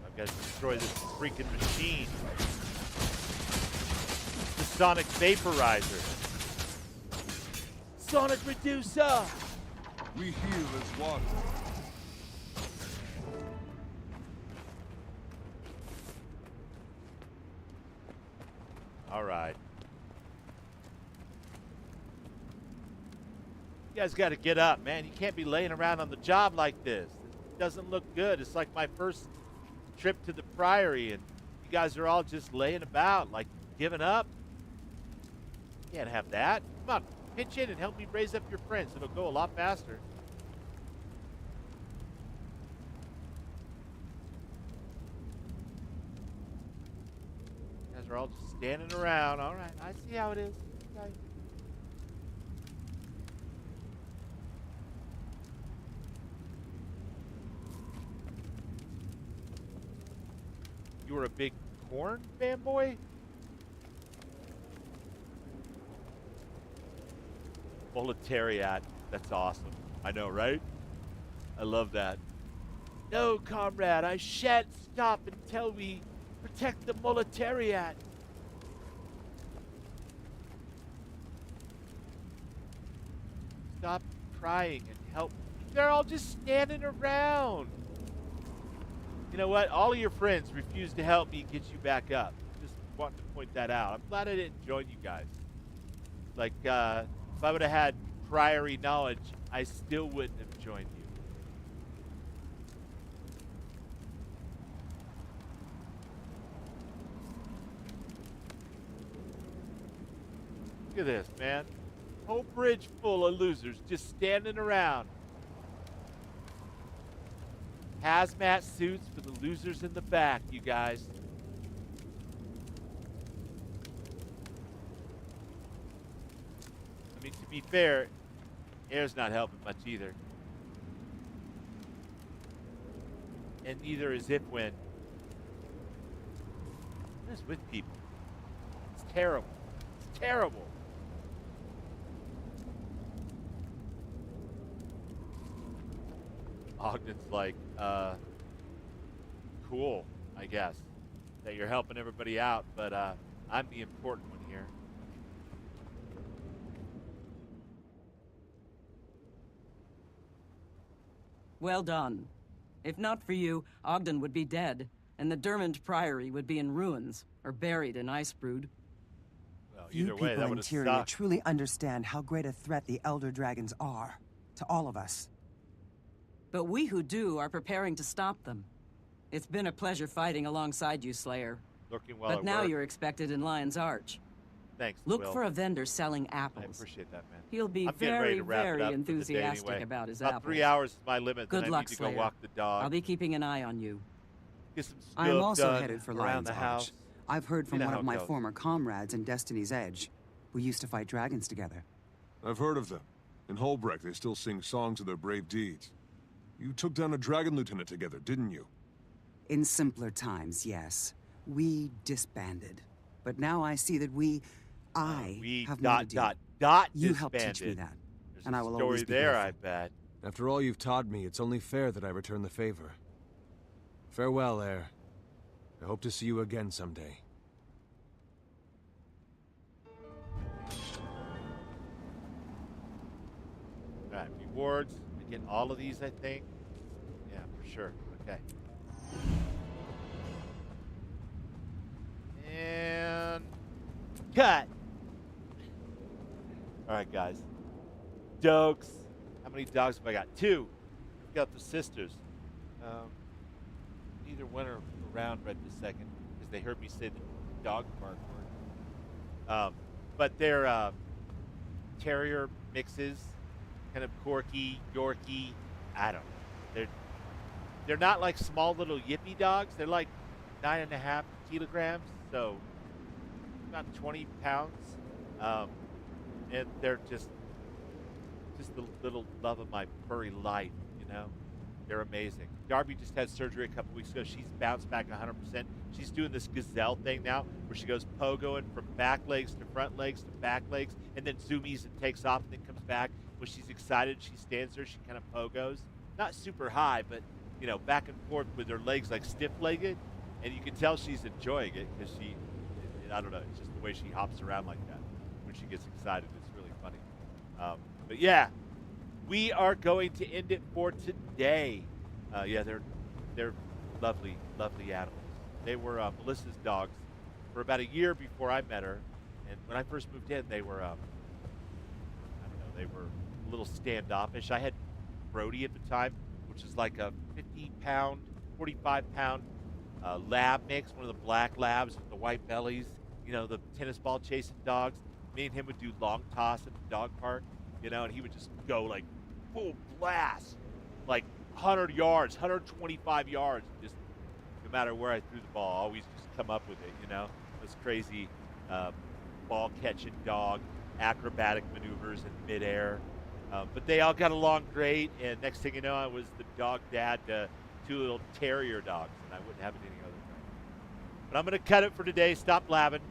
I've got to destroy this freaking machine. The Sonic Vaporizer. Sonic Reducer! We heal as one. All right. You guys got to get up, man. You can't be laying around on the job like this. It doesn't look good. It's like my first trip to the Priory, and you guys are all just laying about, like giving up. Can't have that. Come on, pitch in and help me raise up your friends. It'll go a lot faster. You guys are all just standing around. All right, I see how it is. Okay. You were a big corn fanboy? Proletariat. That's awesome. I know, right? I love that. No, comrade, I shan't stop until we protect the proletariat. Stop crying and help. They're all just standing around. You know what? All of your friends refused to help me get you back up. Just wanted to point that out. I'm glad I didn't join you guys. Like, if I would have had priory knowledge, I still wouldn't have joined you. Look at this, man. Whole bridge full of losers just standing around. Hazmat suits for the losers in the back, you guys. I mean, to be fair, air's not helping much either. And neither is Ipwin. What is with people? It's terrible. It's terrible. Ogden's like, cool, I guess, that you're helping everybody out, but I'm the important one here. Well done. If not for you, Ogden would be dead, and the Dermond Priory would be in ruins, or buried in Icebrood. Well, Few either way, people that in would have Tyria sucked. truly understand how great a threat the Elder Dragons are to all of us. But we who do are preparing to stop them. It's been a pleasure fighting alongside you, Slayer. Looking well But at now work. you're expected in Lion's Arch. Thanks, Look Will. for a vendor selling I apples. appreciate that, man. He'll be I'm getting ready very, to wrap it very up for the day enthusiastic anyway. about his About apples. 3 hours is my limit. Good then luck, I need to Slayer. go walk the dog. I'll be keeping an eye on you. Get some stuff I am also done headed for around Lion's the Arch. house. I've heard from You know one how of it my goes. former comrades in Destiny's Edge, who used to fight dragons together. I've heard of them. In Holbrecht, they still sing songs of their brave deeds. You took down a dragon lieutenant together, didn't you? In simpler times, yes. We disbanded. But now I see that we have more to do. You helped teach me disbanded. that, There's and a I will story always be there, grateful. I bet. After all you've taught me, it's only fair that I return the favor. Farewell, heir. I hope to see you again someday. All right, rewards. I get all of these, I think. Yeah, for sure. Okay. And cut. All right, guys. Dogs. How many dogs have I got? 2. I've got the sisters. Neither one are around right this second because they heard me say the dog park word. But they're terrier mixes, kind of Corky, Yorkie. I don't know. They're not like small little yippy dogs. They're like 9.5 kilograms, so about 20 pounds. And they're just the little love of my furry life, you know? They're amazing. Darby just had surgery a couple weeks ago. She's bounced back 100%. She's doing this gazelle thing now where she goes pogoing from back legs to front legs to back legs and then zoomies and takes off and then comes back. When she's excited, she stands there, she kind of pogos. Not super high, but, you know, back and forth with her legs like stiff-legged. And you can tell she's enjoying it because she, I don't know, it's just the way she hops around like that when she gets excited. It's really funny. But yeah, we are going to end it for today. Yeah, they're lovely, lovely animals. They were Melissa's dogs for about a year before I met her. And when I first moved in, they were, I don't know, they were a little standoffish. I had Brody at the time, which is like a 50-pound, 45-pound lab mix, one of the black labs with the white bellies, you know, the tennis ball chasing dogs. Me and him would do long toss at the dog park, you know, and he would just go like full blast, like 100 yards, 125 yards, just no matter where I threw the ball, always just come up with it, you know, those crazy ball catching dog, acrobatic maneuvers in midair. But they all got along great, and next thing you know, I was the dog dad to 2 little terrier dogs, and I wouldn't have it any other way. But I'm going to cut it for today. Stop blabbing.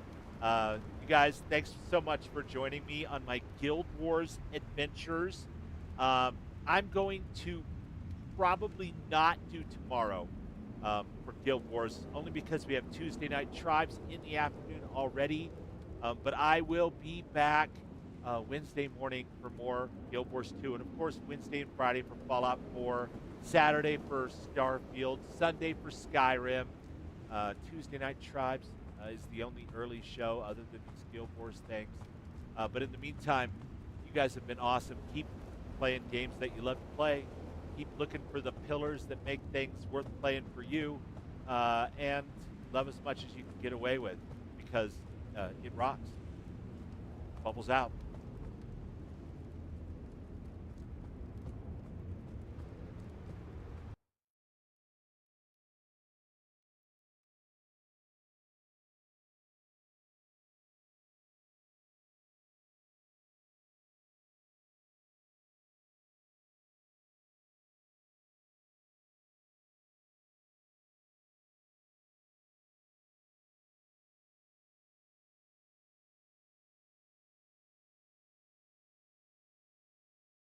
You guys. Thanks so much for joining me on my Guild Wars adventures. I'm going to probably not do tomorrow for Guild Wars, only because we have Tuesday Night Tribes in the afternoon already. But I will be back Wednesday morning for more Guild Wars 2, and of course Wednesday and Friday for Fallout 4, Saturday for Starfield, Sunday for Skyrim. Tuesday Night Tribes is the only early show other than these Guild Wars things. But in the meantime, you guys have been awesome. Keep playing games that you love to play. Keep looking for the pillars that make things worth playing for you. And love as much as you can get away with, because it rocks. Bubbles out.